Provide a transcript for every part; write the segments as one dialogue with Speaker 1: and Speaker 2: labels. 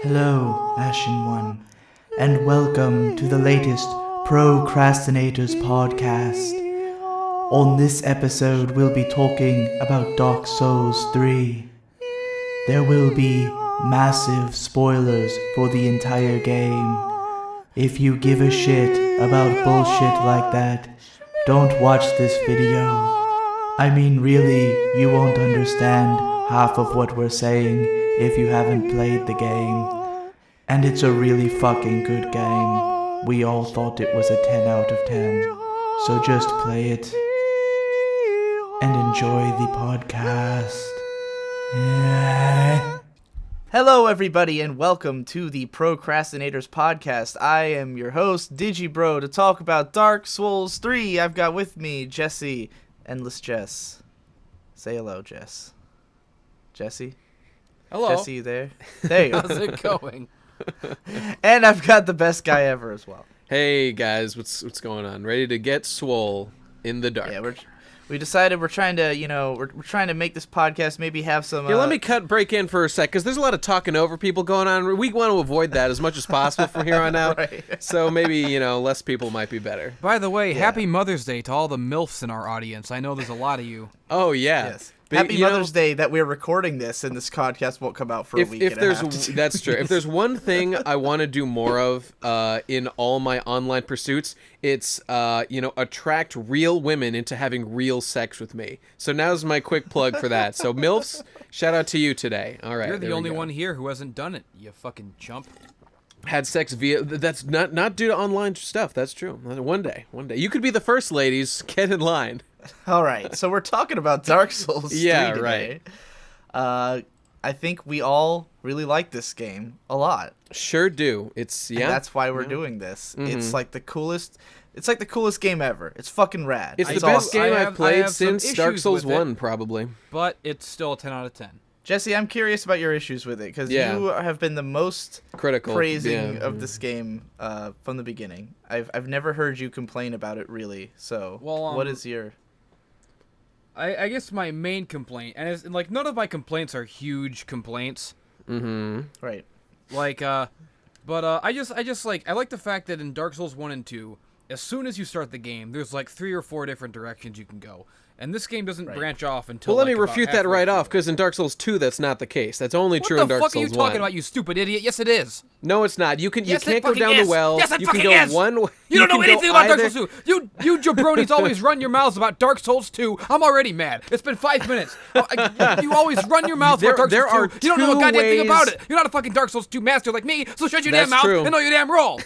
Speaker 1: Hello, Ashen One, and welcome to the latest Pro Crastinators podcast. On this episode, we'll be talking about Dark Souls 3. There will be massive spoilers for the entire game. If you give a shit about bullshit like that, don't watch this video. I mean, really, you won't understand half of what we're saying if you haven't played the game. And it's a really fucking good game. We all thought it was a 10 out of 10. So just play it and enjoy the podcast.
Speaker 2: Hello everybody and welcome to the Pro Crastinators podcast. I am your host, Digibro, to talk about Dark Souls 3. I've got with me Jesse, Endless Jess. Say hello, Jess. Jesse?
Speaker 3: Hello.
Speaker 2: Jesse, you there? There you go.
Speaker 3: How's it going?
Speaker 2: And I've got the best guy ever as well.
Speaker 3: Hey guys, what's going on? Ready to get swole in the dark?
Speaker 2: Yeah, we decided we're trying to, we're trying to make this podcast maybe have some...
Speaker 3: Here, let me break in for a sec, because there's a lot of talking over people going on. We want to avoid that as much as possible from here on out.
Speaker 2: Right.
Speaker 3: So maybe, less people might be better.
Speaker 4: By the way, Happy Mother's Day to all the MILFs in our audience. I know there's a lot of you.
Speaker 3: Oh, yeah.
Speaker 2: Yes. Happy Mother's Day that we're recording this, and this podcast won't come out for a week and a half.
Speaker 3: That's true. If there's one thing I want to do more of in all my online pursuits, it's attract real women into having real sex with me. So now's my quick plug for that. So MILFs, shout out to you today. All right,
Speaker 4: You're the only one here who hasn't done it, you fucking chump.
Speaker 3: Had sex via... That's not due to online stuff. That's true. One day. You could be the first, ladies. Get in line.
Speaker 2: All right, so we're talking about Dark Souls 3
Speaker 3: Yeah,
Speaker 2: today. Right. I think we all really like this game a lot.
Speaker 3: Sure do. And
Speaker 2: that's why we're doing this. Mm-hmm. It's like the coolest game ever. It's fucking rad.
Speaker 3: It's the best game I've played since Dark Souls 1, probably.
Speaker 4: But it's still a 10 out of 10.
Speaker 2: Jesse, I'm curious about your issues with it, because you have been the most
Speaker 3: critical
Speaker 2: praising of this game from the beginning. I've never heard you complain about it, really. So, what is your...
Speaker 4: I guess my main complaint, and it's, like, none of my complaints are huge complaints.
Speaker 3: Mm-hmm.
Speaker 2: Right.
Speaker 4: Like, but I like the fact that in Dark Souls 1 and 2, as soon as you start the game, there's like 3 or 4 different directions you can go. And this game doesn't branch off until.
Speaker 3: Well, let me refute that right off, because in Dark Souls 2, that's not the case. That's only true in Dark Souls 1.
Speaker 4: What the fuck are you talking about, you stupid idiot? Yes, it is.
Speaker 3: No, it's not. You can't go down
Speaker 4: is.
Speaker 3: the well.
Speaker 4: Yes, it
Speaker 3: you
Speaker 4: fucking
Speaker 3: can go
Speaker 4: is.
Speaker 3: one way.
Speaker 4: You don't know anything about Dark Souls 2. You jabronis always run your mouths about Dark Souls 2. I'm already mad. It's been 5 minutes. You always run your mouths about Dark Souls 2. You don't know a goddamn thing about it. You're not a fucking Dark Souls 2 master like me, so shut your damn mouth and know your damn role.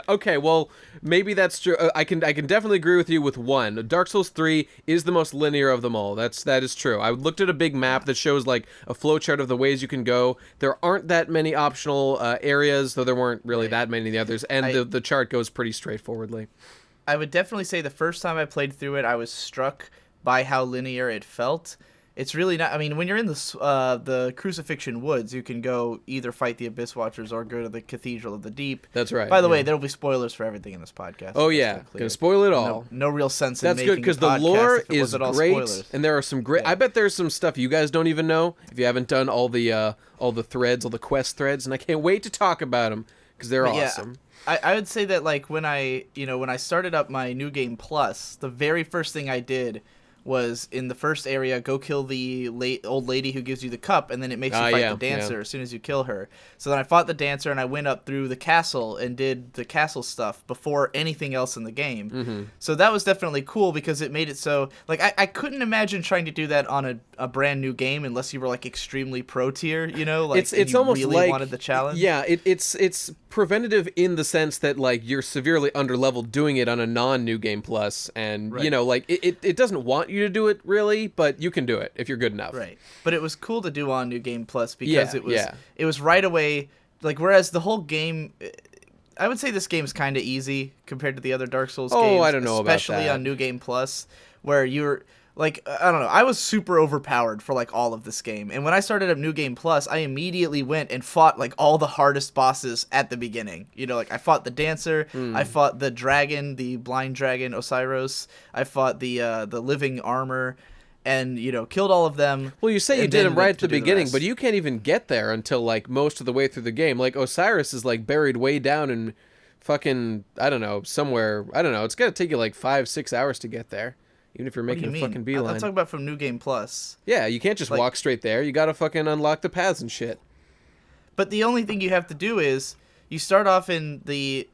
Speaker 3: Okay, well, maybe that's true. I can definitely agree with you with one. Dark Souls 3 is the most linear of them all. That is true. I looked at a big map that shows like a flowchart of the ways you can go. There aren't that many optional areas, though there weren't really that many of the others, and the chart goes pretty straightforwardly.
Speaker 2: I would definitely say the first time I played through it, I was struck by how linear it felt. It's really not... I mean, when you're in the Crucifixion Woods, you can go either fight the Abyss Watchers or go to the Cathedral of the Deep.
Speaker 3: That's right.
Speaker 2: By the way, there will be spoilers for everything in this podcast.
Speaker 3: Oh, yeah. Gonna spoil it all.
Speaker 2: No real sense in making a podcast.
Speaker 3: That's good, because the lore is great,
Speaker 2: spoilers.
Speaker 3: and there are some great... Yeah. I bet there's some stuff you guys don't even know if you haven't done all the threads, all the quest threads, and I can't wait to talk about them, because they're awesome.
Speaker 2: I would say that, like, when I started up my New Game Plus, the very first thing I did was in the first area, go kill the old lady who gives you the cup, and then it makes you fight the dancer as soon as you kill her. So then I fought the dancer, and I went up through the castle and did the castle stuff before anything else in the game. Mm-hmm. So that was definitely cool, because it made it so... Like, I couldn't imagine trying to do that on a brand new game unless you were, like, extremely pro tier, Like,
Speaker 3: it's
Speaker 2: you
Speaker 3: almost
Speaker 2: really
Speaker 3: like...
Speaker 2: wanted the challenge.
Speaker 3: Yeah, it's preventative in the sense that, like, you're severely underleveled doing it on a non-New Game Plus, and, like, it doesn't want you to do it, really, but you can do it if you're good enough.
Speaker 2: Right. But it was cool to do on New Game Plus, because it was right away, like, whereas the whole game... I would say this game's kind of easy compared to the other Dark Souls games.
Speaker 3: Oh, I don't know about that.
Speaker 2: Especially on New Game Plus, where you're... Like, I don't know, I was super overpowered for, like, all of this game. And when I started up New Game Plus, I immediately went and fought, like, all the hardest bosses at the beginning. Like, I fought the Dancer, I fought the Dragon, the Blind Dragon, Osiris, I fought the Living Armor, and killed all of them.
Speaker 3: Well, you say you did them right at the beginning, but you can't even get there until like most of the way through the game. Like Osiris is like buried way down in fucking, I don't know, somewhere. I don't know. It's gonna take you like 5-6 hours to get there. Even if you're making a fucking beeline.
Speaker 2: I'm talking about from New Game Plus.
Speaker 3: Yeah, you can't just walk straight there. You gotta fucking unlock the paths and shit.
Speaker 2: But the only thing you have to do is you start off in the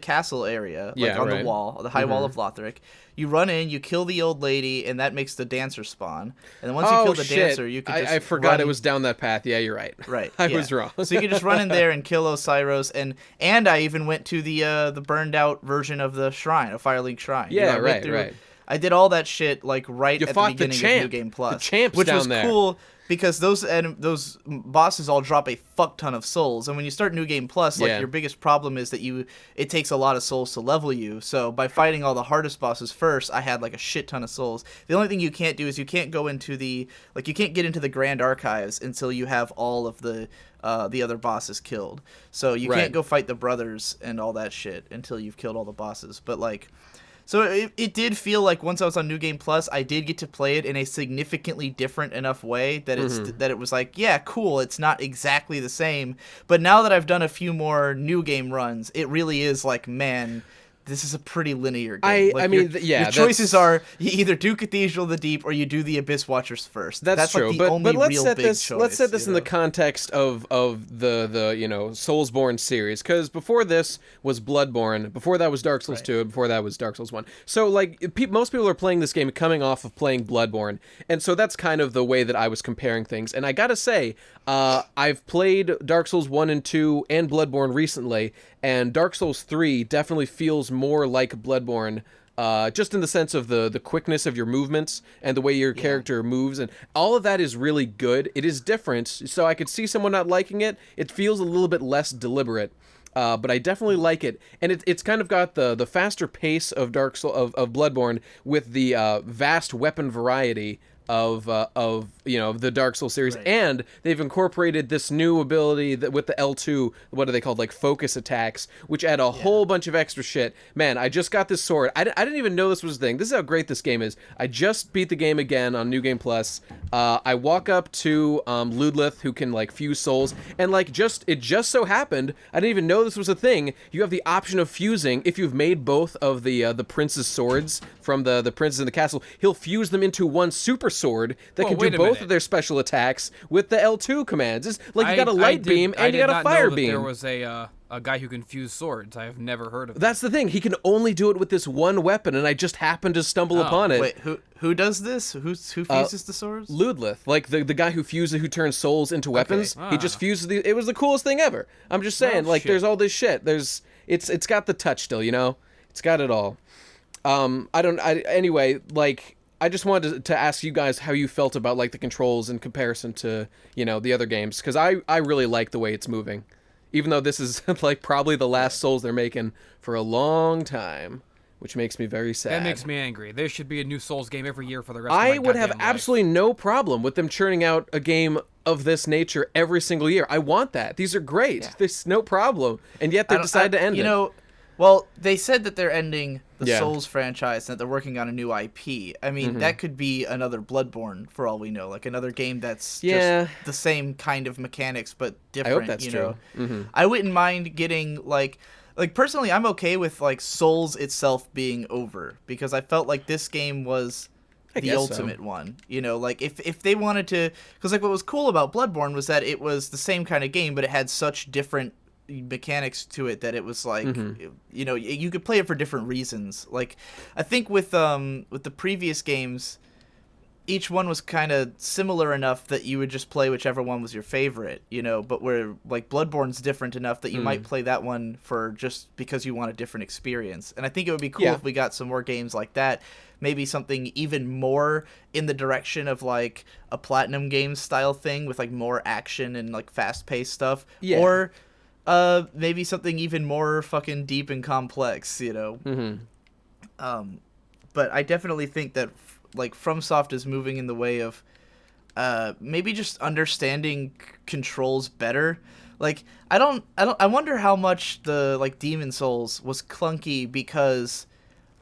Speaker 2: castle area, on the wall, the high wall of Lothric. You run in, you kill the old lady, and that makes the dancer spawn. And then once you kill the dancer, you can just
Speaker 3: I forgot it was down that path. Yeah, you're right.
Speaker 2: Right.
Speaker 3: I was wrong.
Speaker 2: So you can just run in there and kill Osiris, and I even went to the burned out version of the shrine, a Firelink shrine.
Speaker 3: Yeah, right.
Speaker 2: I did all that shit right at the beginning of New Game Plus,
Speaker 3: the champs
Speaker 2: which
Speaker 3: down
Speaker 2: was
Speaker 3: there.
Speaker 2: Cool because those bosses all drop a fuck ton of souls, and when you start New Game Plus, your biggest problem is that it takes a lot of souls to level you. So by fighting all the hardest bosses first, I had like a shit ton of souls. The only thing you can't do is you can't go into you can't get into the Grand Archives until you have all of the other bosses killed. So you can't go fight the brothers and all that shit until you've killed all the bosses. But so it did feel like once I was on New Game Plus, I did get to play it in a significantly different enough way that it was like, yeah, cool, it's not exactly the same. But now that I've done a few more New Game runs, it really is like, man, this is a pretty linear game. Your choices are you either do Cathedral of the Deep or you do the Abyss Watchers first. That's
Speaker 3: true.
Speaker 2: Like the only
Speaker 3: let's
Speaker 2: real
Speaker 3: set
Speaker 2: big
Speaker 3: this.
Speaker 2: choice,
Speaker 3: Let's set this in the context of the Soulsborne series, because before this was Bloodborne, before that was Dark Souls 2, before that was Dark Souls 1. So most people are playing this game coming off of playing Bloodborne, and so that's kind of the way that I was comparing things. And I gotta say, I've played Dark Souls 1 and 2 and Bloodborne recently, and Dark Souls 3 definitely feels more like Bloodborne, just in the sense of the quickness of your movements and the way your character moves, and all of that is really good. It is different, so I could see someone not liking it. It feels a little bit less deliberate, but I definitely like it, and it's kind of got the faster pace of of Bloodborne with the vast weapon variety of the Dark Souls series, and they've incorporated this new ability with the L2, what are they called, like focus attacks, which add a whole bunch of extra shit. Man, I just got this sword. I didn't even know this was a thing. This is how great this game is. I just beat the game again on New Game Plus. I walk up to Ludleth, who can fuse souls, and it just so happened, I didn't even know this was a thing. You have the option of fusing if you've made both of the prince's swords from the princes in the castle. He'll fuse them into one super sword that can do both of their special attacks with the L2 commands. It's like you got a light beam and you got a fire beam.
Speaker 4: There was a guy who can fuse swords. I have never heard of.
Speaker 3: That's the thing. He can only do it with this one weapon, and I just happened to stumble upon it.
Speaker 2: Wait, who does this? Who fuses the swords?
Speaker 3: Ludleth, like the guy who turns souls into weapons. He just fuses it was the coolest thing ever. I'm just saying, there's all this shit. It's got the touch still, It's got it all. I just wanted to ask you guys how you felt about the controls in comparison to the other games, because I really like the way it's moving, even though this is probably the last Souls they're making for a long time, which makes me very sad.
Speaker 4: That makes me angry. There should be a new Souls game every year for the rest of my
Speaker 3: I would have absolutely no problem with them churning out a game of this nature every single year. I want that. These are great. Yeah. There's no problem, and yet they decide to end it.
Speaker 2: Well, they said that they're ending the Souls franchise and that they're working on a new IP. I mean, that could be another Bloodborne for all we know, another game that's just the same kind of mechanics but different.
Speaker 3: I hope that's true.
Speaker 2: I wouldn't mind getting personally, I'm okay with Souls itself being over, because I felt like this game was the ultimate one. If they wanted to, because what was cool about Bloodborne was that it was the same kind of game, but it had such different mechanics to it that it was you could play it for different reasons. I think with the previous games, each one was kind of similar enough that you would just play whichever one was your favorite, but where Bloodborne's different enough that you might play that one for just because you want a different experience. And I think it would be cool if we got some more games like that, maybe something even more in the direction of a Platinum Games style thing with more action and fast-paced stuff, or maybe something even more fucking deep and complex, But I definitely think that FromSoft is moving in the way of maybe just understanding controls better. I wonder how much the Demon Souls was clunky because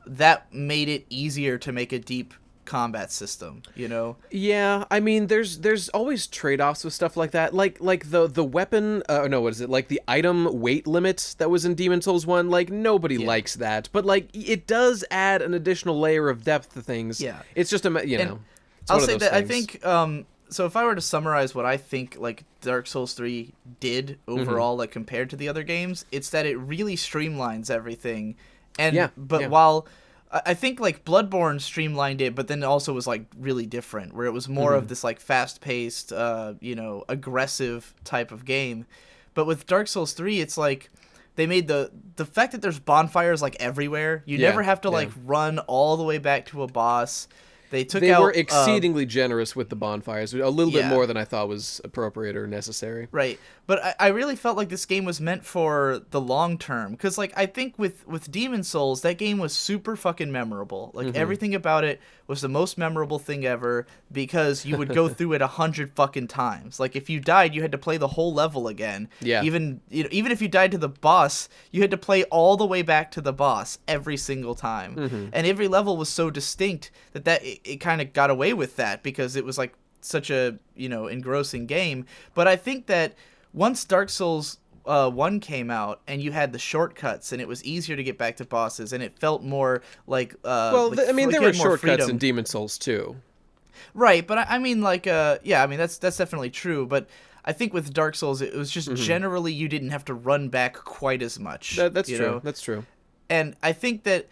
Speaker 2: that made it easier to make a deep combat system, you know?
Speaker 3: Yeah, I mean, there's always trade-offs with stuff like that. Like the weapon, no, what is it? Like the item weight limit that was in Demon Souls 1, like nobody likes that. But like it does add an additional layer of depth to things.
Speaker 2: Yeah.
Speaker 3: It's just you know. It's
Speaker 2: I'll
Speaker 3: one of
Speaker 2: say
Speaker 3: those
Speaker 2: that I
Speaker 3: things.
Speaker 2: think so if I were to summarize what I think like Dark Souls 3 did overall like compared to the other games, it's that it really streamlines everything. And while I think like Bloodborne streamlined it, but then also was like really different, where it was more of this like fast-paced, you know, aggressive type of game. But with Dark Souls 3, it's like they made the fact that there's bonfires like everywhere. You never have to like run all the way back to a boss. They
Speaker 3: were exceedingly generous with the bonfires, a little bit more than I thought was appropriate or necessary.
Speaker 2: Right. But I really felt like this game was meant for the long term. Because, like, I think with Demon Souls, that game was super fucking memorable. Like, everything about it was the most memorable thing ever because you would go through it 100 fucking times. Like, if you died, you had to play the whole level again.
Speaker 3: Yeah.
Speaker 2: Even if you died to the boss, you had to play all the way back to the boss every single time. And every level was so distinct that it kind of got away with that because it was, like, such a, you know, engrossing game. But I think that once Dark Souls 1 came out and you had the shortcuts and it was easier to get back to bosses and it felt more like
Speaker 3: I mean there were shortcuts in Demon Souls too.
Speaker 2: Right, but I mean like yeah, I mean that's definitely true, but I think with Dark Souls it was just generally you didn't have to run back quite as much.
Speaker 3: That's
Speaker 2: true.
Speaker 3: Know? That's true.
Speaker 2: And I think that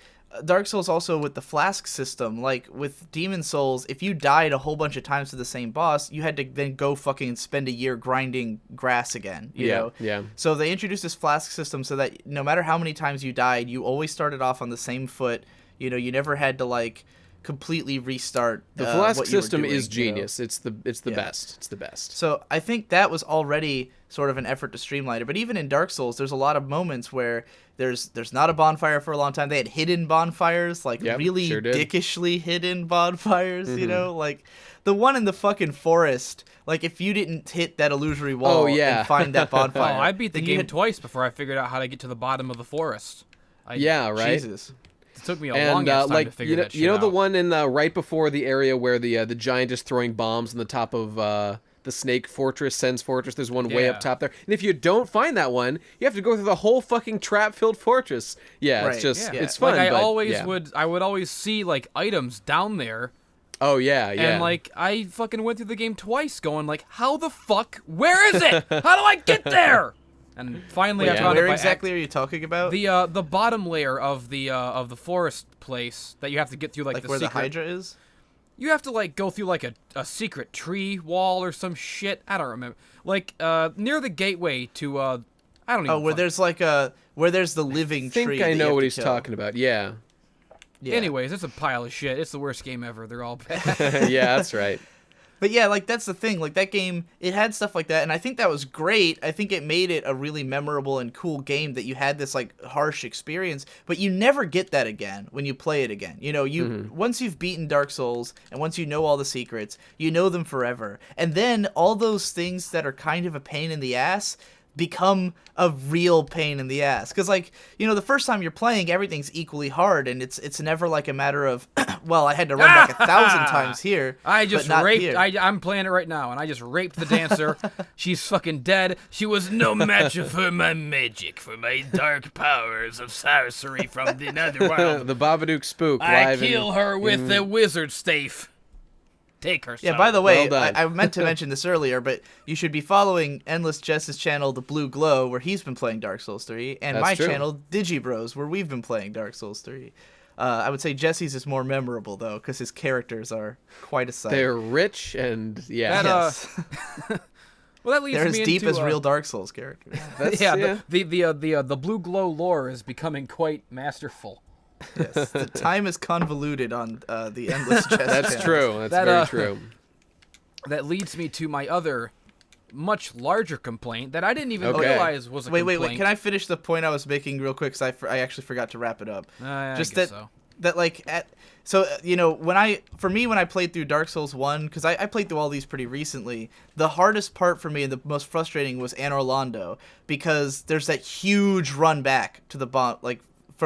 Speaker 2: Dark Souls also with the flask system, like with Demon Souls, if you died a whole bunch of times to the same boss, you had to then go fucking spend a year grinding grass again, you know?
Speaker 3: Yeah.
Speaker 2: So they introduced this flask system so that no matter how many times you died, you always started off on the same foot. You know, you never had to like completely restart.
Speaker 3: The flask
Speaker 2: what you were
Speaker 3: system
Speaker 2: doing,
Speaker 3: is genius.
Speaker 2: You know?
Speaker 3: It's the best. It's the best.
Speaker 2: So I think that was already sort of an effort to streamline it. But even in Dark Souls, there's a lot of moments where there's not a bonfire for a long time. They had hidden bonfires, like really dickishly hidden bonfires, you know? Like the one in the fucking forest, like if you didn't hit that illusory wall and find that bonfire.
Speaker 4: I beat the game twice before I figured out how to get to the bottom of the forest.
Speaker 2: Jesus.
Speaker 4: It took me a long time to figure that shit out.
Speaker 3: You know the one in right before the area where the giant is throwing bombs on the top of the Snake Fortress, Sen's Fortress. There's one way up top there, and if you don't find that one, you have to go through the whole fucking trap-filled fortress. Yeah, it's just it's fun.
Speaker 4: Like I would always see like items down there.
Speaker 3: Oh yeah.
Speaker 4: And like I fucking went through the game twice, going like, how the fuck? Where is it? How do I get there? And finally, I found it.
Speaker 2: Where exactly are you talking about?
Speaker 4: The bottom layer of the forest place that you have to get through, like the
Speaker 2: where
Speaker 4: secret.
Speaker 2: the Hydra is.
Speaker 4: You have to like go through like a secret tree wall or some shit. I don't remember. Like near the gateway to I don't even.
Speaker 2: Oh, where there's like where there's the living tree.
Speaker 3: I think I know what he's talking about. Yeah.
Speaker 4: Anyways, it's a pile of shit. It's the worst game ever. They're all bad.
Speaker 3: Yeah, that's right.
Speaker 2: But yeah, like that's the thing. Like that game, it had stuff like that, and I think that was great. I think it made it a really memorable and cool game that you had this like harsh experience, but you never get that again when you play it again. You know, once you've beaten Dark Souls and once you know all the secrets, you know them forever. And then all those things that are kind of a pain in the ass become a real pain in the ass, because like, you know, the first time you're playing, everything's equally hard, and it's never like a matter of well, I had to run back 1,000 times here.
Speaker 4: I just raped I'm playing it right now, and I just raped the dancer. She's fucking dead. She was no match for my magic, for my dark powers of sorcery from the netherworld.
Speaker 3: The Babadook spook.
Speaker 4: I kill her with the wizard staff. Take her.
Speaker 2: Yeah, by the way, I meant to mention this earlier, but you should be following Endless Jess's channel, The Blue Glow, where he's been playing Dark Souls 3, and my channel, Digibros, where we've been playing Dark Souls 3. I would say Jesse's is more memorable, though, because his characters are quite a sight.
Speaker 3: They're rich and,
Speaker 2: Yes.
Speaker 4: Well, that leads
Speaker 2: They're
Speaker 4: me
Speaker 2: as deep
Speaker 4: into,
Speaker 2: as real Dark Souls characters.
Speaker 4: The Blue Glow lore is becoming quite masterful.
Speaker 2: Yes, the time is convoluted on the Endless Jess
Speaker 3: That's
Speaker 2: channel.
Speaker 3: true. That's very true.
Speaker 4: That leads me to my other, much larger complaint that I didn't even realize was a complaint.
Speaker 2: Wait. Can I finish the point I was making real quick? Because I actually forgot to wrap it up. That like you know, when I played through Dark Souls 1, because I played through all these pretty recently, the hardest part for me and the most frustrating was Anor Londo, because there's that huge run back to the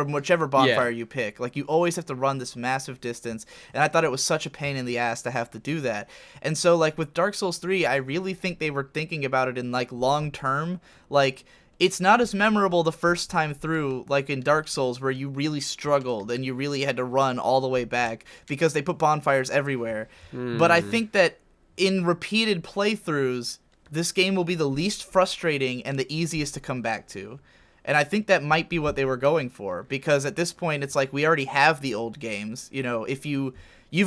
Speaker 2: from whichever bonfire you pick. Like, you always have to run this massive distance, and I thought it was such a pain in the ass to have to do that. And so, like, with Dark Souls 3, I really think they were thinking about it in, like, long term. Like, it's not as memorable the first time through, like in Dark Souls, where you really struggled and you really had to run all the way back because they put bonfires everywhere. But I think that in repeated playthroughs, this game will be the least frustrating and the easiest to come back to. And I think that might be what they were going for, because at this point, it's like we already have the old games. You know, if you've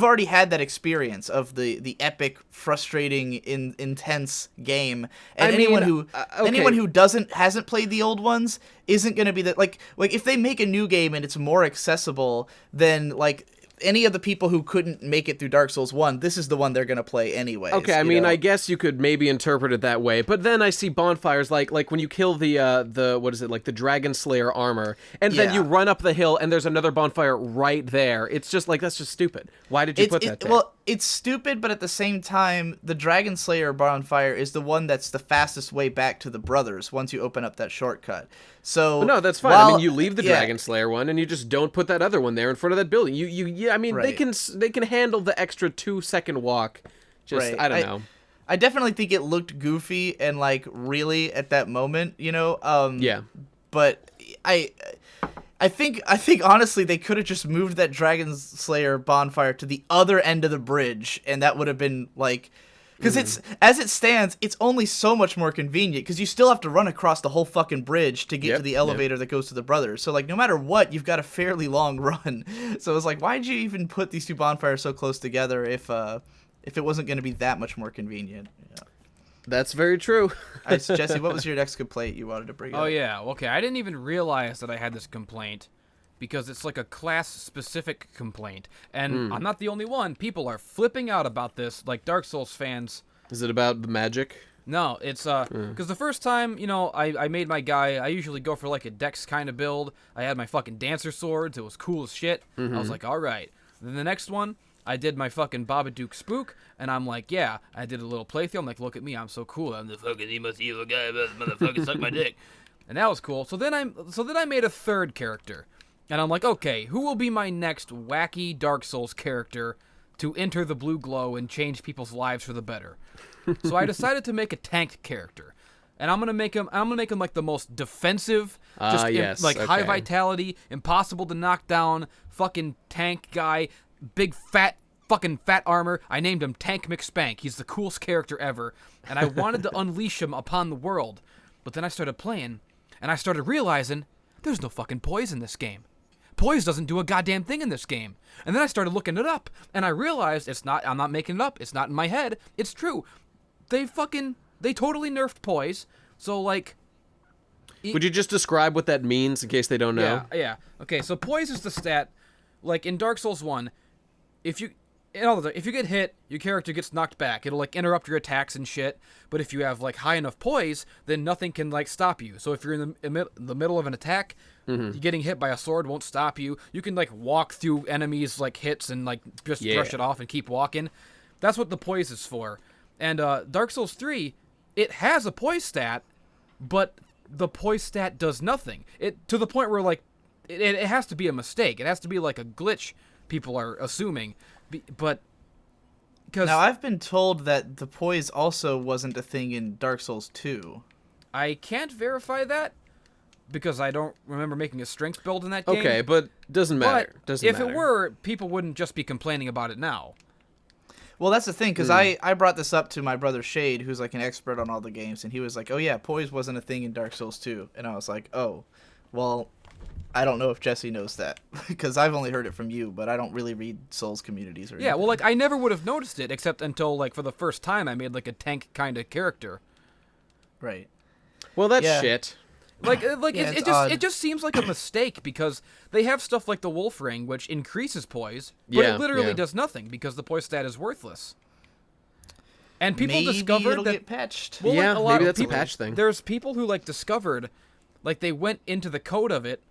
Speaker 2: already had that experience of the epic, frustrating, intense game, and anyone who hasn't played the old ones isn't going to be that like if they make a new game and it's more accessible, then like any of the people who couldn't make it through Dark Souls 1, this is the one they're going to play anyways.
Speaker 3: Okay, I mean, I guess you could maybe interpret it that way, but then I see bonfires like when you kill the what is it, like the Dragon Slayer armor, and then you run up the hill and there's another bonfire right there. It's just like, that's just stupid. Why did you put that there?
Speaker 2: Well, it's stupid, but at the same time, the Dragon Slayer bonfire is the one that's the fastest way back to the brothers once you open up that shortcut. So
Speaker 3: no, that's fine. I mean, you leave the Dragon Slayer one and you just don't put that other one there in front of that building. I mean, they can handle the extra 2-second walk. Just I don't know.
Speaker 2: I definitely think it looked goofy and like really at that moment, you know. But I think honestly they could have just moved that Dragon Slayer bonfire to the other end of the bridge, and that would have been like. Because it's, as it stands, it's only so much more convenient, because you still have to run across the whole fucking bridge to get to the elevator that goes to the brothers. So, like, no matter what, you've got a fairly long run. So it's like, why'd you even put these two bonfires so close together if it wasn't going to be that much more convenient? Yeah.
Speaker 3: That's very true.
Speaker 2: Jesse, what was your next complaint you wanted to bring up?
Speaker 4: Oh, yeah. Okay, I didn't even realize that I had this complaint, because it's like a class-specific complaint. And I'm not the only one. People are flipping out about this, like Dark Souls fans.
Speaker 3: Is it about the magic?
Speaker 4: No, it's, because the first time, you know, I made my guy, I usually go for like a dex kind of build. I had my fucking dancer swords. It was cool as shit. I was like, all right. Then the next one, I did my fucking Babadook spook, and I'm like, yeah, I did a little playthrough. I'm like, look at me, I'm so cool. I'm the fucking evil guy, motherfucking suck my dick. And that was cool. So then I made a third character. And I'm like, okay, who will be my next wacky Dark Souls character to enter the blue glow and change people's lives for the better? So I decided to make a tank character. And I'm gonna make him like the most defensive, high vitality, impossible to knock down, fucking tank guy, big fat armor. I named him Tank McSpank. He's the coolest character ever. And I wanted to unleash him upon the world. But then I started playing, and I started realizing there's no fucking poise in this game. Poise doesn't do a goddamn thing in this game. And then I started looking it up, and I realized I'm not making it up. It's not in my head. It's true. They totally nerfed poise. So, like...
Speaker 3: Would you just describe what that means in case they don't know?
Speaker 4: Yeah. Okay, so poise is the stat. Like, in Dark Souls 1, if you get hit, your character gets knocked back. It'll, like, interrupt your attacks and shit. But if you have, like, high enough poise, then nothing can, like, stop you. So if you're in the middle of an attack... Getting hit by a sword won't stop you. You can, like, walk through enemies, like, hits and, like, just brush it off and keep walking. That's what the poise is for. And Dark Souls 3, it has a poise stat, but the poise stat does nothing. To the point where, like, it has to be a mistake. It has to be, like, a glitch, people are assuming. But...
Speaker 2: Now, I've been told that the poise also wasn't a thing in Dark Souls 2.
Speaker 4: I can't verify that, because I don't remember making a strength build in that game.
Speaker 3: Okay, but doesn't matter.
Speaker 4: If it were, people wouldn't just be complaining about it now.
Speaker 2: Well, that's the thing, because I brought this up to my brother Shade, who's like an expert on all the games, and he was like, oh yeah, poise wasn't a thing in Dark Souls 2. And I was like, oh, well, I don't know if Jesse knows that, because I've only heard it from you, but I don't really read Souls communities or anything.
Speaker 4: Yeah, well, like, I never would have noticed it, except until, like, for the first time I made, like, a tank kind of character.
Speaker 2: Right.
Speaker 3: Well, that's shit.
Speaker 4: It just seems like a mistake, because they have stuff like the Wolf Ring, which increases poise, but it literally does nothing because the poise stat is worthless. And people discovered
Speaker 2: it'll get patched.
Speaker 4: Well,
Speaker 3: yeah,
Speaker 4: like, a lot
Speaker 3: maybe
Speaker 4: of
Speaker 3: that's
Speaker 4: people,
Speaker 3: a patch thing.
Speaker 4: There's people who like discovered, like they went into the code of it,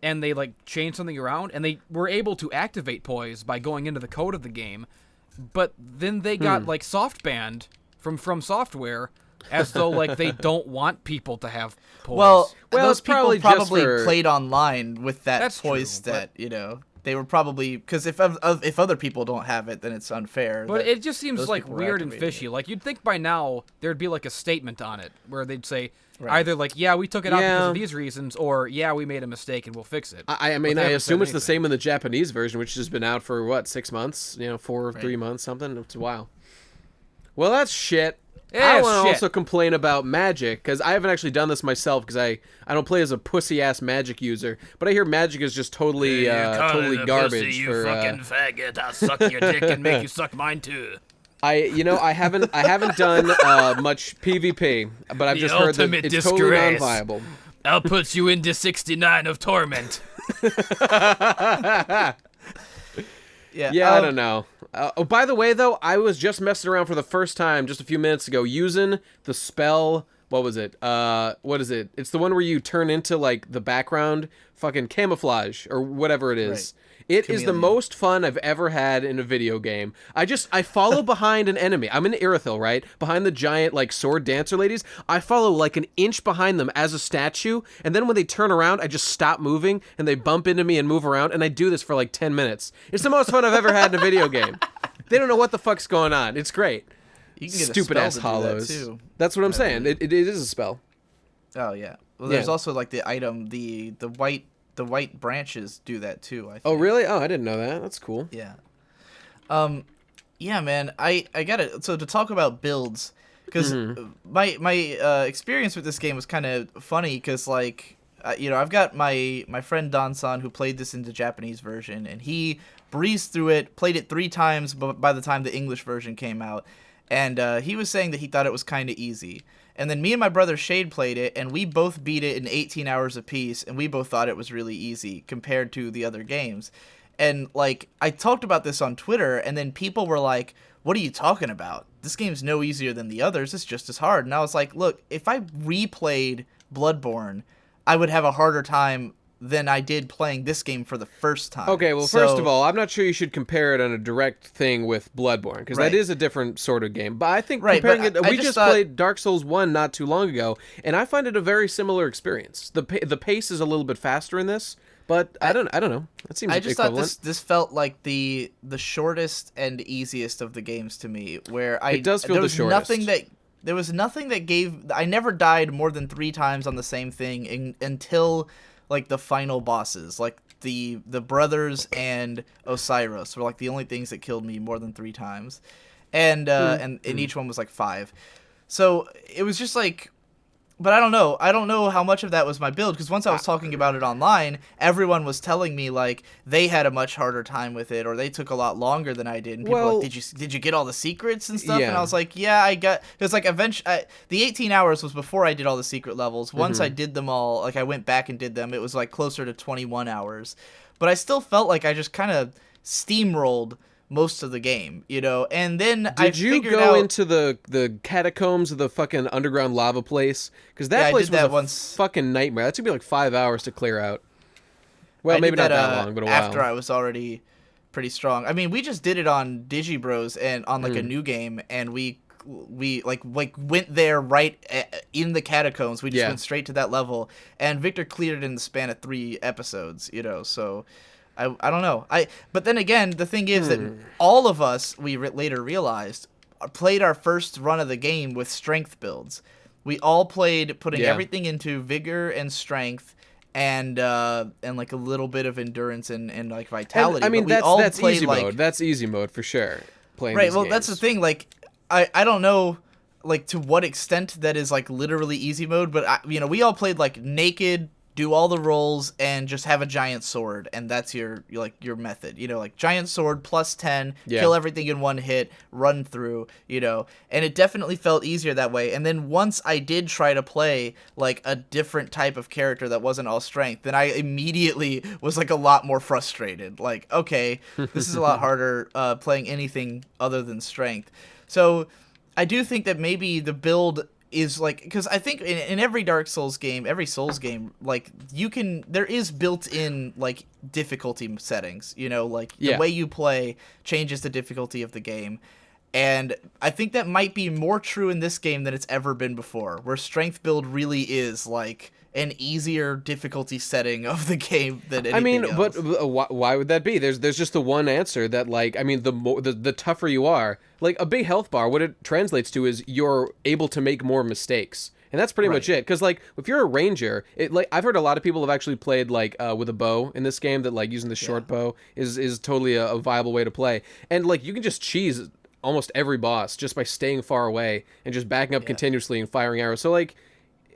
Speaker 4: and they like changed something around, and they were able to activate poise by going into the code of the game, but then they got like soft banned from Software. as though like they don't want people to have poise.
Speaker 2: Well,
Speaker 3: it's
Speaker 2: those people
Speaker 3: probably
Speaker 2: played online with that
Speaker 4: That's
Speaker 2: poise
Speaker 4: true,
Speaker 2: stat, They were probably, because if other people don't have it, then it's unfair.
Speaker 4: But it just seems like
Speaker 2: people were
Speaker 4: weird and
Speaker 2: activating
Speaker 4: fishy.
Speaker 2: it.
Speaker 4: Like you'd think by now there'd be like a statement on it where they'd say either like, yeah, we took it out because of these reasons, or yeah, we made a mistake and we'll fix it.
Speaker 3: I mean, I assume it's the same in the Japanese version, which has been out for what, 6 months? 3 months, something. It's a while. Well, that's shit. I want to also complain about Magic, because I haven't actually done this myself, because I don't play as a pussy-ass Magic user, but I hear Magic is just totally garbage.
Speaker 4: Pussy, you fucking faggot. I'll suck your dick and make you suck mine too.
Speaker 3: I haven't done much PvP, but I've just heard that it's totally non-viable.
Speaker 4: I'll put you into 69 of torment.
Speaker 3: I don't know. By the way, though, I was just messing around for the first time just a few minutes ago using the spell. What was it? What is it? It's the one where you turn into, like, the background fucking camouflage or whatever it is. Right. It is the most fun I've ever had in a video game. I follow behind an enemy. I'm in Irithyll, right? Behind the giant, like, sword dancer ladies. I follow, like, an inch behind them as a statue, and then when they turn around, I just stop moving, and they bump into me and move around, and I do this for, like, 10 minutes. It's the most fun I've ever had in a video game. They don't know what the fuck's going on. It's great.
Speaker 2: You can get
Speaker 3: Stupid-ass hollows.
Speaker 2: That too.
Speaker 3: That's what I'm saying. It is a spell.
Speaker 2: Oh, yeah. Well, there's also, like, the item, the white branches do that too, I think.
Speaker 3: Oh, really? Oh, I didn't know that. That's cool.
Speaker 2: Yeah. Yeah, man. I got it. So to talk about builds, because my experience with this game was kind of funny, because like I've got my friend Don-san who played this in the Japanese version, and he breezed through it, played it 3 times by the time the English version came out, and he was saying that he thought it was kind of easy. And then me and my brother Shade played it, and we both beat it in 18 hours apiece, and we both thought it was really easy compared to the other games. And, like, I talked about this on Twitter, and then people were like, what are you talking about? This game's no easier than the others. It's just as hard. And I was like, look, if I replayed Bloodborne, I would have a harder time than I did playing this game for the first time.
Speaker 3: Okay, well, first of all, I'm not sure you should compare it on a direct thing with Bloodborne, because that is a different sort of game. But I think comparing it, we just played Dark Souls 1 not too long ago, and I find it a very similar experience. The pace is a little bit faster in this, but I don't know. It seems equivalent.
Speaker 2: I just thought this felt like the shortest and easiest of the games to me, where
Speaker 3: it does feel the shortest.
Speaker 2: There was nothing that gave. I never died more than 3 times on the same thing until like the final bosses, like the brothers and Osiris were like the only things that killed me more than 3 times, and each one was like 5. So it was just like, but I don't know how much of that was my build, because once I was talking about it online, everyone was telling me like they had a much harder time with it, or they took a lot longer than I did. And people were like, did you get all the secrets and stuff? Yeah. And I was like, yeah, I got. It was like eventually the 18 hours was before I did all the secret levels. Once I did them all, like I went back and did them, it was like closer to 21 hours. But I still felt like I just kind of steamrolled most of the game, and then
Speaker 3: did you go into the catacombs of the fucking underground lava place? Because that place was a fucking nightmare. That took me like 5 hours to clear out. Well, maybe not that long, but a while.
Speaker 2: After I was already pretty strong. I mean, we just did it on Digibros and on like a new game, and we like went there right in the catacombs. We just went straight to that level, and Victor cleared it in the span of 3 episodes. So. I don't know. But then again, the thing is that all of us, we later realized, played our first run of the game with strength builds. We all played putting everything into vigor and strength and like a little bit of endurance and like vitality.
Speaker 3: And, I mean, that's easy mode. That's easy mode for sure. Playing
Speaker 2: right.
Speaker 3: These
Speaker 2: Well,
Speaker 3: games.
Speaker 2: that's the thing. Like, I don't know. Like to what extent that is like literally easy mode, but we all played like naked, do all the rolls, and just have a giant sword, and that's your method. Like giant sword plus 10, kill everything in 1 hit, run through. And it definitely felt easier that way. And then once I did try to play like a different type of character that wasn't all strength, then I immediately was like a lot more frustrated. Like, okay, this is a lot harder playing anything other than strength. So I do think that maybe the build is like, because I think in every Dark Souls game, every Souls game, like there is built-in like difficulty settings, like the way you play changes the difficulty of the game. And I think that might be more true in this game than it's ever been before, where strength build really is like an easier difficulty setting of the game than anything else.
Speaker 3: But why would that be? There's just the one answer that, like, I mean, the tougher you are, like a big health bar, what it translates to is you're able to make more mistakes. And that's pretty much it. Because, like, if you're a ranger, I've heard a lot of people have actually played, like, with a bow in this game, that, like, using the short bow is totally a viable way to play. And, like, you can just cheese almost every boss just by staying far away and just backing up continuously and firing arrows. So, like,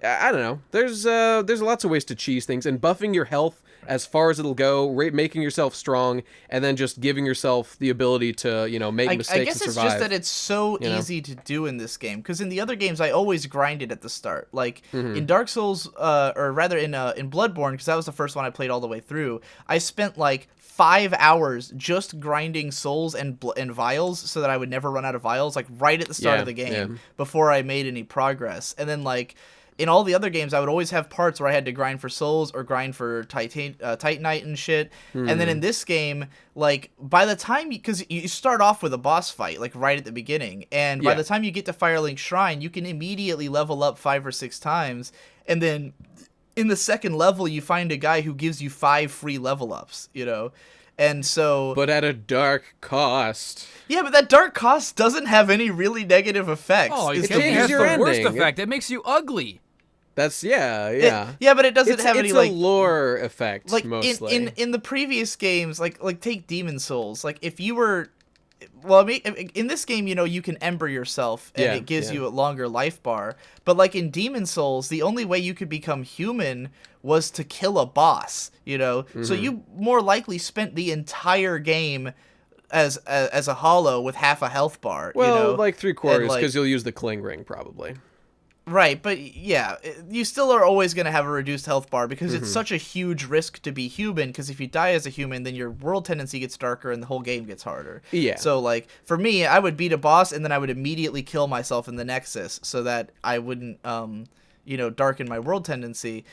Speaker 3: I don't know. There's lots of ways to cheese things, and buffing your health as far as it'll go, making yourself strong, and then just giving yourself the ability to, make mistakes and survive.
Speaker 2: I guess it's just that it's so easy to do in this game, because in the other games I always grinded at the start. Like in Dark Souls, or rather in Bloodborne, because that was the first one I played all the way through, I spent like 5 hours just grinding souls and vials so that I would never run out of vials, like right at the start of the game before I made any progress. And then like in all the other games, I would always have parts where I had to grind for souls or grind for Titanite and shit. And then in this game, like, by the time, because you start off with a boss fight, like, right at the beginning. And by the time you get to Firelink Shrine, you can immediately level up 5 or 6 times. And then in the second level, you find a guy who gives you 5 free level ups, And so...
Speaker 3: But at a dark cost.
Speaker 2: Yeah, but that dark cost doesn't have any really negative effects.
Speaker 4: Oh, it has the worst effect. It makes you ugly.
Speaker 3: That's yeah,
Speaker 2: but it doesn't have any like
Speaker 3: a lore effect,
Speaker 2: like
Speaker 3: mostly.
Speaker 2: in the previous games, like take Demon Souls. Like if you were, well, I mean, in this game, you can ember yourself and it gives you a longer life bar. But like in Demon Souls, the only way you could become human was to kill a boss. So you more likely spent the entire game as a hollow with half a health bar.
Speaker 3: Well, like 3/4, because you'll use the Cling Ring probably.
Speaker 2: Right, but yeah, you still are always going to have a reduced health bar because it's such a huge risk to be human, because if you die as a human, then your world tendency gets darker and the whole game gets harder.
Speaker 3: Yeah.
Speaker 2: So, like, for me, I would beat a boss and then I would immediately kill myself in the Nexus so that I wouldn't, darken my world tendency.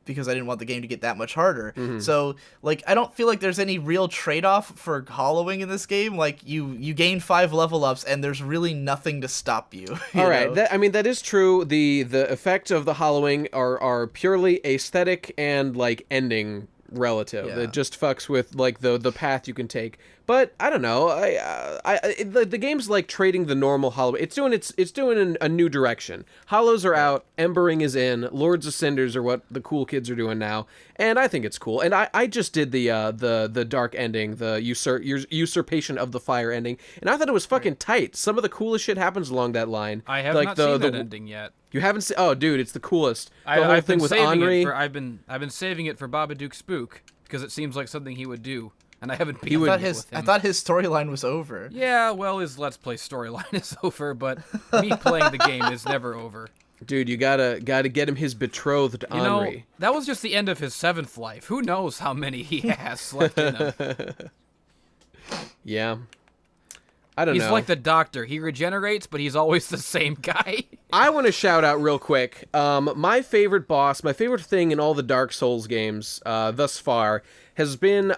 Speaker 2: Because I didn't want the game to get that much harder. So, like, I don't feel like there's any real trade-off for hollowing in this game. Like, you gain 5 level ups, and there's really nothing to stop you.
Speaker 3: All right, that is true. The effect of the hollowing are purely aesthetic and, like, ending relative. It just fucks with, like, the path you can take. But I don't know. The game's like trading the normal hollow. It's doing a new direction. Hollows are out. Embering is in. Lords of Cinders are what the cool kids are doing now, and I think it's cool. And I just did the dark ending, the usurpation of the fire ending, and I thought it was fucking tight. Some of the coolest shit happens along that line.
Speaker 4: I have not seen that ending yet.
Speaker 3: You haven't seen? Oh, dude, it's the coolest. The whole thing with Henri.
Speaker 4: I've been saving it for Babadook Spook because it seems like something he would do. And I haven't
Speaker 2: beaten with him. I thought his storyline was over.
Speaker 4: Yeah, well, his Let's Play storyline is over, but me playing the game is never over.
Speaker 3: Dude, you gotta get him his betrothed Henri.
Speaker 4: That was just the end of his 7th life. Who knows how many he has left in him?
Speaker 3: Yeah. I don't know.
Speaker 4: He's like the Doctor. He regenerates, but he's always the same guy.
Speaker 3: I want to shout out real quick. My favorite boss, my favorite thing in all the Dark Souls games thus far has been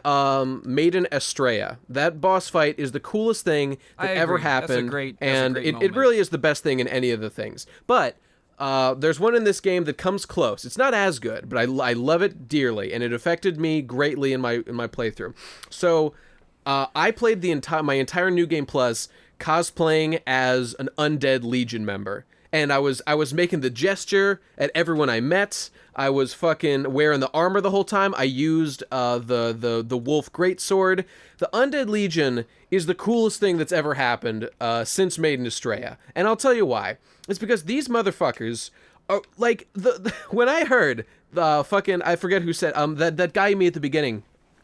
Speaker 3: Maiden Estrella. That boss fight is the coolest thing that ever happened. It really is the best thing in any of the things. But there's one in this game that comes close. It's not as good, but I love it dearly, and it affected me greatly in my playthrough. So I played my entire New Game Plus cosplaying as an Undead Legion member. And I was making the gesture at everyone I met. I was fucking wearing the armor the whole time. I used the wolf greatsword. The Undead Legion is the coolest thing that's ever happened since Maiden Estrella. And I'll tell you why. It's because these motherfuckers are like when I heard the fucking, I forget who said that guy you meet at the beginning,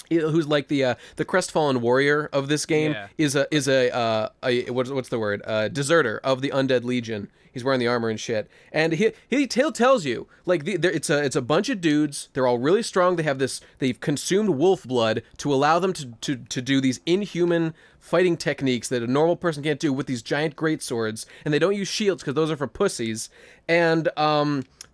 Speaker 3: who's like the crestfallen warrior of this game, is a what's the word, deserter of the Undead Legion. He's wearing the armor and shit, and he tells you like it's a bunch of dudes. They're all really strong. They've consumed wolf blood to allow them to do these inhuman fighting techniques that a normal person can't do with these giant great swords, and they don't use shields because those are for pussies. And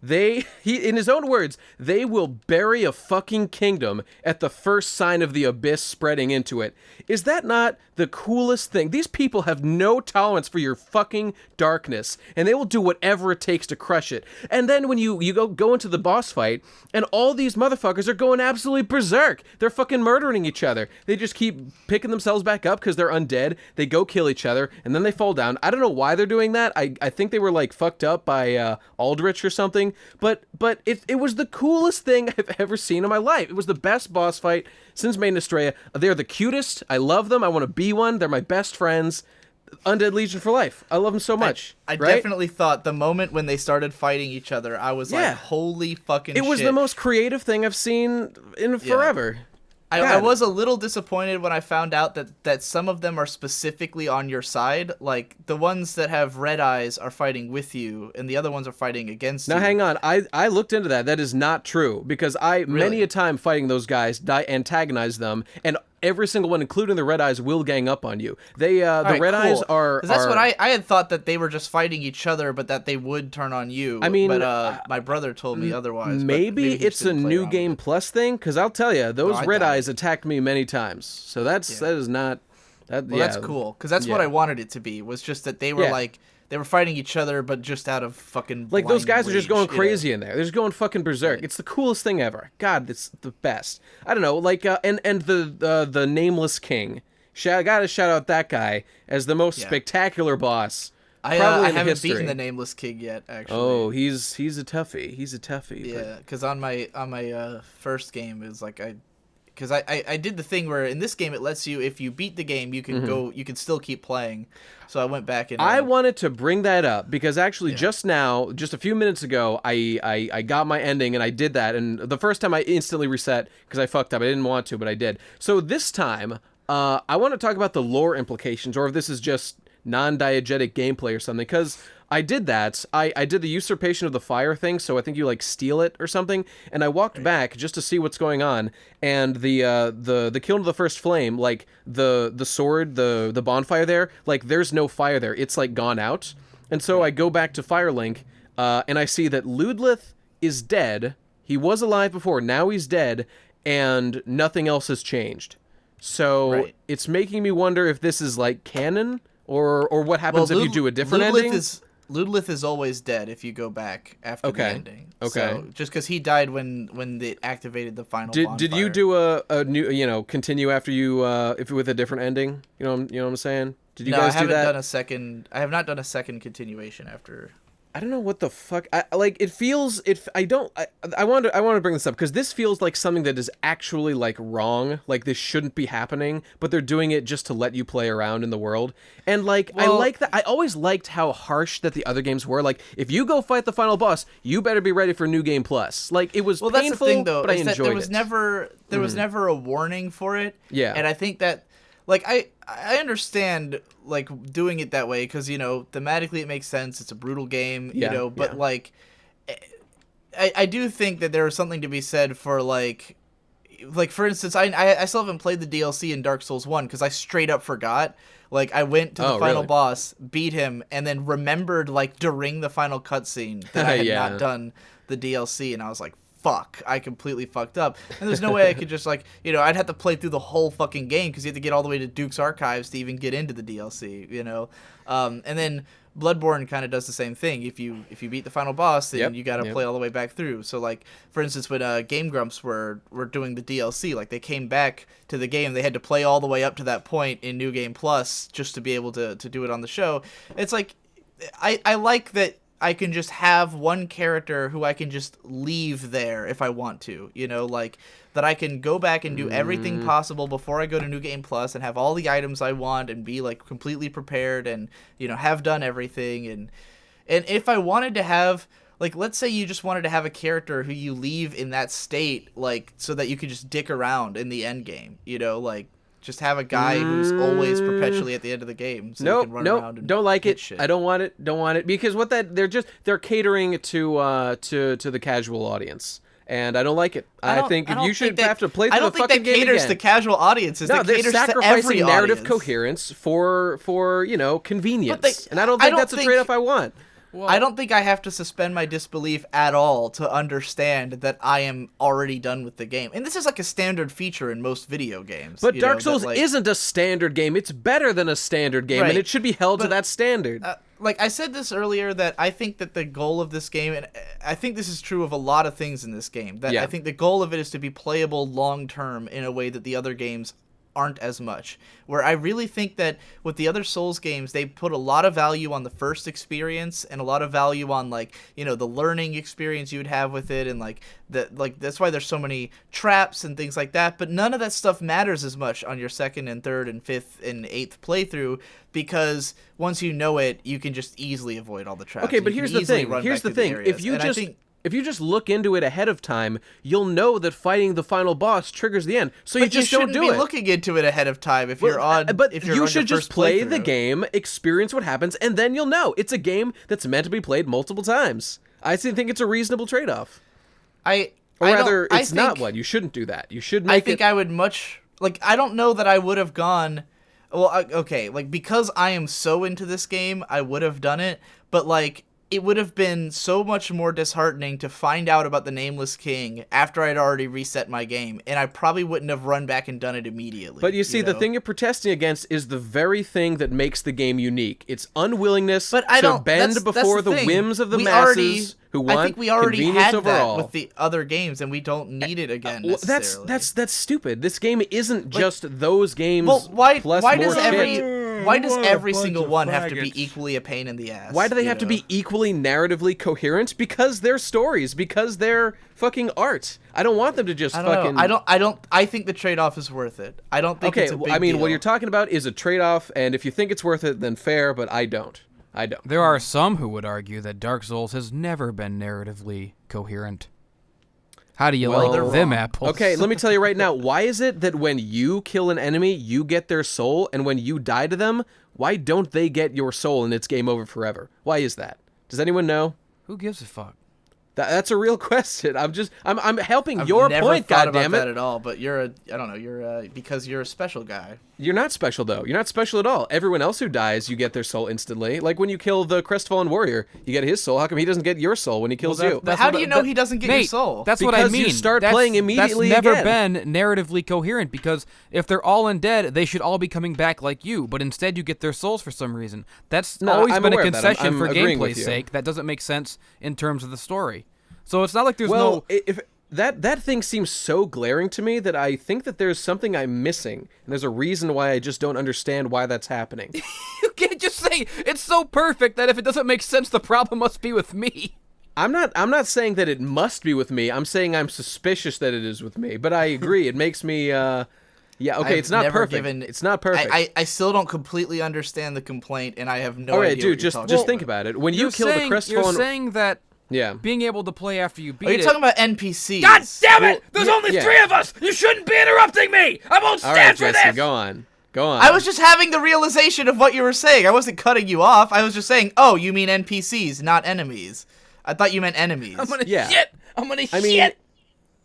Speaker 3: in his own words, they will bury a fucking kingdom at the first sign of the abyss spreading into it. Is that not the coolest thing? These people have no tolerance for your fucking darkness, and they will do whatever it takes to crush it. And then when you go into the boss fight, and all these motherfuckers are going absolutely berserk. They're fucking murdering each other. They just keep picking themselves back up because they're undead. They go kill each other, and then they fall down. I don't know why they're doing that. I think they were like fucked up by Aldrich or something. But it was the coolest thing I've ever seen in my life. It was the best boss fight since Maiden Estrella. They're the cutest. I love them. I want to be one. They're my best friends. Undead Legion for life. I love them so much.
Speaker 2: I definitely thought the moment when they started fighting each other, I was like, holy fucking shit.
Speaker 3: It was the most creative thing I've seen in forever.
Speaker 2: I was a little disappointed when I found out that some of them are specifically on your side. Like, the ones that have red eyes are fighting with you, and the other ones are fighting against you.
Speaker 3: Now, hang on. I looked into that. That is not true, because many a time fighting those guys, antagonize them, and every single one, including the red eyes, will gang up on you. The red eyes are...
Speaker 2: That's what I had thought, that they were just fighting each other, but that they would turn on you.
Speaker 3: I mean...
Speaker 2: But my brother told me otherwise.
Speaker 3: Maybe it's a New Game Plus thing, because I'll tell you, those red eyes attacked me many times. So that is not...
Speaker 2: That's cool, because that's what I wanted it to be, was just that they were like... They were fighting each other, but just out of fucking
Speaker 3: like those guys
Speaker 2: rage,
Speaker 3: are just going crazy in there. They're just going fucking berserk. Right. It's the coolest thing ever. God, it's the best. I don't know, like and the Nameless King. I gotta shout out that guy as the most spectacular boss.
Speaker 2: I haven't beaten the Nameless King yet, actually.
Speaker 3: Oh, he's a toughie. He's a toughie.
Speaker 2: Yeah, because on my first game is like because I did the thing where in this game it lets you, if you beat the game, you can you can still keep playing. So I went back and
Speaker 3: I wanted to bring that up because actually just a few minutes ago, I got my ending and I did that, and the first time I instantly reset because I fucked up. I didn't want to, but I did. So this time, I want to talk about the lore implications, or if this is just non-diegetic gameplay or something, because I did that. I did the usurpation of the fire thing, so I think you like steal it or something, and I walked back just to see what's going on, and the kiln of the first flame, like the sword, the bonfire there, like there's no fire there. It's like gone out. And so I go back to Firelink, and I see that Ludlith is dead. He was alive before, now he's dead, and nothing else has changed. So it's making me wonder if this is like canon, or what happens if you do a different ending.
Speaker 2: Ludlith is always dead if you go back after the ending.
Speaker 3: Okay.
Speaker 2: So, just because he died when they activated the final bonfire.
Speaker 3: Did you do a new, continue after you, if with a different ending? You know what I'm saying? Did you guys do that?
Speaker 2: I have not done a second continuation after.
Speaker 3: I don't know what the fuck. I want to bring this up because this feels like something that is actually like wrong. Like this shouldn't be happening, but they're doing it just to let you play around in the world. And like, I like that. I always liked how harsh that the other games were. Like, if you go fight the final boss, you better be ready for New Game Plus. Like, it was painful,
Speaker 2: that's the thing, though,
Speaker 3: but I enjoyed it.
Speaker 2: There was never a warning for it.
Speaker 3: Yeah.
Speaker 2: And I think that, like, I understand, like, doing it that way because, thematically it makes sense. It's a brutal game, but, like, I do think that there is something to be said for, like, for instance, I still haven't played the DLC in Dark Souls 1 because I straight up forgot. Like, I went to the final boss, beat him, and then remembered, like, during the final cutscene that I had not done the DLC, and I was like, fuck, I completely fucked up. And there's no way I could just, like, I'd have to play through the whole fucking game because you have to get all the way to Duke's Archives to even get into the DLC, And then Bloodborne kind of does the same thing. If you beat the final boss, then you got to play all the way back through. So, like, for instance, when Game Grumps were doing the DLC, like, they came back to the game, they had to play all the way up to that point in New Game Plus just to be able to do it on the show. It's like, I like that I can just have one character who I can just leave there if I want to, like that I can go back and do everything possible before I go to New Game Plus and have all the items I want and be like completely prepared and, have done everything. And if I wanted to have, like, let's say you just wanted to have a character who you leave in that state, like, so that you could just dick around in the end game, like, just have a guy who's always perpetually at the end of the game. So you can run around and
Speaker 3: don't like it.
Speaker 2: Shit.
Speaker 3: I don't want it because they're catering to the casual audience, and I don't like it. I think you should have to play through the fucking game again. I don't think that caters
Speaker 2: to casual audiences.
Speaker 3: No, they're sacrificing narrative
Speaker 2: audience.
Speaker 3: coherence for convenience, and I don't think that's a trade-off I want.
Speaker 2: I don't think I have to suspend my disbelief at all to understand that I am already done with the game. And this is like a standard feature in most video games.
Speaker 3: But Dark Souls isn't a standard game. It's better than a standard game, and it should be held to that standard.
Speaker 2: Like I said this earlier, that I think that the goal of this game, and I think this is true of a lot of things in this game, that I think the goal of it is to be playable long-term in a way that the other games aren't as much. Where I really think that with the other Souls games, they put a lot of value on the first experience and a lot of value on, like, you know, the learning experience you would have with it, and like that's why there's so many traps and things like that. But none of that stuff matters as much on your second and third and fifth and eighth playthrough, because once you know it, you can just easily avoid all the traps.
Speaker 3: Okay, but here's the thing. If you just look into it ahead of time, you'll know that fighting the final boss triggers the end. So you just don't do it.
Speaker 2: You shouldn't be looking into it ahead of time if you're on.
Speaker 3: But
Speaker 2: if you're
Speaker 3: you
Speaker 2: on
Speaker 3: should
Speaker 2: your
Speaker 3: just
Speaker 2: first
Speaker 3: play
Speaker 2: playthrough.
Speaker 3: the game, experience what happens, and then you'll know. It's a game that's meant to be played multiple times. I think it's a reasonable trade-off. It's not one. You shouldn't do that. You should make
Speaker 2: I would much like. I don't know that I would have gone. Well, okay, like, because I am so into this game, I would have done it. But like, it would have been so much more disheartening to find out about the Nameless King after I'd already reset my game, and I probably wouldn't have run back and done it immediately.
Speaker 3: But you see, the thing you're protesting against is the very thing that makes the game unique. It's unwillingness to bend before the whims of the masses who want
Speaker 2: I think we already had
Speaker 3: overall.
Speaker 2: that with the other games, and we don't need it again necessarily.
Speaker 3: That's stupid. This game isn't just those games
Speaker 2: why
Speaker 3: plus
Speaker 2: why
Speaker 3: more
Speaker 2: does
Speaker 3: shit.
Speaker 2: Why does every single one have to be equally a pain in the ass?
Speaker 3: Why do they have to be equally narratively coherent? Because they're stories. Because they're fucking art. I don't want them to just fucking.
Speaker 2: I think the trade-off is worth it. I don't think it's a big deal.
Speaker 3: What you're talking about is a trade-off, and if you think it's worth it, then fair. But I don't.
Speaker 4: There are some who would argue that Dark Souls has never been narratively coherent. How do you like them apples?
Speaker 3: Okay, let me tell you right now. Why is it that when you kill an enemy, you get their soul, and when you die to them, why don't they get your soul and it's game over forever? Why is that? Does anyone know?
Speaker 4: Who gives a fuck?
Speaker 3: That's a real question. I'm helping your point, goddammit.
Speaker 2: I've never thought about that at all, but because you're a special guy.
Speaker 3: You're not special, though. You're not special at all. Everyone else who dies, you get their soul instantly. Like when you kill the crestfallen warrior, you get his soul. How come he doesn't get your soul when he kills you?
Speaker 2: But how do you know he doesn't get your soul?
Speaker 4: That's what I mean.
Speaker 3: Because you start playing immediately
Speaker 4: That's never
Speaker 3: again.
Speaker 4: been narratively coherent, because if they're all undead, they should all be coming back like you, but instead you get their souls for some reason. That's always been a concession for gameplay's sake. That doesn't make sense in terms of the story. So it's not like there's
Speaker 3: if that thing seems so glaring to me that I think that there's something I'm missing, and there's a reason why I just don't understand why that's happening.
Speaker 4: You can't just say it's so perfect that if it doesn't make sense, the problem must be with me.
Speaker 3: I'm not saying that it must be with me. I'm saying I'm suspicious that it is with me. But I agree. It makes me it's not perfect. It's not perfect.
Speaker 2: I still don't completely understand the complaint, and I have no idea.
Speaker 3: Dude, just think about it. When you kill the crestfallen,
Speaker 4: you're saying that. Yeah. Being able to play after you beat it.
Speaker 2: Are you talking about NPCs?
Speaker 4: God damn it! There's only 3 of us! You shouldn't be interrupting me! I won't stand for
Speaker 3: Jesse,
Speaker 4: this!
Speaker 3: go on.
Speaker 2: I was just having the realization of what you were saying. I wasn't cutting you off. I was just saying, oh, you mean NPCs, not enemies. I thought you meant enemies.
Speaker 4: I'm gonna shit!
Speaker 3: I mean,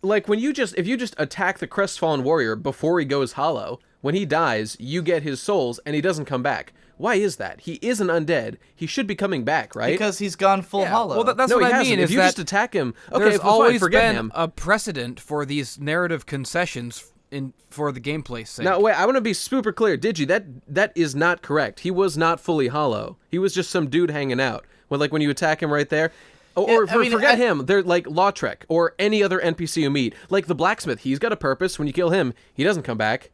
Speaker 3: like, if you just attack the crestfallen warrior before he goes hollow, when he dies, you get his souls, and he doesn't come back. Why is that? He isn't undead. He should be coming back, right?
Speaker 2: Because he's gone full hollow.
Speaker 4: Well, that's what I mean.
Speaker 3: If you just attack him,
Speaker 4: there's always been a precedent for these narrative concessions for the gameplay's sake.
Speaker 3: Now, wait, I want to be super clear. Digi, that is not correct. He was not fully hollow. He was just some dude hanging out. When you attack him right there. Forget him. They're like Lautrec or any other NPC you meet. Like the blacksmith, he's got a purpose. When you kill him, he doesn't come back.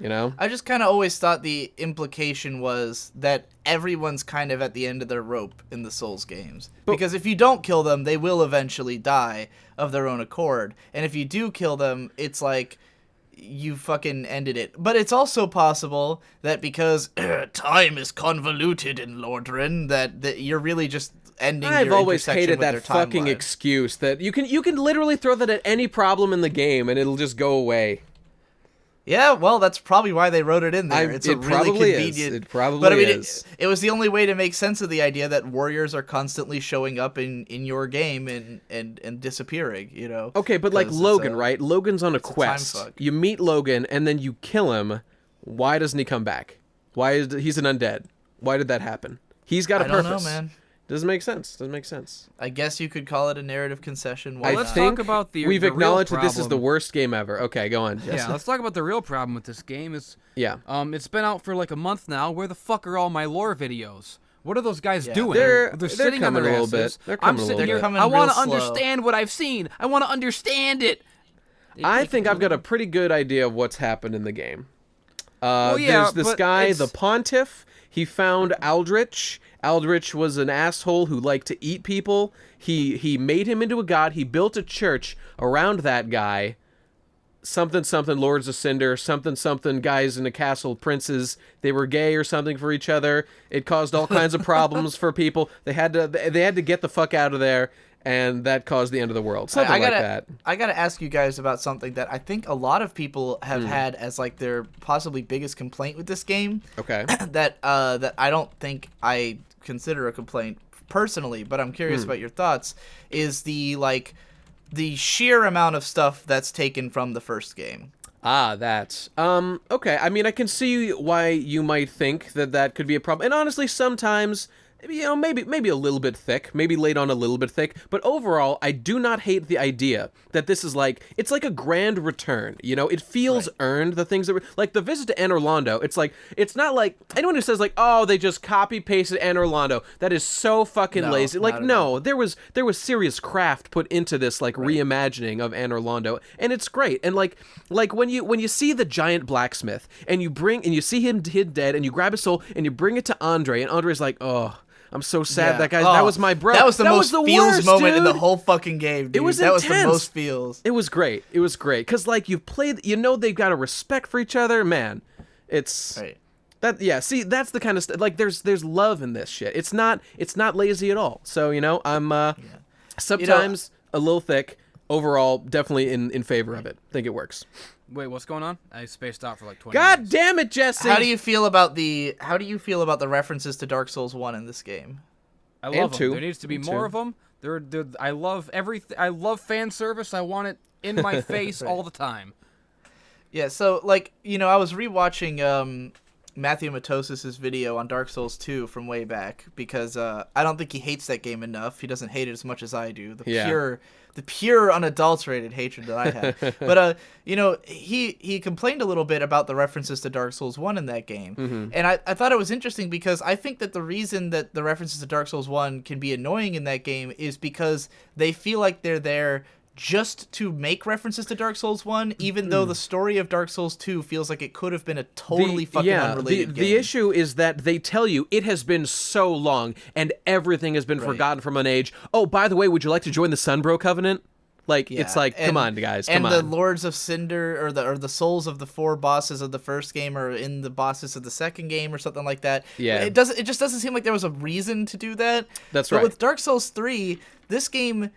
Speaker 3: You know?
Speaker 2: I just kind of always thought the implication was that everyone's kind of at the end of their rope in the Souls games. Because if you don't kill them, they will eventually die of their own accord. And if you do kill them, it's like you fucking ended it. But it's also possible that because time is convoluted in Lordran, that you're really just ending your intersection with their timeline.
Speaker 3: I've always hated that fucking excuse that you can literally throw that at any problem in the game and it'll just go away.
Speaker 2: Yeah, well, that's probably why they wrote it in there. It's a really convenient.
Speaker 3: It probably is.
Speaker 2: It was the only way to make sense of the idea that warriors are constantly showing up in your game and disappearing. You know.
Speaker 3: Okay, but like Logan, right? Logan's on a quest. You meet Logan and then you kill him. Why doesn't he come back? He's an undead? Why did that happen? He's got a purpose.
Speaker 2: I don't know, man.
Speaker 3: Doesn't make sense.
Speaker 2: I guess you could call it a narrative concession.
Speaker 4: Well, let's talk about
Speaker 3: we've acknowledged that this is the worst game ever. Okay, go on, Jess.
Speaker 4: Yeah, let's talk about the real problem with this game. It's been out for like a month now. Where the fuck are all my lore videos? What are those guys doing?
Speaker 3: They're
Speaker 4: sitting on their asses.
Speaker 3: I'm sitting
Speaker 4: here. I want to understand what I've seen. I want to understand it.
Speaker 3: I think I've got a pretty good idea of what's happened in the game.
Speaker 4: There's
Speaker 3: this guy, the Pontiff. He found Aldrich. Aldrich was an asshole who liked to eat people. He made him into a god. He built a church around that guy. Something Lords of Cinder, something guys in a castle, princes. They were gay or something for each other. It caused all kinds of problems for people. They had to get the fuck out of there, and that caused the end of the world. Something like that.
Speaker 2: I gotta ask you guys about something that I think a lot of people have had as like their possibly biggest complaint with this game.
Speaker 3: Okay.
Speaker 2: that I don't think I consider a complaint personally, but I'm curious about your thoughts. Is the sheer amount of stuff that's taken from the first game.
Speaker 3: That's okay. I mean, I can see why you might think that could be a problem. And honestly, sometimes, maybe a little bit thick, maybe laid on a little bit thick, but overall, I do not hate the idea that this is it's like a grand return, it feels earned, the things that were, like the visit to Anor Londo, it's not like, anyone who says oh, they just copy-pasted Anor Londo, that is so fucking lazy. No, there was serious craft put into this, reimagining of Anor Londo, and it's great, and when you see the giant blacksmith, and you see him dead, and you grab his soul, and you bring it to Andre, and Andre's like, oh, I'm so sad that that was my bro.
Speaker 2: That was the most feels
Speaker 3: worst,
Speaker 2: moment
Speaker 3: dude.
Speaker 2: in the whole fucking game, dude.
Speaker 3: It was
Speaker 2: intense.
Speaker 3: That was
Speaker 2: the most feels.
Speaker 3: It was great. Because you've played, they've got a respect for each other, man. It's that. Yeah. See, that's the kind of stuff. There's love in this shit. It's not lazy at all. So I'm sometimes a little thick. Overall, definitely in favor of it. Think it works.
Speaker 4: Wait, what's going on? I spaced out for 20
Speaker 3: God
Speaker 4: minutes.
Speaker 3: damn it, Jesse!
Speaker 2: How do you feel about the references to Dark Souls 1 in this game?
Speaker 4: I love them. There needs to be more of them. I love everything. I love fan service. I want it in my face all the time.
Speaker 2: Yeah, so I was rewatching Matthew Matosis's video on Dark Souls 2 from way back because I don't think he hates that game enough. He doesn't hate it as much as I do. The pure unadulterated hatred that I have. But he complained a little bit about the references to Dark Souls 1 in that game. And I thought it was interesting because I think that the reason that the references to Dark Souls 1 can be annoying in that game is because they feel like they're there just to make references to Dark Souls 1, even though the story of Dark Souls 2 feels like it could have been a totally unrelated game.
Speaker 3: The issue is that they tell you it has been so long and everything has been forgotten from an age. Oh, by the way, would you like to join the Sunbro Covenant? It's come on, guys, come on.
Speaker 2: And the Lords of Cinder, or the souls of the 4 bosses of the first game are in the bosses of the second game or something like that.
Speaker 3: Yeah.
Speaker 2: It just doesn't seem like there was a reason to do that.
Speaker 3: That's right.
Speaker 2: But with Dark Souls 3, this game...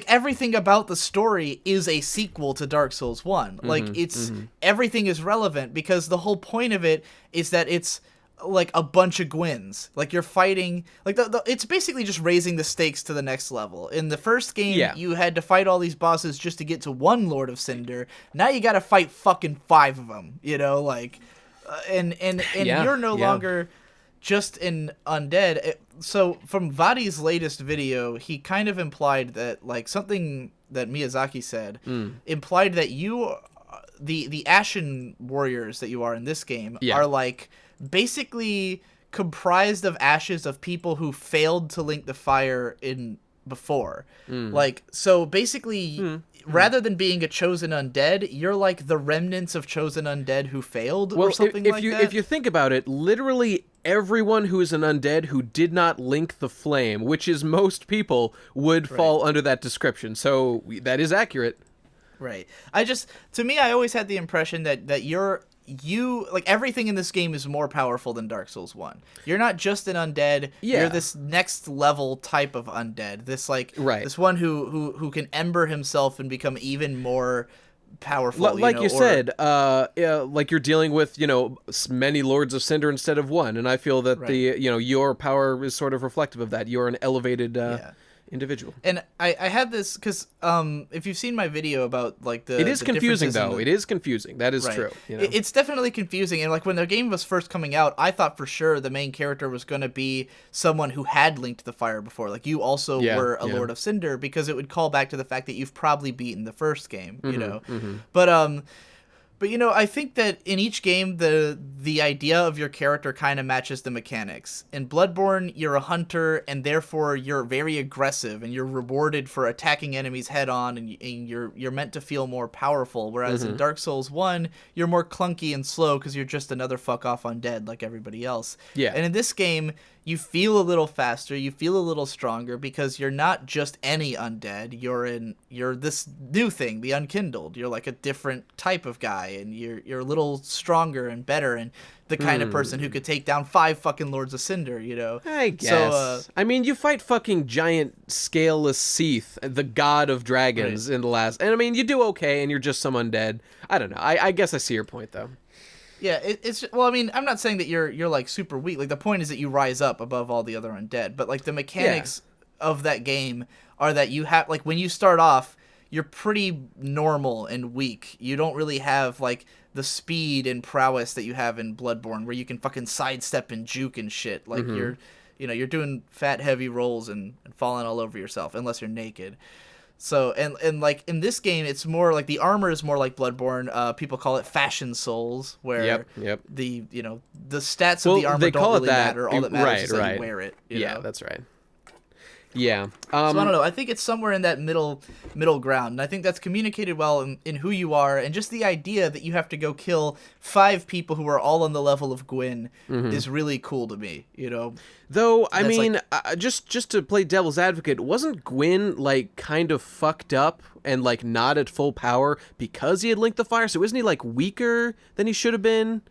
Speaker 2: everything about the story is a sequel to Dark Souls 1. Everything is relevant because the whole point of it is that it's a bunch of Gwens. You're fighting, it's basically just raising the stakes to the next level. In the first game, you had to fight all these bosses just to get to one Lord of Cinder. Now you got to fight fucking 5 of them, and you're no longer just an undead. So from Vadi's latest video, he kind of implied that something that Miyazaki said implied that you, the Ashen warriors that you are in this game, are basically comprised of ashes of people who failed to link the fire in before. So basically rather than being a chosen undead, you're the remnants of chosen undead who failed or something that.
Speaker 3: If you think about it, literally everyone who is an undead who did not link the flame, which is most people, would fall under that description. So that is accurate.
Speaker 2: Right. To me, I always had the impression that you everything in this game is more powerful than Dark Souls 1. You're not just an undead. You're this next level type of undead. This this one who can ember himself and become even more powerful.
Speaker 3: You said, you're dealing with many Lords of Cinder instead of one, and I feel that your power is sort of reflective of that. You're an elevated individual.
Speaker 2: And I had this because if you've seen my video about like
Speaker 3: it is confusing though. It is confusing. That is true. You know?
Speaker 2: It's definitely confusing. And like when the game was first coming out, I thought for sure the main character was going to be someone who had linked the fire before. Like you also were a Lord of Cinder, because it would call back to the fact that you've probably beaten the first game. You know, But you know, I think that in each game, the idea of your character kind of matches the mechanics. In Bloodborne, you're a hunter, and therefore you're very aggressive, and you're rewarded for attacking enemies head on, and you're meant to feel more powerful. Whereas in Dark Souls 1, you're more clunky and slow because you're just another fuck off undead like everybody else.
Speaker 3: Yeah.
Speaker 2: And in this game, you feel a little faster, you feel a little stronger, because you're not just any undead. You're this new thing, the Unkindled. You're like a different type of guy, and you're a little stronger and better, and the kind of person who could take down 5 fucking Lords of Cinder, you know?
Speaker 3: I guess. So, I mean, you fight fucking giant scaleless Seath, the god of dragons, in the last... And I mean, you do okay, and you're just some undead. I don't know. I guess I see your point, though.
Speaker 2: Yeah, it's well, I mean, I'm not saying that you're like super weak. Like the point is that you rise up above all the other undead. But like the mechanics of that game are that you have, like, when you start off, you're pretty normal and weak. You don't really have like the speed and prowess that you have in Bloodborne, where you can fucking sidestep and juke and shit. Like you're doing fat heavy rolls and falling all over yourself unless you're naked. So, and like in this game, it's more like the armor is more like Bloodborne. People call it fashion souls, where the stats of the armor don't really matter. All that matters is that you wear it. You know?
Speaker 3: That's right. Yeah.
Speaker 2: So I don't know. I think it's somewhere in that middle ground, and I think that's communicated well in who you are, and just the idea that you have to go kill 5 people who are all on the level of Gwyn is really cool to me. You know.
Speaker 3: Though, I mean, just to play devil's advocate, wasn't Gwyn, like, kind of fucked up and, like, not at full power because he had linked the fire? So isn't he, like, weaker than he should have been?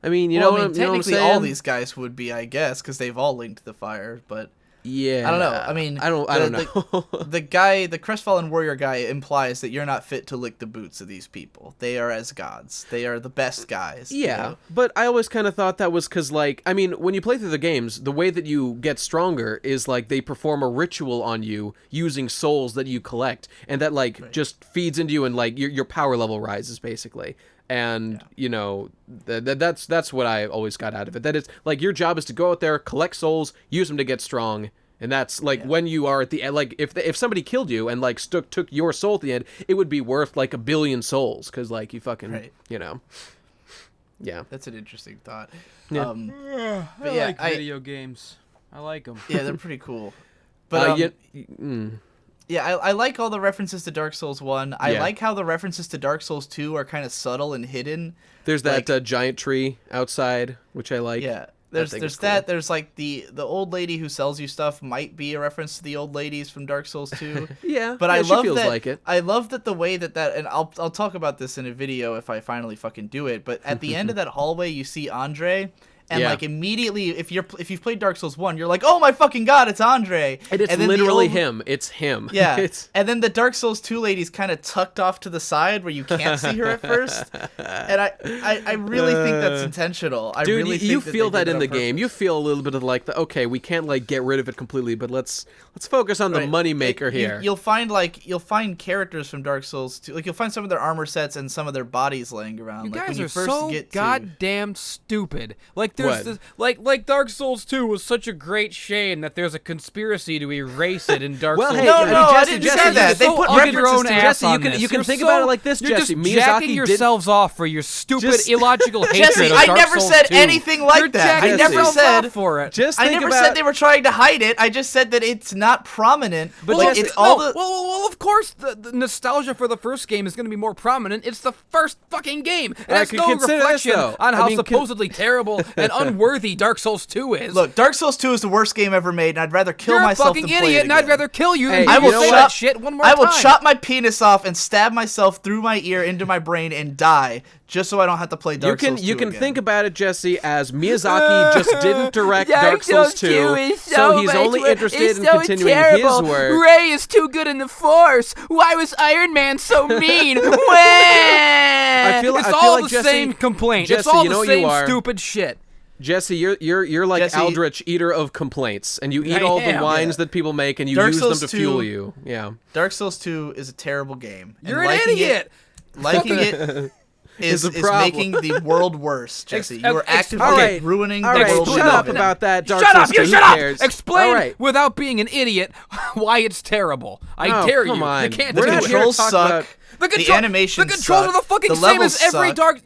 Speaker 3: I mean,
Speaker 2: technically all these guys would be, I guess, because they've all linked the fire, but...
Speaker 3: Yeah.
Speaker 2: I don't know. I mean,
Speaker 3: I don't know.
Speaker 2: The Crestfallen Warrior guy implies that you're not fit to lick the boots of these people. They are as gods. They are the best guys.
Speaker 3: Yeah,
Speaker 2: you know?
Speaker 3: But I always kind of thought that was because, like, I mean, when you play through the games, the way that you get stronger is, like, they perform a ritual on you using souls that you collect, and that, like, just feeds into you, and, like, your power level rises, basically. And, you know, that's what I always got out of it. That it's, like, your job is to go out there, collect souls, use them to get strong. And that's, like, when you are at the end, like, if somebody killed you and, like, took your soul at the end, it would be worth, like, 1 billion souls. Because, like, you fucking, you know. Yeah.
Speaker 2: That's an interesting thought.
Speaker 3: Yeah.
Speaker 4: I like video games. I like them.
Speaker 2: Yeah, they're pretty cool. But, yeah, I like all the references to Dark Souls 1. I like how the references to Dark Souls 2 are kind of subtle and hidden.
Speaker 3: There's that giant tree outside, which I like.
Speaker 2: Yeah, there's that. Cool. There's like the old lady who sells you stuff might be a reference to the old ladies from Dark Souls 2.
Speaker 3: But
Speaker 2: I love
Speaker 3: feels
Speaker 2: that.
Speaker 3: Like it.
Speaker 2: I love that the way that and I'll talk about this in a video if I finally fucking do it. But at the end of that hallway, you see Andre. And like immediately, if you've played Dark Souls 1, you're like, oh my fucking god, it's Andre.
Speaker 3: And it's literally him. It's him.
Speaker 2: Yeah. And then the Dark Souls 2 lady's kind of tucked off to the side where you can't see her at first. And I really think that's intentional. I
Speaker 3: Dude,
Speaker 2: really
Speaker 3: you
Speaker 2: think
Speaker 3: feel that in the game. You feel a little bit of like, okay, we can't like get rid of it completely, but let's focus on the money maker here.
Speaker 2: You'll find characters from Dark Souls 2. Like you'll find some of their armor sets and some of their bodies laying around.
Speaker 4: You
Speaker 2: like,
Speaker 4: guys
Speaker 2: when you
Speaker 4: are
Speaker 2: first
Speaker 4: so
Speaker 2: get
Speaker 4: goddamn stupid. Like there's this, like Dark Souls 2 was such a great shame that there's a conspiracy to erase it in Dark Souls.
Speaker 2: Hey, I didn't say that. They put references to
Speaker 3: Jesse. You can think about it like this, Jesse.
Speaker 4: You're just jacking yourselves off for your stupid illogical hatred
Speaker 2: Jesse,
Speaker 4: of Dark Souls 2.
Speaker 2: I never said anything like that. I never said
Speaker 4: for it.
Speaker 3: I
Speaker 2: never said they were trying to hide it. I just said that it's not prominent. But like, it's all the
Speaker 4: well, of course the nostalgia for the first game is going to be more prominent. It's the first fucking game. It has no reflection on how supposedly terrible and unworthy Dark Souls 2 is.
Speaker 2: Look, Dark Souls 2 is the worst game ever made, and I'd rather kill myself than play it again.
Speaker 4: You're a fucking idiot, and I'd rather kill you than
Speaker 2: I will
Speaker 4: say that shit one more time.
Speaker 2: I will chop my penis off and stab myself through my ear into my brain and die, just so I don't have to play Dark Souls 2
Speaker 3: You can
Speaker 2: again.
Speaker 3: think about it, Jesse, as Miyazaki just didn't direct Dark Souls 2, so he's only interested in continuing his work.
Speaker 4: Rey is too good in the Force. Why was Iron Man so mean?
Speaker 3: I feel
Speaker 4: it's
Speaker 3: like
Speaker 4: all the
Speaker 3: Jesse,
Speaker 4: same complaint.
Speaker 3: Jesse,
Speaker 4: it's all
Speaker 3: you know
Speaker 4: the same
Speaker 3: you are.
Speaker 4: stupid shit.
Speaker 3: Jesse, you're like
Speaker 2: Jesse,
Speaker 3: Aldrich, eater of complaints, and you eat all the wines that people make, and you use them to fuel you. Yeah.
Speaker 2: Dark Souls 2 is a terrible game.
Speaker 4: You're an idiot.
Speaker 2: Liking it is making the world worse, Jesse. You are actively ruining the world.
Speaker 3: Shut up about that, Dark
Speaker 4: Souls 2.
Speaker 3: Shut up!
Speaker 4: Explain without being an idiot why it's terrible. I dare you.
Speaker 3: On.
Speaker 4: You can't
Speaker 2: the
Speaker 4: do it.
Speaker 2: controls suck. The animation
Speaker 4: The controls are the fucking same as every
Speaker 2: suck.
Speaker 4: Dark...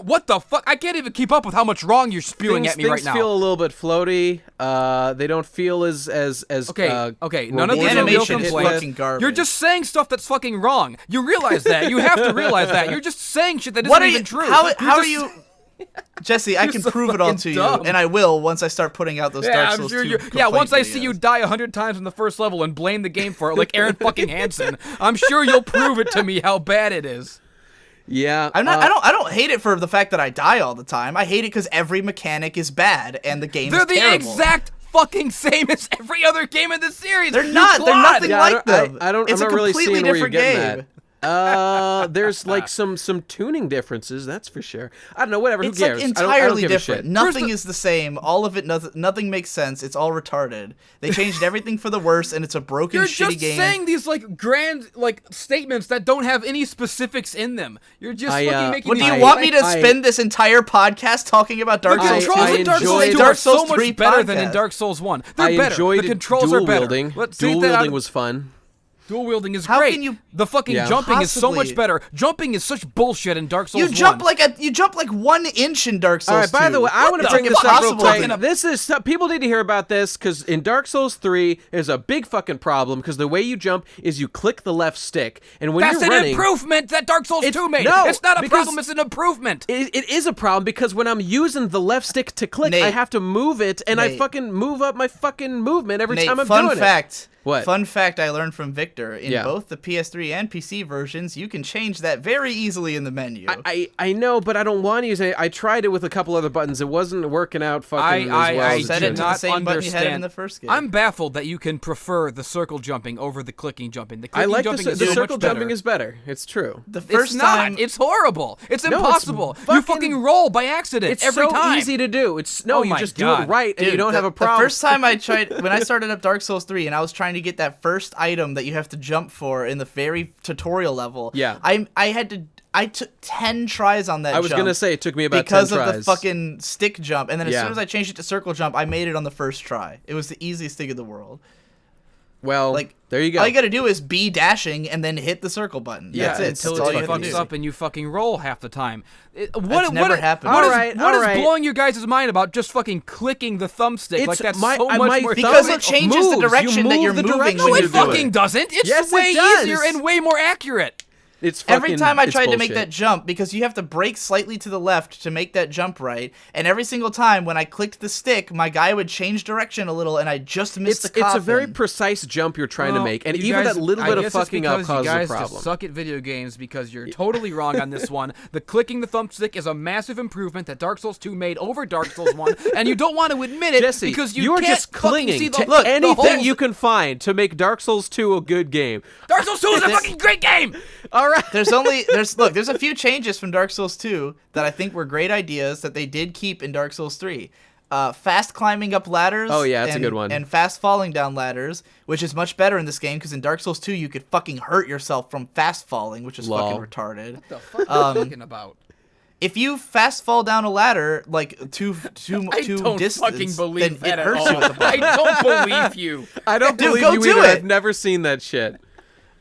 Speaker 4: What the fuck? I can't even keep up with how much wrong you're spewing at me right now.
Speaker 3: Things feel a little bit floaty. They don't feel as
Speaker 4: okay. None of the animation is
Speaker 2: fucking garbage.
Speaker 4: You're just saying stuff that's fucking wrong. You realize that. You have to realize that. You're just saying shit that isn't even true.
Speaker 2: How are you... Jesse, I can prove it all to you, and I will once I start putting out those Dark Souls 2
Speaker 4: once I
Speaker 2: videos.
Speaker 4: see you die 100 times in the first level and blame the game for it, like Aaron fucking Hansen, I'm sure you'll prove it to me how bad it is.
Speaker 3: Yeah,
Speaker 2: I'm not. I don't hate it for the fact that I die all the time. I hate it because every mechanic is bad and the game is terrible.
Speaker 4: They're the exact fucking same as every other game in the series.
Speaker 2: They're not. They're nothing like them.
Speaker 3: I'm
Speaker 2: it's
Speaker 3: not
Speaker 2: a
Speaker 3: really
Speaker 2: completely
Speaker 3: seeing where
Speaker 2: different
Speaker 3: you're getting
Speaker 2: game.
Speaker 3: at. There's like some tuning differences, that's for sure. I don't know, whatever.
Speaker 2: It's
Speaker 3: who cares?
Speaker 2: like entirely
Speaker 3: I don't give
Speaker 2: different.
Speaker 3: A shit.
Speaker 2: Nothing is the same. All of it, nothing makes sense. It's all retarded. They changed everything for the worse, and it's a broken, shitty game.
Speaker 4: You're just saying these like grand like statements that don't have any specifics in them. You're just fucking making.
Speaker 2: What do you want me to spend this entire podcast talking about Dark Souls 2?
Speaker 4: The controls in Dark Souls 2 are so much better than in Dark Souls 1. They're better.
Speaker 3: Enjoyed
Speaker 4: the controls are better.
Speaker 3: Dual wielding was fun.
Speaker 4: Dual wielding is
Speaker 2: How
Speaker 4: great.
Speaker 2: Can you
Speaker 4: the fucking jumping is so much better. Jumping is such bullshit in Dark Souls 1.
Speaker 2: You jump like 1 inch in Dark Souls 2.
Speaker 3: All right, by the way, I want to bring this up real quick.
Speaker 2: This
Speaker 3: is people need to hear about this because in Dark Souls 3 there's a big fucking problem because the way you jump is you click the left stick, and when
Speaker 4: you're running, that's an improvement that Dark Souls 2 made.
Speaker 3: No,
Speaker 4: it's not a problem. It's an improvement.
Speaker 3: It is a problem because when I'm using the left stick to click, I have to move it, and I fucking move up my fucking movement every time I'm doing it. What?
Speaker 2: Fun fact I learned from Victor, in both the PS3 and PC versions, you can change that very easily in the menu.
Speaker 3: I know, but I don't want to use it. I tried it with a couple other buttons. It wasn't working out fucking as well.
Speaker 2: I set it to the same button you had in the first game.
Speaker 4: I'm baffled that you can prefer the circle jumping over the clicking jumping. The clicking jumping is
Speaker 3: the
Speaker 4: so
Speaker 3: circle
Speaker 4: much better.
Speaker 3: jumping is better. It's true.
Speaker 2: The first time...
Speaker 4: It's horrible. It's impossible. You fucking roll by accident every time.
Speaker 3: It's so easy to do. You just do it right, and you don't have a problem.
Speaker 2: The first time I tried... When I started up Dark Souls 3 and I was trying to get that first item that you have to jump for in the very tutorial level.
Speaker 3: Yeah.
Speaker 2: I took 10 tries on that jump.
Speaker 3: I was going to say it took me about 10
Speaker 2: tries.
Speaker 3: Because
Speaker 2: of the fucking stick jump. And then as soon as I changed it to circle jump, I made it on the first try. It was the easiest thing in the world.
Speaker 3: Well, there you go.
Speaker 2: All you got to do is be dashing and then hit the circle button.
Speaker 3: Yeah,
Speaker 2: that's it.
Speaker 4: Until it fucks up and you fucking roll half the time.
Speaker 2: That's never happened.
Speaker 4: What is blowing your guys' mind about just fucking clicking the thumbstick? Like that's so much more...
Speaker 2: Because it changes the direction that you're moving when you do it.
Speaker 4: No, it fucking doesn't. It's way easier and way more accurate.
Speaker 2: Every time I tried to make that jump, because you have to brake slightly to the left to make that jump right, and every single time when I clicked the stick, my guy would change direction a little, and I just missed the coffin.
Speaker 3: It's a very precise jump you're trying to make, and even that little bit of fucking up causes a problem.
Speaker 4: You guys just suck at video games because you're totally wrong on this one. The clicking the thumbstick is a massive improvement that Dark Souls 2 made over Dark Souls 1, and you don't want to admit it
Speaker 3: Jesse,
Speaker 4: because you
Speaker 3: are
Speaker 4: can't
Speaker 3: just clinging to
Speaker 4: look,
Speaker 3: anything you can find to make Dark Souls 2 a good game.
Speaker 4: Dark Souls 2 is a fucking great game!
Speaker 3: All right.
Speaker 2: There's a few changes from Dark Souls 2 that I think were great ideas that they did keep in Dark Souls 3. Fast climbing up ladders.
Speaker 3: Oh yeah, that's a good one.
Speaker 2: And fast falling down ladders, which is much better in this game because in Dark Souls 2 you could fucking hurt yourself from fast falling, which is fucking retarded.
Speaker 4: What the fuck are you talking about?
Speaker 2: If you fast fall down a ladder like too distance, then it hurts you at the bottom.
Speaker 4: I don't believe you.
Speaker 3: I don't believe you either. I've never seen that shit.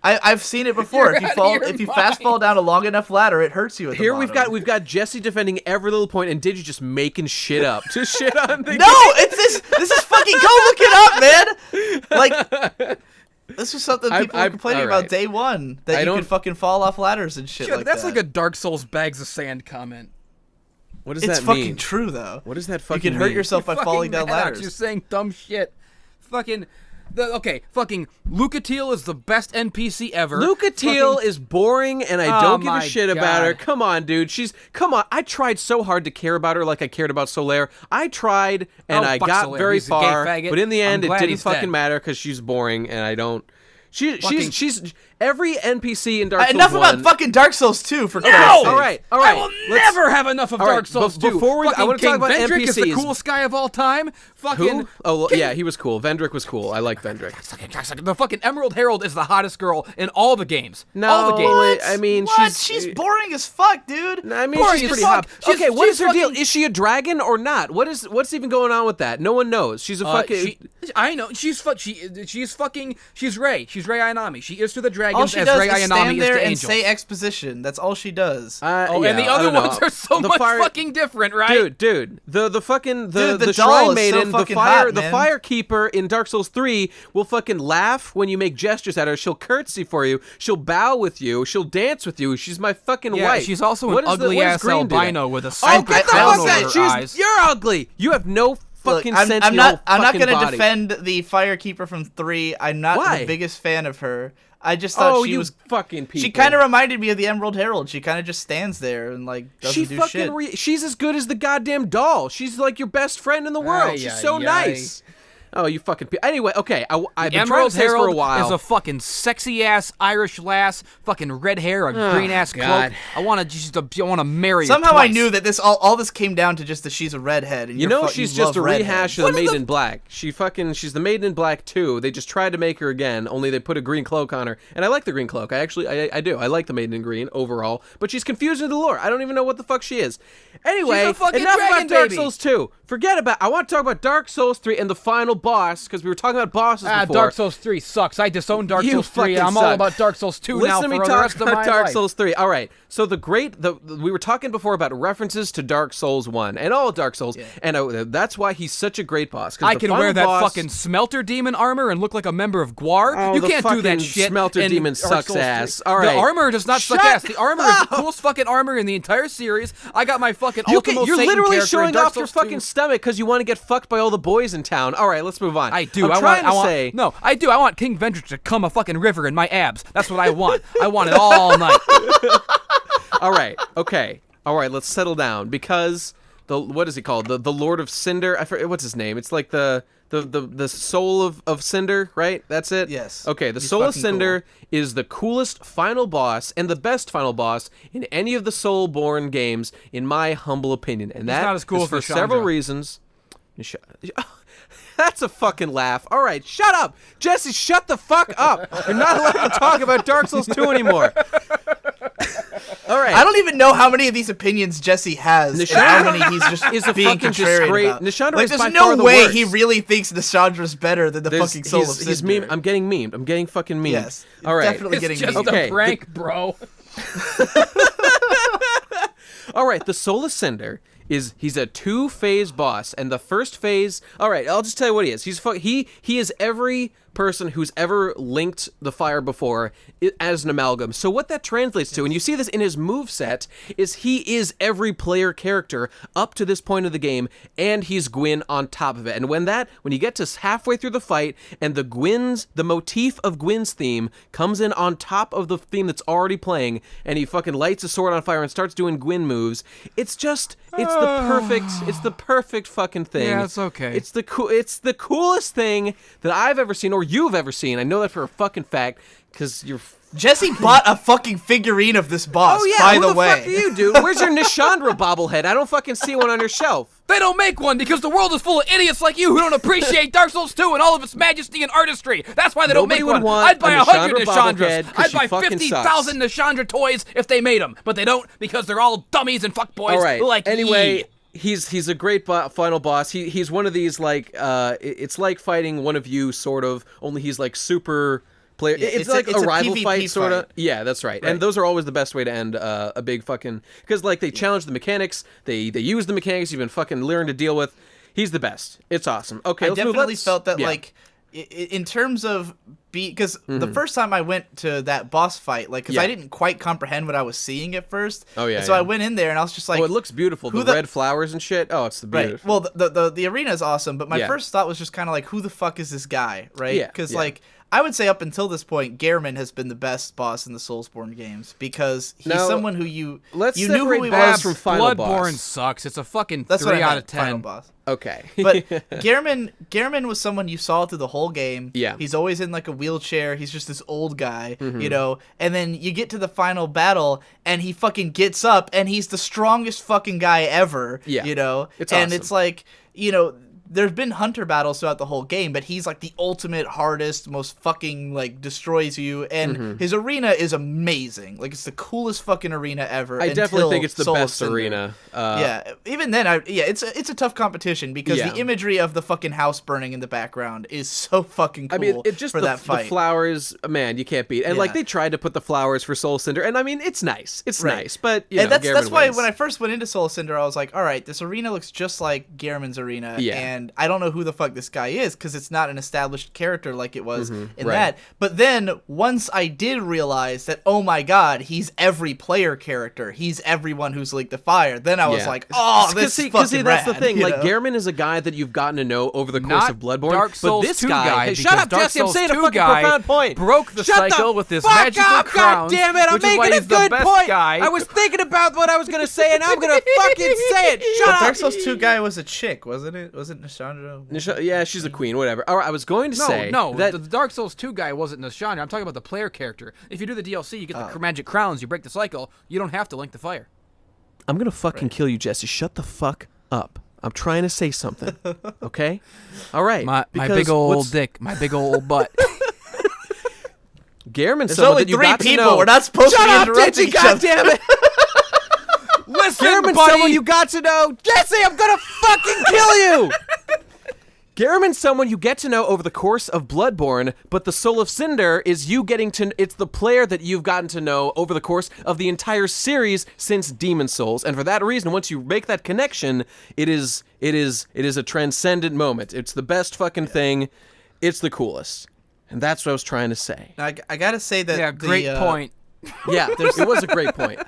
Speaker 2: I've seen it before. If you fast fall down a long enough ladder, it hurts you at the bottom.
Speaker 3: we've got Jesse defending every little point and Digi just making shit up. Just shit on the
Speaker 2: No, it's this is fucking go look it up, man. Like this was something people were complaining about day one, that you could fucking fall off ladders and shit like that.
Speaker 4: That's like a Dark Souls bags of sand comment.
Speaker 3: What does that mean?
Speaker 2: It's fucking true though.
Speaker 3: What does that fucking mean?
Speaker 2: You can hurt yourself by falling down ladders.
Speaker 4: You're saying dumb shit. Fucking Lucatiel is the best NPC ever.
Speaker 3: Lucatiel is boring, and I don't give a shit about her. Come on, dude. I tried so hard to care about her like I cared about Solaire. I tried, and I got very far, but in the end, it didn't fucking matter because she's boring, and I don't. She's every NPC in Dark Souls
Speaker 2: enough
Speaker 3: 1.
Speaker 2: about fucking Dark Souls 2 for
Speaker 3: No!
Speaker 2: Christ's sake.
Speaker 3: All right.
Speaker 4: I will never have enough of Dark Souls 2.
Speaker 3: Before I want to talk about
Speaker 4: Vendrick
Speaker 3: NPCs.
Speaker 4: is the coolest guy of all time. Fucking
Speaker 3: Who? Oh, well, yeah, he was cool. Vendrick was cool. I like Vendrick.
Speaker 4: The fucking Emerald Herald is the hottest girl in all the games.
Speaker 3: No,
Speaker 4: all the games.
Speaker 3: I mean,
Speaker 2: What? She's boring as fuck, dude.
Speaker 3: I mean,
Speaker 4: boring
Speaker 3: she's
Speaker 4: as
Speaker 3: pretty
Speaker 4: fuck.
Speaker 3: hot. Okay, what is her deal?
Speaker 4: fucking-
Speaker 3: Is she a dragon or not? What's even going on with that? No one knows. She's a fucking.
Speaker 4: I know she's Ray. She's Ray Ayanami. She is to the dragons
Speaker 2: All she
Speaker 4: as
Speaker 2: does
Speaker 4: Ray
Speaker 2: is
Speaker 4: Ayanami
Speaker 2: stand
Speaker 4: is
Speaker 2: there
Speaker 4: to
Speaker 2: and
Speaker 4: angels.
Speaker 2: say exposition. That's all she does.
Speaker 4: And the other ones are so much fucking different, right?
Speaker 3: Dude, the fucking
Speaker 2: Dude, the
Speaker 3: shrine
Speaker 2: doll is so
Speaker 3: maiden, the
Speaker 2: fucking hot,
Speaker 3: the
Speaker 2: man.
Speaker 3: fire keeper in Dark Souls 3 will fucking laugh when you make gestures at her. She'll curtsy for you. She'll bow with you. She'll dance with you. She's my fucking
Speaker 4: Yeah,
Speaker 3: wife.
Speaker 4: she's also
Speaker 3: What
Speaker 4: an
Speaker 3: is the-
Speaker 4: ugly
Speaker 3: what does
Speaker 4: ass
Speaker 3: Green do?
Speaker 4: albino with a
Speaker 3: Oh,
Speaker 4: side
Speaker 3: get the
Speaker 4: crown
Speaker 3: fuck
Speaker 4: over
Speaker 3: out!
Speaker 4: her
Speaker 3: She's
Speaker 4: eyes.
Speaker 3: you're ugly. You have no
Speaker 2: Look,
Speaker 3: fucking
Speaker 2: I'm
Speaker 3: sense.
Speaker 2: not
Speaker 3: fucking
Speaker 2: gonna
Speaker 3: body.
Speaker 2: defend the Firekeeper from 3. I'm not
Speaker 3: Why?
Speaker 2: the biggest fan of her. I just thought she
Speaker 3: you
Speaker 2: was
Speaker 3: fucking people.
Speaker 2: She kind of reminded me of the Emerald Herald. She kind of just stands there and like doesn't do shit.
Speaker 3: She's as good as the goddamn doll. She's like your best friend in the world. She's so nice. Oh, you fucking people. Anyway, okay. I've been trying to say this for a while.
Speaker 4: Is a fucking sexy ass Irish lass, fucking red hair, a green ass
Speaker 3: God.
Speaker 4: cloak. I want to marry her.
Speaker 2: Somehow I
Speaker 4: twice.
Speaker 2: knew that all this came down to just that she's a redhead. And
Speaker 3: You know she's just a rehash of the
Speaker 2: What
Speaker 3: Maiden in Black. She's the Maiden in Black too. They just tried to make her again, only they put a green cloak on her. And I like the green cloak. I do. I like the Maiden in Green overall. But she's confused in the lore. I don't even know what the fuck she is. Anyway,
Speaker 4: She's a fucking
Speaker 3: enough
Speaker 4: dragon
Speaker 3: about Dark
Speaker 4: baby.
Speaker 3: Souls 2. I want to talk about Dark Souls 3 and the final boss, because we were talking about bosses before.
Speaker 4: Dark Souls 3 sucks. I disown Dark
Speaker 3: You
Speaker 4: Souls 3.
Speaker 3: fucking
Speaker 4: I'm all
Speaker 3: suck.
Speaker 4: about Dark Souls 2 now
Speaker 3: Listen to
Speaker 4: for
Speaker 3: me
Speaker 4: the
Speaker 3: talk
Speaker 4: rest of
Speaker 3: about
Speaker 4: my
Speaker 3: Dark
Speaker 4: life.
Speaker 3: Souls 3. All right. So we were talking before about references to Dark Souls 1 and all Dark Souls, and that's why he's such a great boss.
Speaker 4: I can wear that fucking smelter demon armor and look like a member of Gwar.
Speaker 3: Oh,
Speaker 4: you
Speaker 3: the
Speaker 4: can't do that
Speaker 3: fucking
Speaker 4: shit.
Speaker 3: smelter
Speaker 4: in
Speaker 3: demon
Speaker 4: Dark
Speaker 3: sucks
Speaker 4: Souls 3.
Speaker 3: ass. All right.
Speaker 4: The armor does not suck
Speaker 3: Shut
Speaker 4: ass. The armor is the coolest fucking armor in the entire series. I got my fucking Ultimo
Speaker 3: You're
Speaker 4: Satan
Speaker 3: literally
Speaker 4: character
Speaker 3: showing
Speaker 4: in Dark
Speaker 3: off your
Speaker 4: Souls 2.
Speaker 3: fucking stomach because you want to get fucked by all the boys in town. All right, let's move on.
Speaker 4: I do.
Speaker 3: I
Speaker 4: want King Vendrick to come a fucking river in my abs. That's what I want. I want it all night.
Speaker 3: All right. Okay. All right. Let's settle down because what is he called? The Lord of Cinder. I forget what's his name. It's like the soul of Cinder, right? That's it.
Speaker 2: Yes.
Speaker 3: Okay. The
Speaker 2: He's
Speaker 3: soul of
Speaker 2: fucking
Speaker 3: Cinder is the coolest final boss and the best final boss in any of the Soulborn games, in my humble opinion. And that
Speaker 4: not as cool
Speaker 3: is
Speaker 4: as
Speaker 3: for
Speaker 4: Nishandra.
Speaker 3: several reasons. That's a fucking laugh. All right, shut up. Jesse, shut the fuck up. You're not allowed to talk about Dark Souls 2 anymore. All right.
Speaker 2: I don't even know how many of these opinions Jesse has, and how many he's just being
Speaker 3: fucking
Speaker 2: contrarian
Speaker 3: great.
Speaker 2: about.
Speaker 3: Nishandra
Speaker 2: like,
Speaker 3: is
Speaker 2: there's
Speaker 3: by
Speaker 2: no
Speaker 3: far the
Speaker 2: way
Speaker 3: worst.
Speaker 2: he really thinks Nishandra's better than the fucking Soul of
Speaker 3: He's
Speaker 2: Cinder.
Speaker 3: I'm getting memed. I'm getting fucking memed.
Speaker 2: Yes.
Speaker 3: All right.
Speaker 2: Definitely
Speaker 4: It's
Speaker 2: getting
Speaker 4: just
Speaker 2: memed.
Speaker 3: Okay,
Speaker 4: a prank, bro.
Speaker 3: All right, the Soul of Cinder he's a 2-phase boss, and the first phase. All right, I'll just tell you what he is. He is every person who's ever linked the fire before as an amalgam. So what that translates to, and you see this in his moveset, is he is every player character up to this point of the game, and he's Gwyn on top of it. And when you get to halfway through the fight, and the motif of Gwyn's theme comes in on top of the theme that's already playing, and he fucking lights a sword on fire and starts doing Gwyn moves, it's the perfect fucking thing.
Speaker 4: Yeah, it's okay.
Speaker 3: It's the coolest thing that I've ever seen, or you've ever seen. I know that for a fucking fact, because you're...
Speaker 2: Jesse bought a fucking figurine of this boss,
Speaker 3: Oh yeah,
Speaker 2: by
Speaker 3: who
Speaker 2: the
Speaker 3: the
Speaker 2: way.
Speaker 3: fuck are you, dude? Where's your Nishandra bobblehead? I don't fucking see one on your shelf.
Speaker 4: They don't make one because the world is full of idiots like you who don't appreciate Dark Souls 2 and all of its majesty and artistry. That's why they
Speaker 3: Nobody
Speaker 4: don't
Speaker 3: would
Speaker 4: make one.
Speaker 3: want
Speaker 4: I'd buy
Speaker 3: a
Speaker 4: 100
Speaker 3: Nishandra bobblehead
Speaker 4: Nishandras.
Speaker 3: 'cause
Speaker 4: I'd
Speaker 3: she
Speaker 4: buy
Speaker 3: fucking
Speaker 4: 50,000 Nishandra toys if they made them, but they don't because they're all dummies and fuckboys
Speaker 3: All right.
Speaker 4: like
Speaker 3: Anyway,
Speaker 4: ye.
Speaker 3: he's a great final boss. He's one of these like it's like fighting one of you sort of. Only he's like super. Player.
Speaker 2: Yeah,
Speaker 3: it's like a rival
Speaker 2: PvP
Speaker 3: fight, sort of.
Speaker 2: fight.
Speaker 3: Yeah, that's right. And those are always the best way to end a big fucking... Because, like, they challenge the mechanics. They use the mechanics you've been fucking learning to deal with. He's the best. It's awesome. Okay,
Speaker 2: I
Speaker 3: let's move.
Speaker 2: definitely felt that,
Speaker 3: yeah.
Speaker 2: like, in terms of... Because
Speaker 3: Mm-hmm.
Speaker 2: the first time I went to that boss fight, like, because
Speaker 3: Yeah.
Speaker 2: I didn't quite comprehend what I was seeing at first.
Speaker 3: Oh, yeah,
Speaker 2: and so
Speaker 3: yeah.
Speaker 2: I went in there and I was just like...
Speaker 3: Oh, it looks beautiful.
Speaker 2: who
Speaker 3: The
Speaker 2: the-
Speaker 3: red flowers and shit. Oh, it's the
Speaker 2: Right.
Speaker 3: beautiful.
Speaker 2: Well, the arena is awesome, but my
Speaker 3: Yeah.
Speaker 2: first thought was just kind of like, who the fuck is this guy, right?
Speaker 3: Yeah,
Speaker 2: Because
Speaker 3: yeah.
Speaker 2: like I would say up until this point, Gehrman has been the best boss in the Soulsborne games because he's
Speaker 3: Now,
Speaker 2: someone who you
Speaker 3: let's
Speaker 2: knew who
Speaker 3: separate
Speaker 2: he
Speaker 3: boss
Speaker 2: was.
Speaker 3: from final
Speaker 4: Bloodborne
Speaker 3: boss.
Speaker 4: sucks. It's a fucking
Speaker 2: That's
Speaker 4: 3
Speaker 2: what I
Speaker 4: out
Speaker 2: meant,
Speaker 4: of 10.
Speaker 2: final boss.
Speaker 3: Okay.
Speaker 2: But Gehrman was someone you saw through the whole game.
Speaker 3: Yeah.
Speaker 2: He's always in like a wheelchair. He's just this old guy, you know. And then you get to the final battle, and he fucking gets up, and he's the strongest fucking guy ever, you know.
Speaker 3: It's
Speaker 2: and
Speaker 3: awesome.
Speaker 2: it's like, you know, there's been hunter battles throughout the whole game, but he's like the ultimate hardest, most fucking like destroys you, and his arena is amazing. Like it's the coolest fucking arena ever.
Speaker 3: I definitely think it's the
Speaker 2: Soul of
Speaker 3: best
Speaker 2: Cinder.
Speaker 3: arena.
Speaker 2: Yeah, even then, it's a tough competition because the imagery of the fucking house burning in the background is so fucking cool.
Speaker 3: I mean, it just
Speaker 2: for that fight.
Speaker 3: The flowers, man, you can't beat. And like they tried to put the flowers for Soul Cinder, and I mean, it's nice. It's nice, but you know,
Speaker 2: that's why
Speaker 3: wins.
Speaker 2: when I first went into Soul Cinder, I was like, all right, this arena looks just like Gehrman's arena, and I don't know who the fuck this guy is because it's not an established character like it was in that. But then once I did realize that, oh my god, he's every player character, he's everyone who's Link the Fire, then I was like, oh, this is fucking
Speaker 3: that's
Speaker 2: rad,
Speaker 3: the thing.
Speaker 2: you
Speaker 3: Like
Speaker 2: know?
Speaker 3: Gehrman is a guy that you've gotten to know over the course
Speaker 4: Not
Speaker 3: of Bloodborne.
Speaker 4: Dark Souls
Speaker 3: but this
Speaker 4: 2
Speaker 3: guy, hey, shut
Speaker 4: because
Speaker 3: up,
Speaker 4: Dark
Speaker 3: Jesse! I'm
Speaker 4: Souls
Speaker 3: saying a
Speaker 4: 2
Speaker 3: fucking
Speaker 4: guy
Speaker 3: profound point.
Speaker 4: broke the
Speaker 3: Shut
Speaker 4: cycle
Speaker 3: the
Speaker 4: with his
Speaker 3: fuck
Speaker 4: magical
Speaker 3: up,
Speaker 4: crowns.
Speaker 3: God damn it! I'm
Speaker 4: which is why
Speaker 3: making a
Speaker 4: he's the
Speaker 3: good
Speaker 4: best
Speaker 3: point.
Speaker 4: guy.
Speaker 3: I was thinking about what I was gonna say, and I'm gonna fucking say it. Shut
Speaker 2: But
Speaker 3: up.
Speaker 2: Dark Souls 2 guy was a chick, wasn't it? Wasn't Nashandra?
Speaker 3: Yeah, she's a queen. Whatever. All right, I was going to say that
Speaker 4: the Dark Souls 2 guy wasn't Nashandra. I'm talking about the player character. If you do the DLC, you get the magic crowns, you break the cycle, you don't have to Link the Fire.
Speaker 3: I'm gonna fucking kill you, Jesse. Shut the fuck up. I'm trying to say something. Okay? All right.
Speaker 4: My big old dick, my big old butt.
Speaker 3: Gehrman,
Speaker 2: There's only
Speaker 3: that you
Speaker 2: 3
Speaker 3: got
Speaker 2: people.
Speaker 3: to know.
Speaker 2: We're not supposed
Speaker 3: Shut
Speaker 2: to be
Speaker 3: up,
Speaker 2: interrupting
Speaker 3: Digi,
Speaker 2: each other.
Speaker 3: goddammit!
Speaker 4: Listen,
Speaker 3: Gehrman,
Speaker 4: buddy.
Speaker 3: someone you got to know. Jesse, I'm gonna fucking kill you! Gehrman's someone you get to know over the course of Bloodborne, but the Soul of Cinder is you getting to... It's the player that you've gotten to know over the course of the entire series since Demon Souls, and for that reason, once you make that connection, it is a transcendent moment. It's the best fucking thing. It's the coolest. And that's what I was trying to say.
Speaker 2: I gotta say that.
Speaker 4: Yeah, great point.
Speaker 3: Yeah, it was a great point.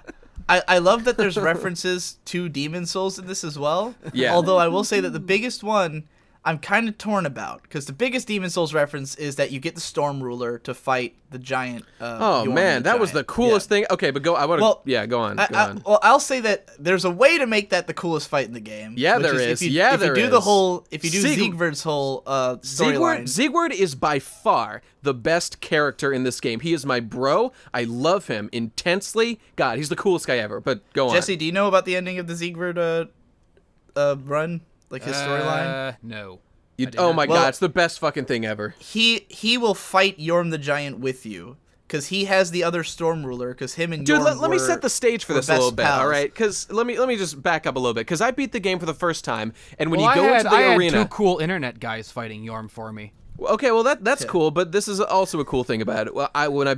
Speaker 2: I love that there's references to Demon Souls in this as well.
Speaker 3: Yeah.
Speaker 2: Although I will say that the biggest one I'm kind of torn about, because the biggest Demon Souls reference is that you get the Storm Ruler to fight the giant.
Speaker 3: Oh
Speaker 2: Yorm
Speaker 3: man,
Speaker 2: the
Speaker 3: that was
Speaker 2: giant.
Speaker 3: the coolest thing. Okay, but go. I want to.
Speaker 2: Well,
Speaker 3: yeah, go on. Go on.
Speaker 2: Well, I'll say that there's a way to make that the coolest fight in the game.
Speaker 3: Yeah,
Speaker 2: which
Speaker 3: there
Speaker 2: is.
Speaker 3: is.
Speaker 2: If you,
Speaker 3: Yeah,
Speaker 2: if
Speaker 3: there
Speaker 2: you do
Speaker 3: is.
Speaker 2: the whole, if you do
Speaker 3: Sieg-
Speaker 2: Siegward's whole storyline.
Speaker 3: Siegward is by far the best character in this game. He is my bro. I love him intensely. God, he's the coolest guy ever. But go on.
Speaker 2: Jesse, do you know about the ending of the Siegward run? Like his storyline?
Speaker 4: No.
Speaker 3: Oh my
Speaker 2: Well,
Speaker 3: god, it's the best fucking thing ever.
Speaker 2: He will fight Yorm the Giant with you. Because he has the other Storm Ruler, because him and
Speaker 3: Dude,
Speaker 2: Yorm
Speaker 3: let me
Speaker 2: were-
Speaker 3: set the stage for
Speaker 2: were
Speaker 3: this a little
Speaker 2: best
Speaker 3: bit, all
Speaker 2: pals.
Speaker 3: right? Because let me just back up a little bit. Because I beat the game for the first time, and when you
Speaker 4: I
Speaker 3: go into the
Speaker 4: had
Speaker 3: arena,
Speaker 4: 2 cool internet guys fighting Yorm for me.
Speaker 3: okay, well that's cool, but this is also a cool thing about it. Well, when I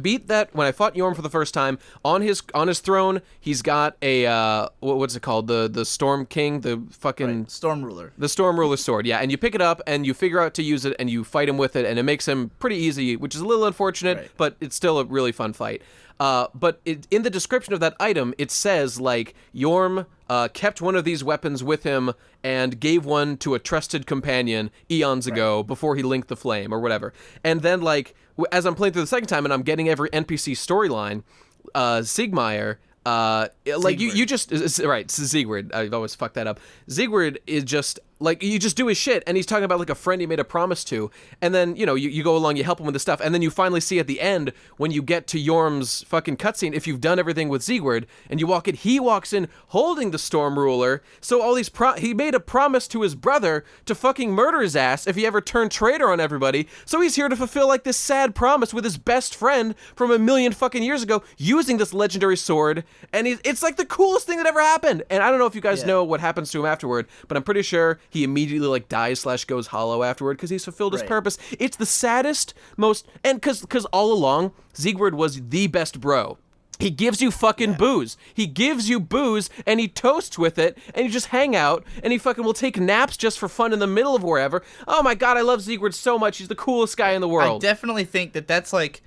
Speaker 3: fought Yorm for the first time on his throne, he's got a what's it called? The Storm King, the fucking
Speaker 2: Storm Ruler.
Speaker 3: the Storm Ruler sword. Yeah, and you pick it up and you figure out to use it and you fight him with it, and it makes him pretty easy, which is a little unfortunate,
Speaker 2: Right.
Speaker 3: but it's still a really fun fight. But in the description of that item, it says, like, Yorm kept one of these weapons with him and gave one to a trusted companion eons ago before he linked the flame or whatever. And then, like, as I'm playing through the second time and I'm getting every NPC storyline, Siegmeyer... like you just right, Siegward. I've always fucked that up. Siegward is just like, you just do his shit, and he's talking about like a friend he made a promise to, and then you go along, you help him with the stuff, and then you finally see at the end when you get to Yorm's fucking cutscene, if you've done everything with Siegward, and you walk in, he walks in holding the Storm Ruler. So all these he made a promise to his brother to fucking murder his ass if he ever turned traitor on everybody. So he's here to fulfill like this sad promise with his best friend from a million fucking years ago, using this legendary sword. And it's like the coolest thing that ever happened. And I don't know if you guys know what happens to him afterward, but I'm pretty sure he immediately like dies / goes hollow afterward because he's fulfilled his purpose. It's the saddest, and because all along Siegward was the best bro. He gives you fucking booze. He gives you booze, and he toasts with it, and you just hang out, and he fucking will take naps just for fun in the middle of wherever. Oh my god, I love Siegward so much. He's the coolest guy in the world.
Speaker 2: I definitely think that's like,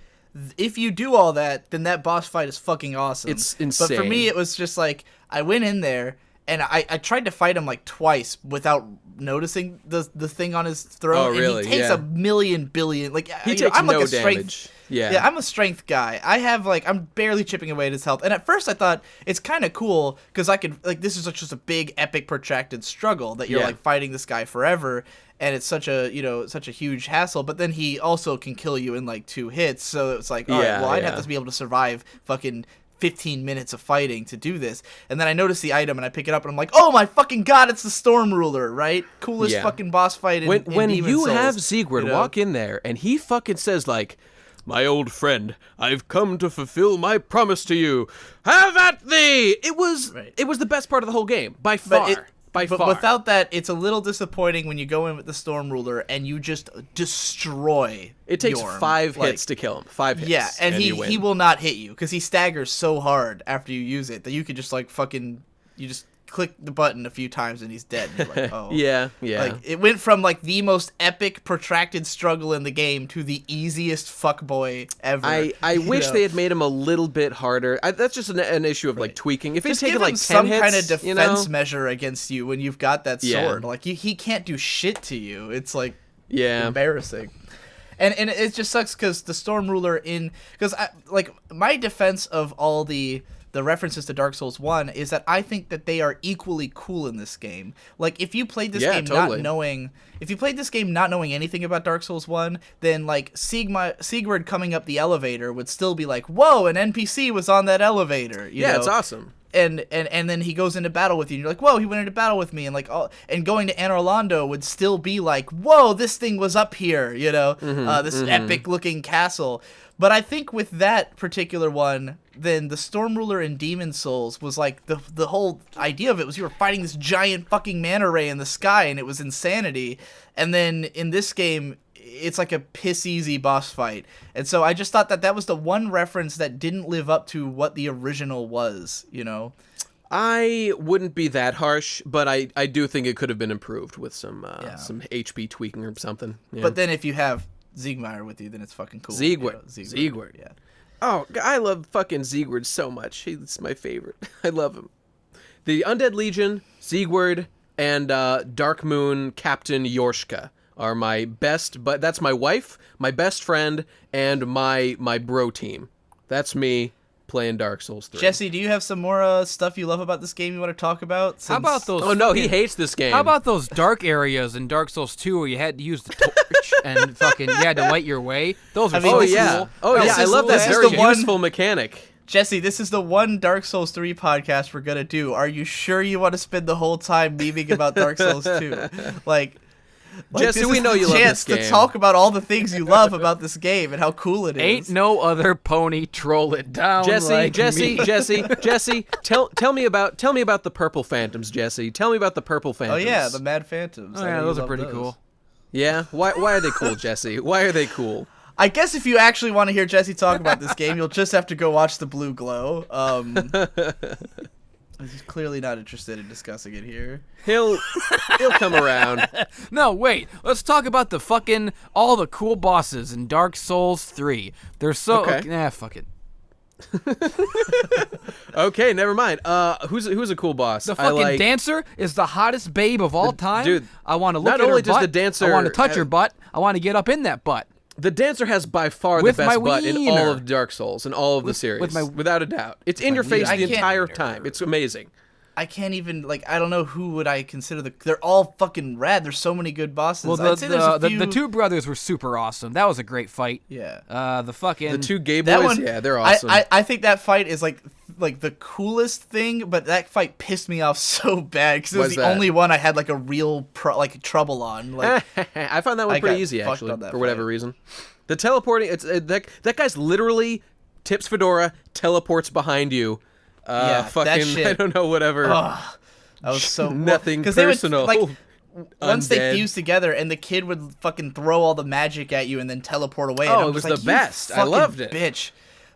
Speaker 2: if you do all that, then that boss fight is fucking awesome.
Speaker 3: It's insane.
Speaker 2: But for me, it was just like, I went in there, and I tried to fight him like twice without noticing the thing on his throat.
Speaker 3: Oh, really?
Speaker 2: And he takes a million billion. Like
Speaker 3: he takes
Speaker 2: I'm like
Speaker 3: no
Speaker 2: a strength.
Speaker 3: damage. Yeah,
Speaker 2: I'm a strength guy. I'm barely chipping away at his health. And at first I thought it's kind of cool because I could this is just a big, epic, protracted struggle that you're like fighting this guy forever, and it's such a huge hassle. But then he also can kill you in like 2 hits. So it's like, all right, well, I'd have to be able to survive fucking 15 minutes of fighting to do this. And then I notice the item and I pick it up and I'm like, oh my fucking god, it's the Storm Ruler, right? Coolest fucking boss fight in
Speaker 3: when
Speaker 2: Demon
Speaker 3: you
Speaker 2: Souls,
Speaker 3: have Siegward walk in there and he fucking says like, my old friend, I've come to fulfill my promise to you. Have at thee! It was the best part of the whole game, by far.
Speaker 2: But without that, it's a little disappointing when you go in with the Storm Ruler and you just destroy.
Speaker 3: It takes
Speaker 2: Yorm.
Speaker 3: 5 hits to kill him. 5 hits.
Speaker 2: Yeah, and he will not hit you because he staggers so hard after you use it that you could just like fucking you just click the button a few times and he's dead. And you're like, oh.
Speaker 3: yeah.
Speaker 2: Like it went from like the most epic, protracted struggle in the game to the easiest fuckboy ever.
Speaker 3: I wish they had made him a little bit harder. That's just an issue of like tweaking. If he's taking like 10
Speaker 2: some
Speaker 3: hits,
Speaker 2: kind of defense measure against you when you've got that sword, like he can't do shit to you. It's like embarrassing. And it just sucks because the Storm Ruler because my defense of all the references to Dark Souls 1 is that I think that they are equally cool in this game. Like if you played this game not knowing anything about Dark Souls 1, then like Siegward coming up the elevator would still be like, whoa, an NPC was on that elevator. You know?
Speaker 3: It's awesome.
Speaker 2: And then he goes into battle with you, and you're like, whoa, he went into battle with me, and like, and going to Anor Londo would still be like, whoa, this thing was up here, you know, this epic looking castle. But I think with that particular one, then the Storm Ruler in Demon Souls was like the whole idea of it was you were fighting this giant fucking manta ray in the sky, and it was insanity. And then in this game, it's like a piss easy boss fight. And so I just thought that was the one reference that didn't live up to what the original was, you know.
Speaker 3: I wouldn't be that harsh, but I do think it could have been improved with some HP tweaking or something. Yeah.
Speaker 2: But then if you have Siegmeyer with you, then it's fucking cool.
Speaker 3: Siegward. Yeah. Oh, I love fucking Siegward so much. He's my favorite. I love him. The Undead Legion, Siegward, and Dark Moon Captain Yorshka are my best, but that's my wife, my best friend, and my bro team. That's me playing Dark Souls 3.
Speaker 2: Jesse, do you have some more stuff you love about this game you want to talk about?
Speaker 4: How about those?
Speaker 3: Oh no, he hates this game.
Speaker 4: How about those dark areas in Dark Souls 2 where you had to use the torch and fucking you had to light your way? Those are cool.
Speaker 3: I love that very useful mechanic.
Speaker 2: Jesse, this is the one Dark Souls 3 podcast we're gonna do. Are you sure you want to spend the whole time memeing about Dark Souls 2? Like
Speaker 3: Jesse, we know you love this game.
Speaker 2: Chance to talk about all the things you love about this game and how cool it is.
Speaker 4: Ain't no other pony troll it down.
Speaker 3: Jesse,
Speaker 4: like
Speaker 3: Jesse, tell me about the purple phantoms, Jesse. Tell me about the purple phantoms.
Speaker 2: Oh yeah, the Mad Phantoms.
Speaker 4: Oh yeah, those are pretty cool.
Speaker 3: Yeah, why are they cool, Jesse? Why are they cool?
Speaker 2: I guess if you actually want to hear Jesse talk about this game, you'll just have to go watch the Blue Glow. He's clearly not interested in discussing it here.
Speaker 3: He'll come around.
Speaker 4: No, wait. Let's talk about all the cool bosses in Dark Souls 3. They're so fuck it.
Speaker 3: Okay, never mind. Who's a cool boss?
Speaker 4: The fucking dancer is the hottest babe of all time.
Speaker 3: Dude,
Speaker 4: I want to look at her butt. Not only does the dancer, I want to touch her butt. I want to get up in that butt.
Speaker 3: The dancer has by far the best butt in all of Dark Souls and all of the series, without a doubt. It's in your face the entire time. It's amazing.
Speaker 2: I can't even, I don't know who would I consider they're all fucking rad. There's so many good bosses.
Speaker 4: Well, the two brothers were super awesome. That was a great fight.
Speaker 2: Yeah.
Speaker 3: The two gay boys, they're awesome.
Speaker 2: I think that fight is like the coolest thing, but that fight pissed me off so bad because it was the only one I had like a real trouble on. Like
Speaker 3: I found that one pretty easy actually for whatever reason. The teleporting, that guy's literally tips fedora, teleports behind you. Fucking, I don't know, whatever.
Speaker 2: That was so
Speaker 3: nothing personal.
Speaker 2: Once they fused together, and the kid would fucking throw all the magic at you and then teleport away.
Speaker 3: Oh, it was the best. I loved it,
Speaker 2: bitch.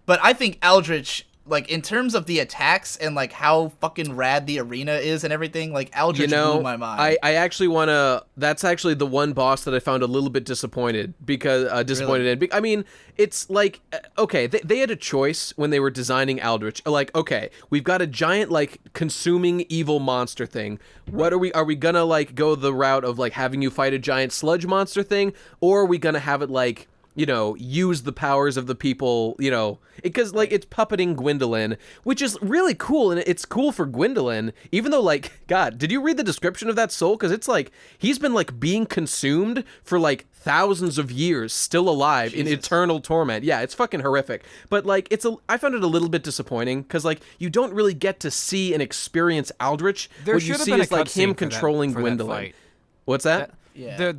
Speaker 2: But I think Aldrich like in terms of the attacks and like how fucking rad the arena is and everything, like Aldrich blew my mind.
Speaker 3: I actually want to. That's actually the one boss that I found a little bit disappointed in. I mean, it's like okay, they had a choice when they were designing Aldrich. Like, okay, we've got a giant like consuming evil monster thing. What are we gonna like go the route of like having you fight a giant sludge monster thing, or are we gonna have it like, you know, use the powers of the people, you know, because like it's puppeting Gwendolyn, which is really cool, and it's cool for Gwendolyn, even though like, God, did you read the description of that soul? Because it's like he's been like being consumed for like thousands of years, still alive in eternal torment. Yeah, it's fucking horrific. But like I found it a little bit disappointing because like you don't really get to see and experience Aldrich. What you see is like him controlling Gwendolyn. What's that?
Speaker 4: Yeah.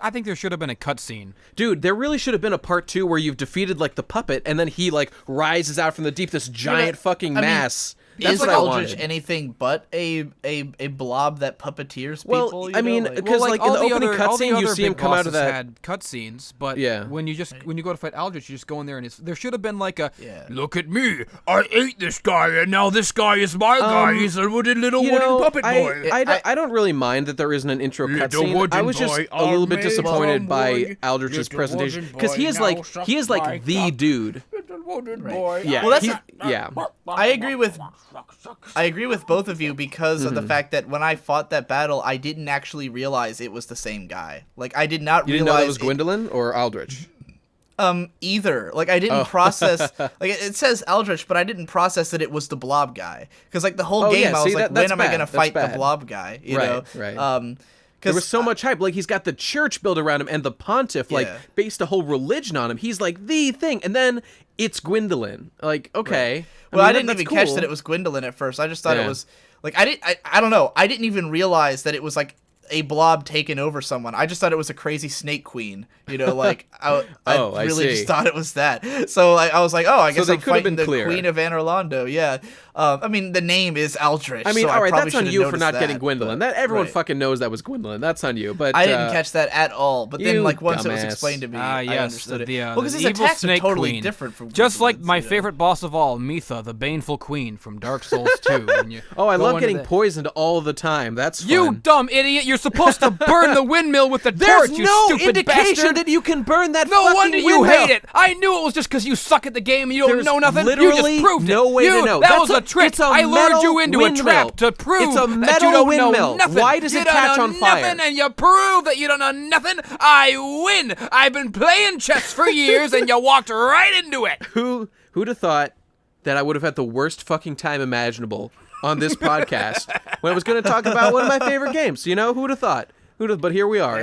Speaker 4: I think there should have been a cutscene.
Speaker 3: Dude, there really should have been a part 2 where you've defeated like the puppet and then he like rises out from the deep, this giant fucking mass.
Speaker 2: Is Aldrich anything but a blob that puppeteers people?
Speaker 3: Well, I mean, because like in the opening cutscene, you see him come out of that.
Speaker 4: Had cutscenes, but when you go to fight Aldrich, you just go in there and there should have been like a look at me, I ate this guy and now this guy is my guy. He's a wooden puppet boy.
Speaker 3: I don't really mind that there isn't an intro cutscene. I was just a little bit disappointed by Aldrich's presentation because he is like the dude.
Speaker 2: Right. Yeah. Well, I agree with both of you because of the fact that when I fought that battle, I didn't actually realize it was the same guy. Like I did not realize.
Speaker 3: You didn't know that was Gwendolyn or Aldrich?
Speaker 2: Either. Like I didn't process. Like it says Aldrich, but I didn't process that it was the blob guy. Because like the whole game, I was like, when am I gonna fight the blob guy? You know?
Speaker 3: Right. There was so much hype. Like, he's got the church built around him and the pontiff, like, based a whole religion on him. He's, like, the thing. And then it's Gwendolyn. Like, okay.
Speaker 2: Right. Well, I didn't even catch that it was Gwendolyn at first. I just thought it was, like, I don't know. I didn't even realize that it was, like, a blob taking over someone. I just thought it was a crazy snake queen. You know, like, I really just thought it was that. So I was like, oh, I guess I'm fighting the Queen of Anorlando. Yeah. I mean, the name is Aldrich.
Speaker 3: I mean,
Speaker 2: so
Speaker 3: all right, that's on you for not getting Gwendolyn. That everyone fucking knows that was Gwendolyn. That's on you. But
Speaker 2: I didn't catch that at all. But then, like, once it was explained to me, I understood it. Well, because his attacks are totally different from
Speaker 4: just like my favorite boss of all, Mitha, the Baneful Queen from Dark Souls 2.
Speaker 3: I love getting poisoned all the time. That's fun.
Speaker 4: You dumb idiot! You're supposed to burn the windmill with the torch. You stupid bastard!
Speaker 3: There's no indication that you can burn that.
Speaker 4: No wonder you hate it. I knew it was just because you suck at the game and you don't know nothing. You just proved it.
Speaker 3: No way to know.
Speaker 4: That was a trick. I lured you into a trap to prove that you don't know nothing.
Speaker 3: Why does it catch on fire?
Speaker 4: And you prove that you don't know nothing. I win. I've been playing chess for years, and you walked right into it.
Speaker 3: Who'd have thought that I would have had the worst fucking time imaginable on this podcast when I was going to talk about one of my favorite games? You know, who'd have thought? But here we are.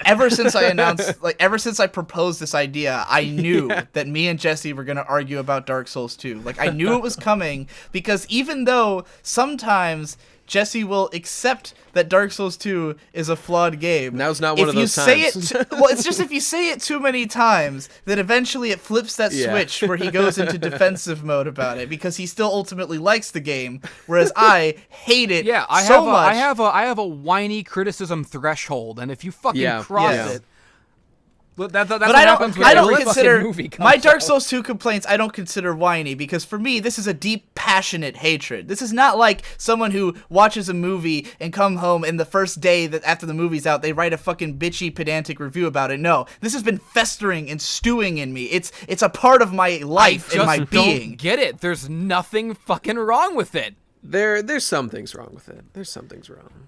Speaker 2: Ever since I proposed this idea, I knew that me and Jesse were going to argue about Dark Souls 2. Like, I knew it was coming because even though sometimes Jesse will accept that Dark Souls 2 is a flawed game.
Speaker 3: Now's not one of those times.
Speaker 2: It's just if you say it too many times, then eventually it flips that switch where he goes into defensive mode about it because he still ultimately likes the game, whereas I hate it much.
Speaker 4: I have a whiny criticism threshold, and if you fucking cross it. But I don't
Speaker 2: consider my Dark Souls 2 complaints. I don't consider whiny because for me, this is a deep, passionate hatred. This is not like someone who watches a movie and come home and the first day that after the movie's out, they write a fucking bitchy, pedantic review about it. No, this has been festering and stewing in me. It's a part of my life and my being.
Speaker 4: I don't get it. There's nothing fucking wrong with it.
Speaker 3: There's some things wrong with it. There's some things wrong.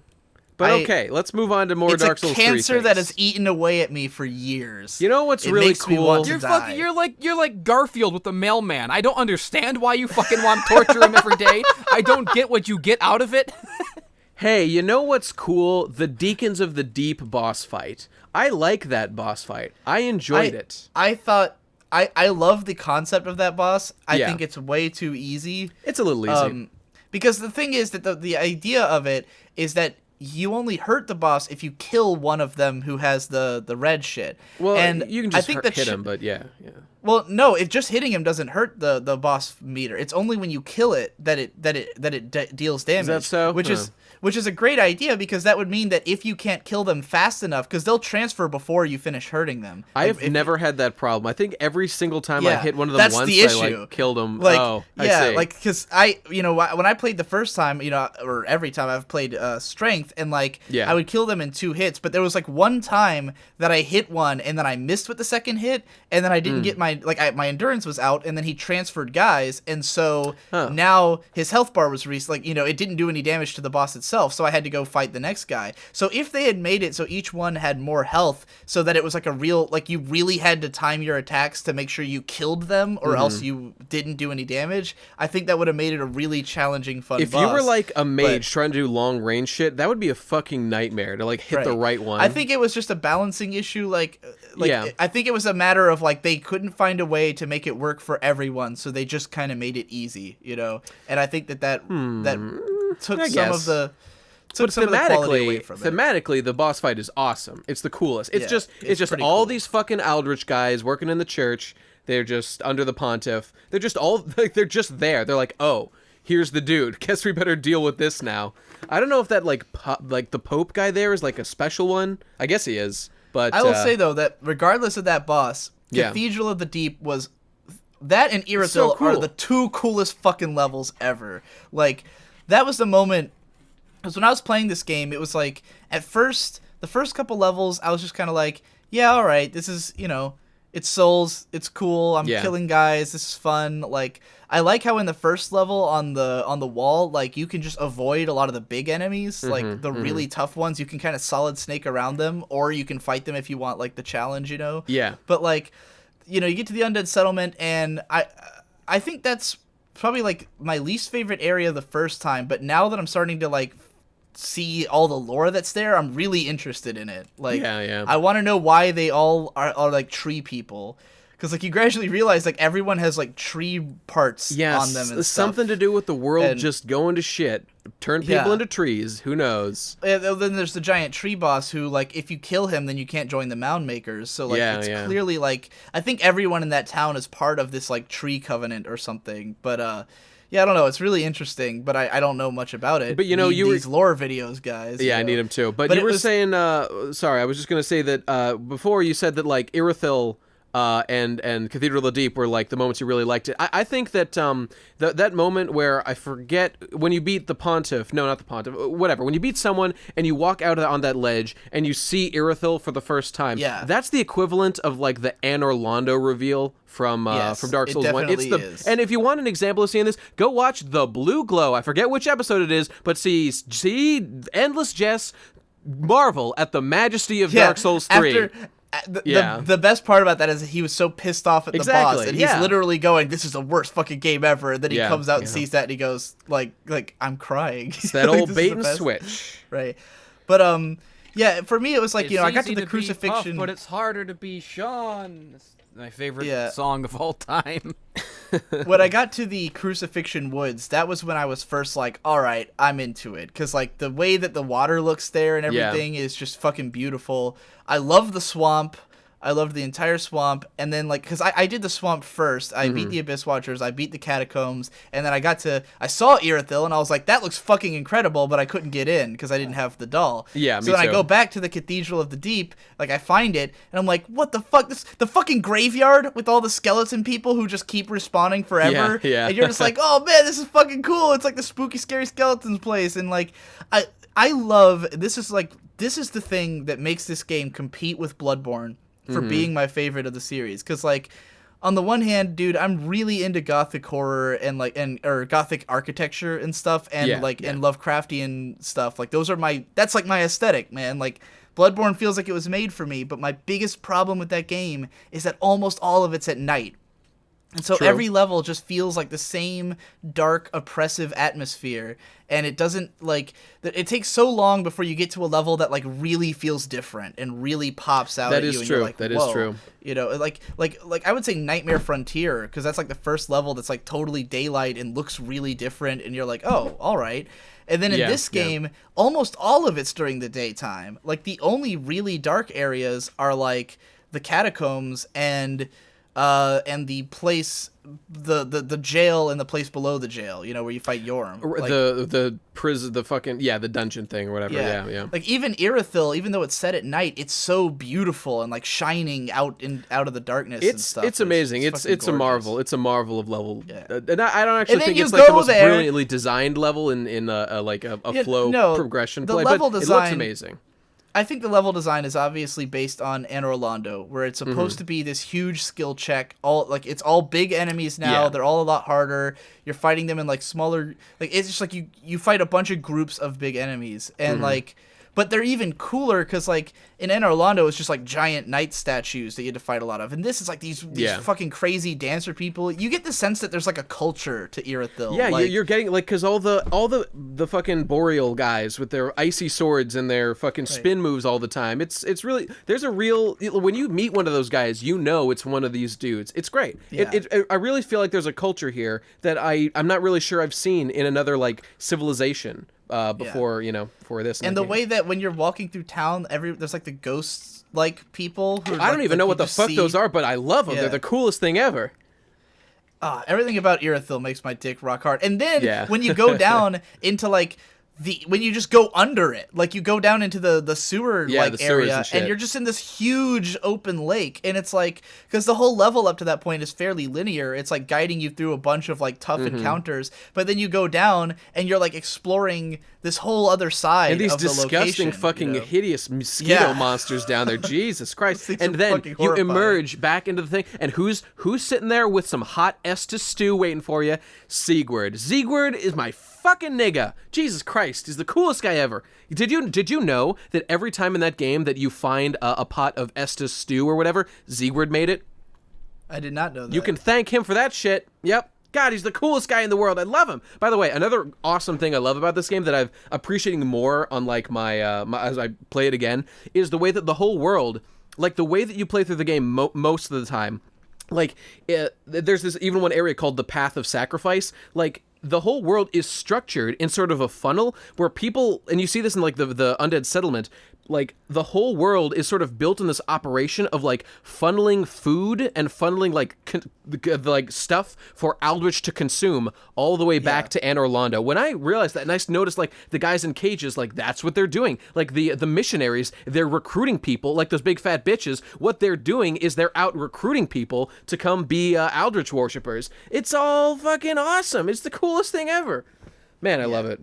Speaker 3: But okay, let's move on to more Dark Souls 3
Speaker 2: It's a cancer that has eaten away at me for years.
Speaker 3: You know what's really cool?
Speaker 4: You're like Garfield with the mailman. I don't understand why you fucking want to torture him every day. I don't get what you get out of it.
Speaker 3: Hey, you know what's cool? The Deacons of the Deep boss fight. I like that boss fight. I enjoyed it.
Speaker 2: I thought I love the concept of that boss. I think it's way too easy.
Speaker 3: It's a little easy.
Speaker 2: Because the thing is that the idea of it is that you only hurt the boss if you kill one of them who has the red shit.
Speaker 3: Well, and you can just hit him, but yeah.
Speaker 2: Well, no, if just hitting him doesn't hurt the boss meter. It's only when you kill it that it deals damage.
Speaker 3: Is that so?
Speaker 2: which is a great idea because that would mean that if you can't kill them fast enough, because they'll transfer before you finish hurting them.
Speaker 3: I've never had that problem. I think every single time I hit one of them once, I killed them.
Speaker 2: Like,
Speaker 3: I see.
Speaker 2: Like, because when I played the first time, or every time I've played strength, and I would kill them in 2 hits, but there was like one time that I hit one and then I missed with the second hit, and then I didn't get my endurance was out, and then he transferred guys, and so now his health bar was it didn't do any damage to the boss itself, so I had to go fight the next guy. So if they had made it so each one had more health, so that it was like a real, like, you really had to time your attacks to make sure you killed them, or else you didn't do any damage, I think that would have made it a really challenging, fun boss.
Speaker 3: If you were like a mage trying to do long range shit, that would be a fucking nightmare to like hit the right one.
Speaker 2: I think it was just a balancing issue, I think it was a matter of like they couldn't find a way to make it work for everyone, so they just kind of made it easy, and I think that took some of the quality away from it.
Speaker 3: Thematically, the boss fight is awesome. It's the coolest. It's just all cool. These fucking Aldrich guys working in the church. They're just under the pontiff. They're just all like they're just there. They're like, oh, here's the dude. Guess we better deal with this now. I don't know if that like the Pope guy there is like a special one. I guess he is. But
Speaker 2: I will say though that regardless of that boss, Cathedral of the Deep was that and Irithyll are the 2 coolest fucking levels ever. Like that was the moment. Because when I was playing this game, it was like, at first, the first couple levels, I was just kind of like, yeah, all right, this is, it's Souls, it's cool, I'm killing guys, this is fun. Like, I like how in the first level on the wall, like, you can just avoid a lot of the big enemies, like, the really tough ones, you can kind of solid snake around them, or you can fight them if you want, like, the challenge,
Speaker 3: Yeah.
Speaker 2: But, like, you get to the Undead Settlement, and I think that's probably, like, my least favorite area the first time, but now that I'm starting to, like, see all the lore that's there, I'm really interested in it. Like, I want to know why they all are like tree people, because like you gradually realize like everyone has like tree parts on them and stuff.
Speaker 3: Something to do with the world just going to shit. Turn people into trees. Who knows?
Speaker 2: And then there's the giant tree boss who, like, if you kill him, then you can't join the Mound Makers. So like it's clearly like I think everyone in that town is part of this like tree covenant or something. But yeah, I don't know. It's really interesting, but I don't know much about it.
Speaker 3: But
Speaker 2: these lore videos, guys.
Speaker 3: Yeah, I need them too. But you were saying, sorry, I was just gonna say that before you said that like Irithyll and Cathedral of the Deep were like the moments you really liked it. I think that that moment where I forget when you beat the Pontiff, no, not the Pontiff, whatever. When you beat someone and you walk out on that ledge and you see Irithyll for the first time, that's the equivalent of like the Anor Londo reveal from Dark Souls 1.
Speaker 2: Is.
Speaker 3: And if you want an example of seeing this, go watch The Blue Glow. I forget which episode it is, but see Endless Jess marvel at the majesty of Dark Souls 3.
Speaker 2: The best part about that is that he was so pissed off at the boss, and he's literally going, "This is the worst fucking game ever." And then he comes out and sees that, and he goes, "Like I'm crying."
Speaker 3: It's that
Speaker 2: like,
Speaker 3: old bait and switch,
Speaker 2: right? But yeah, for me it was like I got to the crucifixion,
Speaker 4: but it's harder to be Sean. It's my favorite song of all time.
Speaker 2: When I got to the Crucifixion Woods, that was when I was first like, all right, I'm into it. Because, like, the way that the water looks there and everything is just fucking beautiful. I love the swamp. I loved the entire swamp. And then, like, because I did the swamp first. I beat the Abyss Watchers. I beat the Catacombs. And then I saw Irithyll, and I was like, that looks fucking incredible, but I couldn't get in because I didn't have the doll.
Speaker 3: Yeah, me
Speaker 2: so then
Speaker 3: too.
Speaker 2: I go back to the Cathedral of the Deep, like, I find it, and I'm like, what the fuck? The fucking graveyard with all the skeleton people who just keep respawning forever.
Speaker 3: Yeah.
Speaker 2: And you're just like, oh, man, this is fucking cool. It's like the spooky, scary skeletons place. And, like, I love, this is the thing that makes this game compete with Bloodborne for being my favorite of the series, because like on the one hand, dude, I'm really into gothic horror and or gothic architecture and stuff, and and Lovecraftian stuff. Like that's like my aesthetic, man. Like Bloodborne feels like it was made for me, but my biggest problem with that game is that almost all of it's at night. And so every level just feels like the same dark, oppressive atmosphere, and it doesn't, like, it takes so long before you get to a level that, like, really feels different and really pops out at you.
Speaker 3: That is
Speaker 2: and
Speaker 3: true.
Speaker 2: You're like,
Speaker 3: that
Speaker 2: whoa.
Speaker 3: is true.
Speaker 2: You know, like I would say Nightmare Frontier, because that's, like, the first level that's, like, totally daylight and looks really different, and you're like, oh, all right. And then in this game, almost all of it's during the daytime. Like, the only really dark areas are, like, the catacombs and and the place, the jail and the place below the jail, where you fight Yorm.
Speaker 3: Like, the prison, the fucking, the dungeon thing or whatever. Yeah.
Speaker 2: Like even Irithyll, even though it's set at night, it's so beautiful and like shining out of the darkness and stuff.
Speaker 3: It's amazing. It's a marvel. It's a marvel of level.
Speaker 2: Yeah.
Speaker 3: And I don't actually think it's like the most brilliantly designed level in a flow progression play, but it looks amazing.
Speaker 2: I think the level design is obviously based on Anor Londo, where it's supposed to be this huge skill check. It's all big enemies now. Yeah. They're all a lot harder. You're fighting them in like smaller. Like it's just like you fight a bunch of groups of big enemies, and but they're even cooler because like in Anor Londo it's just like giant knight statues that you had to fight a lot of, and this is like these fucking crazy dancer people. You get the sense that there's like a culture to Irithyll.
Speaker 3: Yeah, you're getting like because all the fucking Boreal guys with their icy swords and their fucking spin moves all the time. It's really there's a real when you meet one of those guys, it's one of these dudes. It's great. Yeah. I really feel like there's a culture here that I'm not really sure I've seen in another like civilization. Before this.
Speaker 2: And the way that when you're walking through town, there's like the ghosts like people who
Speaker 3: I don't even know what the fuck those are, but I love them. Yeah. They're the coolest thing ever.
Speaker 2: Everything about Irithyll makes my dick rock hard. And then when you go down into like when you just go under it, like you go down into the sewer area and you're just in this huge open lake, and it's like because the whole level up to that point is fairly linear, it's like guiding you through a bunch of like tough encounters, but then you go down and you're like exploring this whole other side
Speaker 3: and these
Speaker 2: of the
Speaker 3: disgusting
Speaker 2: location,
Speaker 3: fucking hideous mosquito monsters down there. Jesus Christ. And then you emerge back into the thing, and who's sitting there with some hot Estus stew waiting for you? Siegward is my fucking nigga. Jesus Christ, he's the coolest guy ever. Did you know that every time in that game that you find a pot of Estus stew or whatever, Siegward made it?
Speaker 2: I did not know that.
Speaker 3: You can thank him for that shit. Yep. God, he's the coolest guy in the world. I love him. By the way, another awesome thing I love about this game that I've appreciating more on like my as I play it again is the way that the whole world, like the way that you play through the game most of the time, like there's this even one area called the Path of Sacrifice, like the whole world is structured in sort of a funnel where people, and you see this in like the Undead Settlement, like the whole world is sort of built in this operation of like funneling food and funneling like stuff for Aldrich to consume all the way back to Anor Londo. When I realized that, and I noticed like the guys in cages, like that's what they're doing. Like the missionaries, they're recruiting people, like those big fat bitches. What they're doing is they're out recruiting people to come be Aldrich worshippers. It's all fucking awesome. It's the coolest thing ever. Man, I love it.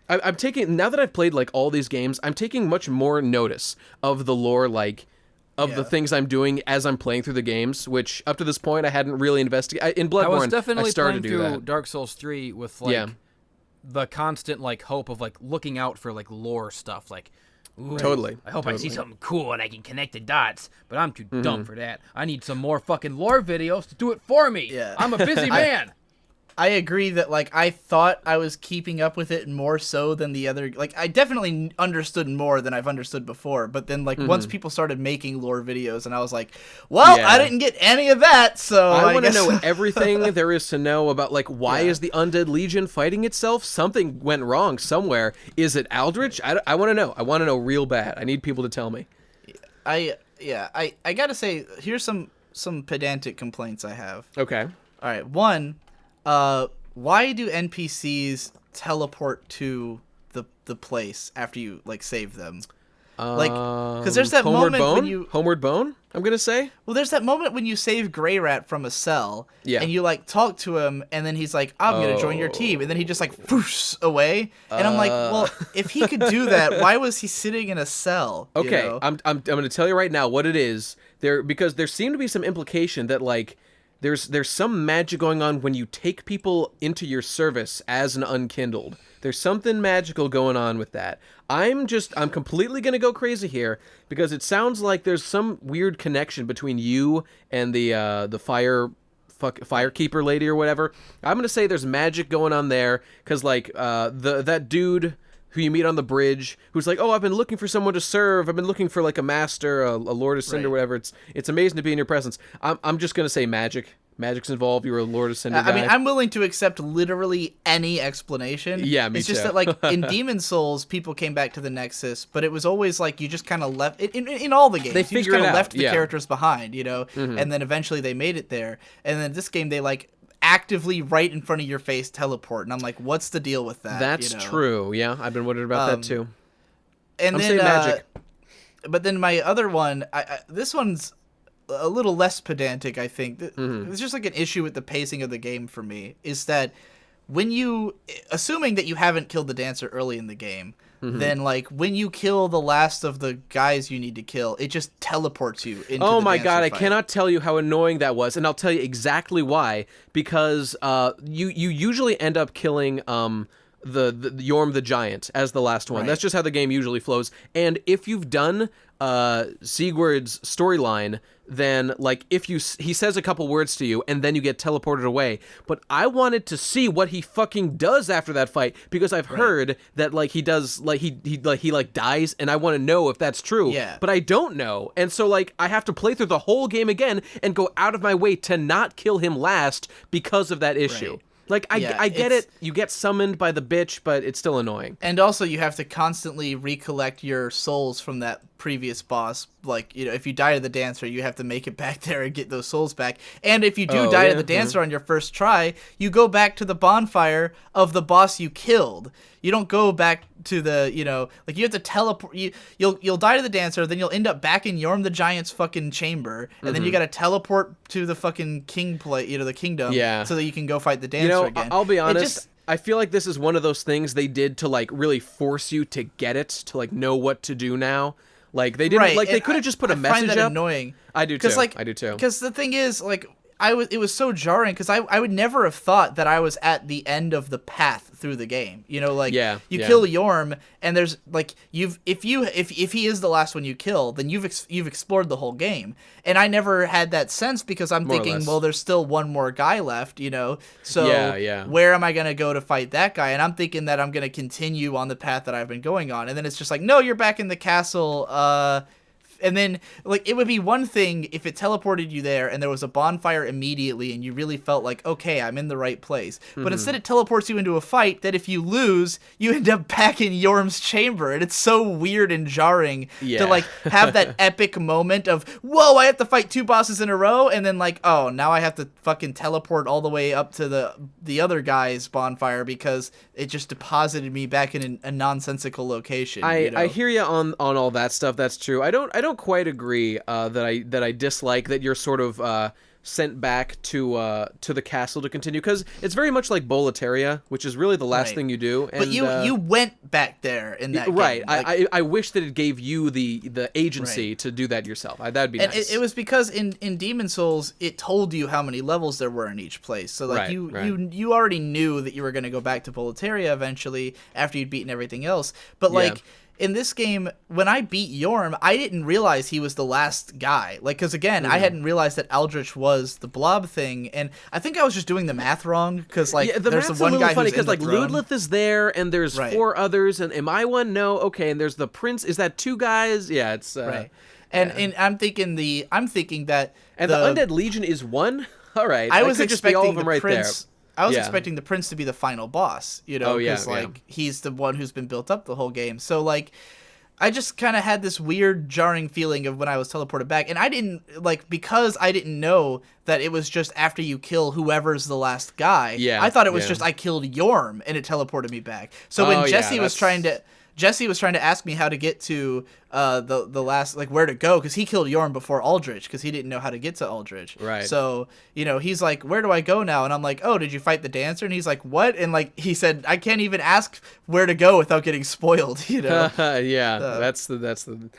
Speaker 3: I'm taking, now that I've played like all these games, I'm taking much more notice of the lore, like of the things I'm doing as I'm playing through the games, which up to this point I hadn't really investigated. In Bloodborne, I started to do that.
Speaker 4: Dark Souls 3 with like the constant like hope of like looking out for like lore stuff, like
Speaker 3: totally.
Speaker 4: I hope I see something cool and I can connect the dots, but I'm too dumb for that. I need some more fucking lore videos to do it for me. Yeah. I'm a busy man.
Speaker 2: I agree that, like, I thought I was keeping up with it more so than the other. Like, I definitely understood more than I've understood before. But then, like, once people started making lore videos, and I was like, well, I didn't get any of that, so
Speaker 3: I want to know everything there is to know about, like, why is the Undead Legion fighting itself? Something went wrong somewhere. Is it Aldrich? I want to know. I want to know real bad. I need people to tell me.
Speaker 2: I gotta say, here's some pedantic complaints I have.
Speaker 3: Okay.
Speaker 2: All right, one... why do NPCs teleport to the place after you like save them? Like, because there's that moment when you
Speaker 3: Homeward Bone, I'm gonna say.
Speaker 2: Well, there's that moment when you save Grey Rat from a cell, and you like talk to him, and then he's like, "I'm gonna join your team," and then he just like whoosh away, and I'm like, well, if he could do that, why was he sitting in a cell?
Speaker 3: Okay,
Speaker 2: you know?
Speaker 3: I'm gonna tell you right now what it is there, because there seemed to be some implication that like. There's some magic going on when you take people into your service as an unkindled. There's something magical going on with that. I'm completely gonna go crazy here because it sounds like there's some weird connection between you and the firekeeper lady or whatever. I'm gonna say there's magic going on there because like that dude who you meet on the bridge, who's like, oh, I've been looking for someone to serve. I've been looking for like a master, a Lord of Cinder, whatever. It's amazing to be in your presence. I'm just gonna say magic. Magic's involved. You were a Lord Ascended guy.
Speaker 2: I mean, I'm willing to accept literally any explanation.
Speaker 3: Yeah, me
Speaker 2: It's
Speaker 3: too.
Speaker 2: just that, like, in Demon Souls, people came back to the Nexus, but it was always like you just kind of left in all the games.
Speaker 3: They
Speaker 2: you just
Speaker 3: figure
Speaker 2: kind
Speaker 3: it
Speaker 2: of
Speaker 3: out,
Speaker 2: left the
Speaker 3: yeah.
Speaker 2: characters behind, you know, and then eventually they made it there. And then this game, they like actively right in front of your face teleport, and I'm like, what's the deal with that?
Speaker 3: That's true. Yeah, I've been wondering about that too.
Speaker 2: And
Speaker 3: I'm
Speaker 2: then
Speaker 3: saying Magic.
Speaker 2: But then my other one, this one's a little less pedantic, I think. It's just like an issue with the pacing of the game for me, is that when you, assuming that you haven't killed the dancer early in the game, then like when you kill the last of the guys you need to kill, it just teleports you into
Speaker 3: Oh
Speaker 2: the
Speaker 3: my
Speaker 2: dancer
Speaker 3: god, I
Speaker 2: fight.
Speaker 3: cannot tell you how annoying that was, and I'll tell you exactly why. Because you usually end up killing the Yorm the Giant as the last one.
Speaker 2: Right.
Speaker 3: That's just how the game usually flows. And if you've done Sigurd's storyline, then like if he says a couple words to you and then you get teleported away. But I wanted to see what he fucking does after that fight, because I've heard that like he does like he dies, and I want to know if that's true.
Speaker 2: Yeah.
Speaker 3: But I don't know. And so like I have to play through the whole game again and go out of my way to not kill him last because of that issue.
Speaker 2: Right.
Speaker 3: Like, I get it. You get summoned by the bitch, but it's still annoying.
Speaker 2: And also, you have to constantly recollect your souls from that previous boss. Like, you know, if you die to the dancer, you have to make it back there and get those souls back. And if you do die to the dancer on your first try, you go back to the bonfire of the boss you killed. You don't go back to the, you know, like you have to teleport. You'll die to the dancer, then you'll end up back in Yorm the Giant's fucking chamber, and then you got to teleport to the fucking the kingdom, so that you can go fight the dancer again.
Speaker 3: I'll be honest. I feel like this is one of those things they did to like really force you to get it, to like know what to do now. Like they didn't like they could have just put a message
Speaker 2: find that
Speaker 3: up.
Speaker 2: Annoying.
Speaker 3: I do too.
Speaker 2: Like,
Speaker 3: I do too.
Speaker 2: Because the thing is, like, it was so jarring because I would never have thought that I was at the end of the path through the game. You know, like you kill Yorm, and there's like if he is the last one you kill, then you've explored the whole game. And I never had that sense because I'm thinking, well, there's still one more guy left, you know. So where am I gonna go to fight that guy? And I'm thinking that I'm gonna continue on the path that I've been going on, and then it's just like, no, you're back in the castle. And then, like, it would be one thing if it teleported you there and there was a bonfire immediately and you really felt like, okay, I'm in the right place. But instead it teleports you into a fight that if you lose, you end up back in Yorm's chamber. And it's so weird and jarring to, like, have that epic moment of, whoa, I have to fight 2 bosses in a row. And then, like, oh, now I have to fucking teleport all the way up to the other guy's bonfire because it just deposited me back in a nonsensical location.
Speaker 3: I hear you on all that stuff. That's true. I don't quite agree that I dislike that you're sort of sent back to the castle to continue, because it's very much like Boletaria, which is really the last thing you do. And,
Speaker 2: but you went back there in that game.
Speaker 3: Right. Like, I wish that it gave you the agency to do that yourself. That'd be nice.
Speaker 2: It was because in Demon Souls, it told you how many levels there were in each place. So like you already knew that you were going to go back to Boletaria eventually after you'd beaten everything else. But like... In this game, when I beat Yorm, I didn't realize he was the last guy. Like, because again, I hadn't realized that Aldrich was the blob thing, and I think I was just doing the math wrong. Because like, there's the one guy
Speaker 3: funny,
Speaker 2: who's in the
Speaker 3: like
Speaker 2: throne.
Speaker 3: Ludleth is there, and there's 4 others, and am I one? No, okay, and there's the prince. Is that 2 guys? Yeah, it's
Speaker 2: right. And I'm thinking that
Speaker 3: and the Undead Legion is 1. All right,
Speaker 2: I was
Speaker 3: could just be all of
Speaker 2: expecting
Speaker 3: them
Speaker 2: the
Speaker 3: right
Speaker 2: prince.
Speaker 3: there.
Speaker 2: I was expecting the prince to be the final boss, you know, because he's the one who's been built up the whole game. So like, I just kind of had this weird jarring feeling of when I was teleported back, and I didn't because I didn't know that it was just after you kill whoever's the last guy. Yeah, I thought it was just I killed Yorm and it teleported me back. So when Jesse was trying to ask me how to get to the last, like, where to go, because he killed Yorm before Aldrich because he didn't know how to get to Aldrich. Right. So, you know, he's like, where do I go now? And I'm like, oh, did you fight the dancer? And he's like, what? And like he said, I can't even ask where to go without getting spoiled, you know?
Speaker 3: That's the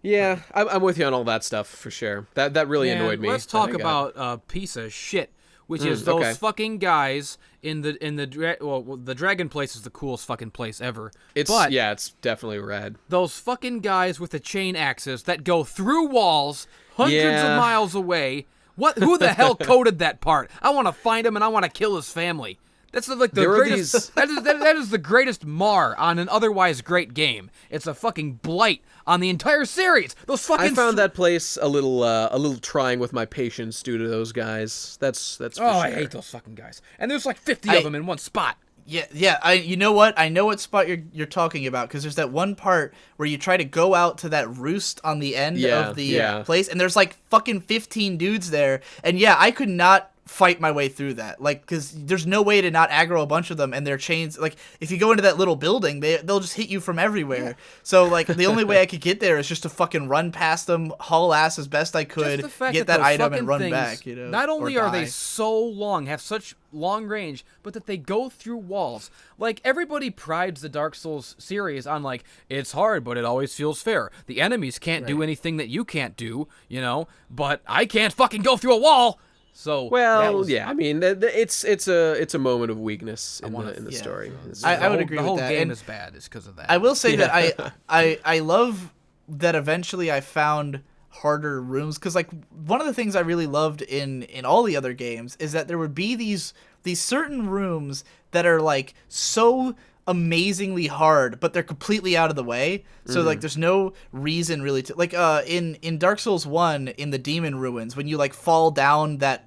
Speaker 3: yeah, I'm with you on all that stuff for sure. That really annoyed me.
Speaker 4: Let's talk about a piece of shit, which is those fucking guys in the dragon place is the coolest fucking place ever.
Speaker 3: It's definitely rad.
Speaker 4: Those fucking guys with the chain axes that go through walls hundreds of miles away. Who the hell coded that part? I want to find him and I want to kill his family. That's like the greatest. That is the greatest mar on an otherwise great game. It's a fucking blight on the entire series. Those fucking.
Speaker 3: I found that place a little trying with my patience due to those guys. That's. For sure.
Speaker 4: I hate those fucking guys. And there's like 50 of them in one spot.
Speaker 2: Yeah. You know what? I know what spot you're talking about, because there's that one part where you try to go out to that roost on the end of the place, and there's like fucking 15 dudes there, and I could not fight my way through that, like, because there's no way to not aggro a bunch of them, and their chains, like, if you go into that little building, they'll just hit you from everywhere. So like the only way I could get there is just to fucking run past them, haul ass as best I could, get that item and run back.
Speaker 4: Not only are they so long, have such long range, but that they go through walls. Like, everybody prides the Dark Souls series on, like, it's hard, but it always feels fair. The enemies can't do anything that you can't do, but I can't fucking go through a wall. So
Speaker 3: I mean, it's a moment of weakness in the story.
Speaker 2: I would agree with that.
Speaker 4: The whole game is bad is because of that.
Speaker 2: I will say that I love that eventually I found harder rooms, because like one of the things I really loved in all the other games is that there would be these certain rooms that are like so amazingly hard, but they're completely out of the way. So like there's no reason really to, like, in Dark Souls 1 in the demon ruins, when you like fall down that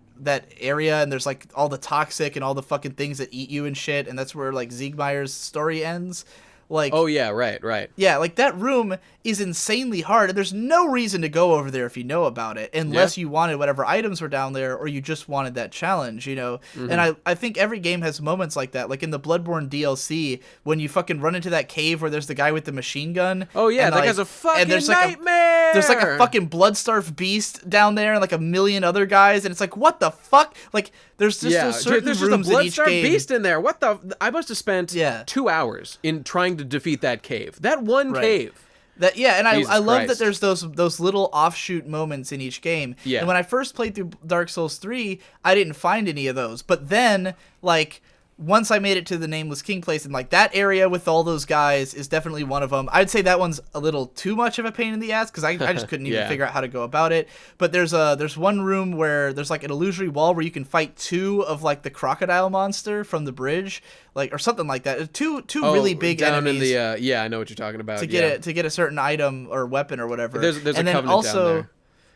Speaker 2: area and there's like all the toxic and all the fucking things that eat you and shit, and that's where like Siegmeyer's story ends. Like,
Speaker 3: oh yeah, right.
Speaker 2: Yeah, like that room is insanely hard, and there's no reason to go over there if you know about it, unless you wanted whatever items were down there, or you just wanted that challenge, And I think every game has moments like that. Like in the Bloodborne DLC, when you fucking run into that cave where there's the guy with the machine gun.
Speaker 3: Oh yeah, that guy's a fucking nightmare.
Speaker 2: There's like a fucking blood-starved beast down there, and like a million other guys, and it's like, what the fuck? Like, there's just certain
Speaker 3: there's
Speaker 2: rooms
Speaker 3: just a
Speaker 2: in each
Speaker 3: blood-starved
Speaker 2: game.
Speaker 3: beast in there. What the? I must have spent 2 hours in trying to defeat that cave. That one cave.
Speaker 2: And I love
Speaker 3: Christ.
Speaker 2: that there's those little offshoot moments in each game.
Speaker 3: Yeah.
Speaker 2: And when I first played through Dark Souls 3, I didn't find any of those. But then, like, once I made it to the Nameless King place, and like that area with all those guys is definitely one of them. I'd say that one's a little too much of a pain in the ass, because I just couldn't even figure out how to go about it. But there's one room where there's like an illusory wall where you can fight 2 of like the crocodile monster from the bridge, like, or something like that. Two really big
Speaker 3: down
Speaker 2: enemies.
Speaker 3: In the I know what you're talking about.
Speaker 2: To get a certain item or weapon or whatever.
Speaker 3: There's
Speaker 2: and
Speaker 3: a
Speaker 2: then
Speaker 3: covenant
Speaker 2: also,
Speaker 3: down there.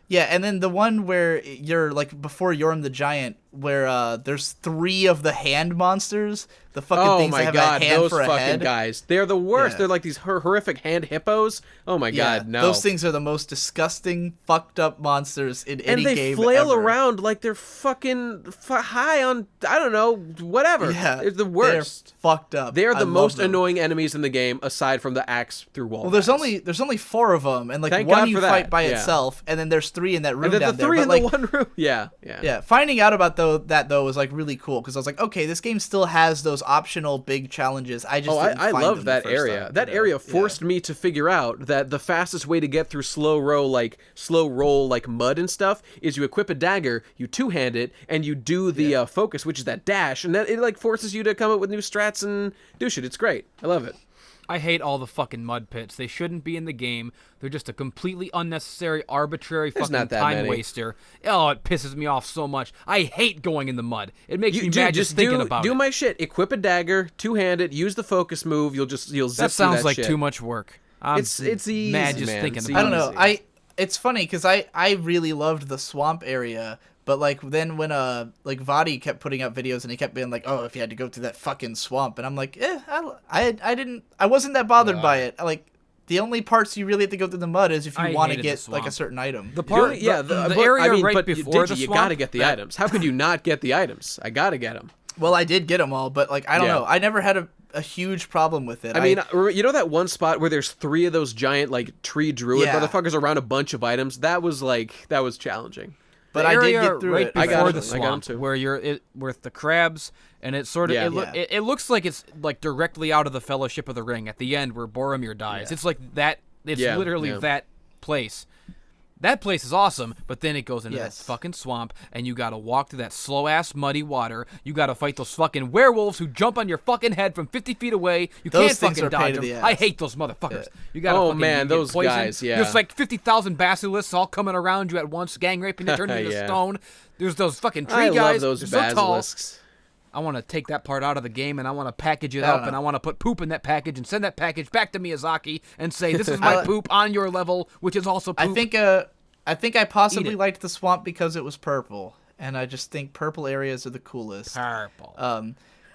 Speaker 2: Yeah, and then the one where you're like before Yorm the Giant, where there's 3 of the hand monsters, the fucking things that have a hand
Speaker 3: those
Speaker 2: for a
Speaker 3: fucking
Speaker 2: head.
Speaker 3: guys. They're the worst.
Speaker 2: Yeah.
Speaker 3: They're like these horrific hand hippos. Oh my god, no.
Speaker 2: Those things are the most disgusting, fucked up monsters in any game
Speaker 3: ever. And they flail
Speaker 2: ever.
Speaker 3: around like they're fucking high on, I don't know, whatever.
Speaker 2: Yeah,
Speaker 3: they're the worst.
Speaker 2: They're fucked up.
Speaker 3: They are the most annoying enemies in the game, aside from the axe through wall.
Speaker 2: Well, there's only 4 of them, and like
Speaker 3: Thank
Speaker 2: one
Speaker 3: God
Speaker 2: you
Speaker 3: for
Speaker 2: fight
Speaker 3: that.
Speaker 2: by itself, and then there's 3 in that room
Speaker 3: and then
Speaker 2: down
Speaker 3: the 3
Speaker 2: there.
Speaker 3: in
Speaker 2: But,
Speaker 3: the one room. Yeah.
Speaker 2: Finding out about that was like really cool, because I was like, okay, this game still has those optional big challenges. I just
Speaker 3: I love that area. That area forced me to figure out that the fastest way to get through slow roll like mud and stuff is you equip a dagger, you 2-hand it, and you do the focus, which is that dash, and that it like forces you to come up with new strats and do shit. It's great. I love it.
Speaker 4: I hate all the fucking mud pits. They shouldn't be in the game. They're just a completely unnecessary, arbitrary fucking time waster. Oh, it pisses me off so much. I hate going in the mud. It makes me mad just thinking about it.
Speaker 3: Do my shit. Equip a dagger, 2-hand it, use the focus move. You'll zip through
Speaker 4: that sounds like
Speaker 3: shit.
Speaker 4: too much work.
Speaker 3: It's easy,
Speaker 4: mad just
Speaker 3: man.
Speaker 4: thinking
Speaker 3: It's
Speaker 4: about
Speaker 2: I don't
Speaker 4: it.
Speaker 2: know. It's funny because I really loved the swamp area. But like then when like Vadi kept putting up videos and he kept being like, oh, if you had to go through that fucking swamp, and I'm like, I wasn't that bothered by it. Like, the only parts you really have to go through the mud is if you want to get like a certain item.
Speaker 4: The area right before the swamp,
Speaker 3: you gotta get the items. How could you not get the items? I gotta get them.
Speaker 2: Well, I did get them all, but like I don't know. I never had a huge problem with it.
Speaker 3: I mean, you know that one spot where there's 3 of those giant like tree druid motherfuckers around a bunch of items? That was challenging.
Speaker 2: But I did get through
Speaker 4: right
Speaker 2: it.
Speaker 4: before the swamp, where you're with the crabs, and it sort of it looks like it's like directly out of the Fellowship of the Ring at the end where Boromir dies. It's like that. It's literally that place. That place is awesome, but then it goes into that fucking swamp, and you gotta walk through that slow-ass, muddy water. You gotta fight those fucking werewolves who jump on your fucking head from 50 feet away. You can't fucking dodge them. I hate those motherfuckers. You gotta
Speaker 3: those guys,
Speaker 4: There's like 50,000 basilisks all coming around you at once, gang raping you, turning you to stone. There's those fucking tree guys.
Speaker 3: I love those basilisks.
Speaker 4: So I want to take that part out of the game, and I want to package it up, and I want to put poop in that package and send that package back to Miyazaki and say, this is my poop on your level, which is also poop.
Speaker 2: I think I possibly liked the swamp because it was purple, and I just think purple areas are the coolest.
Speaker 4: Purple.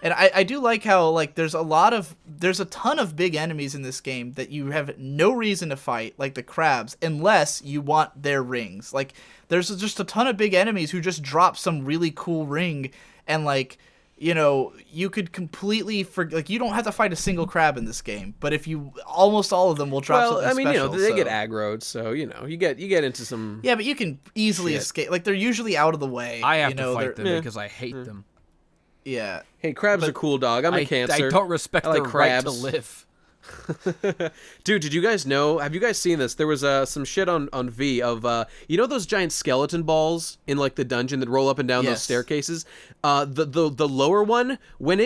Speaker 2: And I do like how, like, there's a ton of big enemies in this game that you have no reason to fight, like the crabs, unless you want their rings. Like, there's just a ton of big enemies who just drop some really cool ring, and, like, you know, you could completely you don't have to fight a single crab in this game, but if you, almost all of them will drop something special.
Speaker 3: You know, they get aggroed, so, you know, you get into some...
Speaker 2: Yeah, but you can easily escape. Like, they're usually out of the way.
Speaker 4: I have to fight them because I hate them.
Speaker 2: Yeah.
Speaker 3: Hey, crabs are cool, dog. I'm a Cancer.
Speaker 4: I don't respect their right to live.
Speaker 3: Dude, did you guys know? Have you guys seen this? There was some shit on V of you know those giant skeleton balls in like the dungeon that roll up and down those staircases. The lower one, when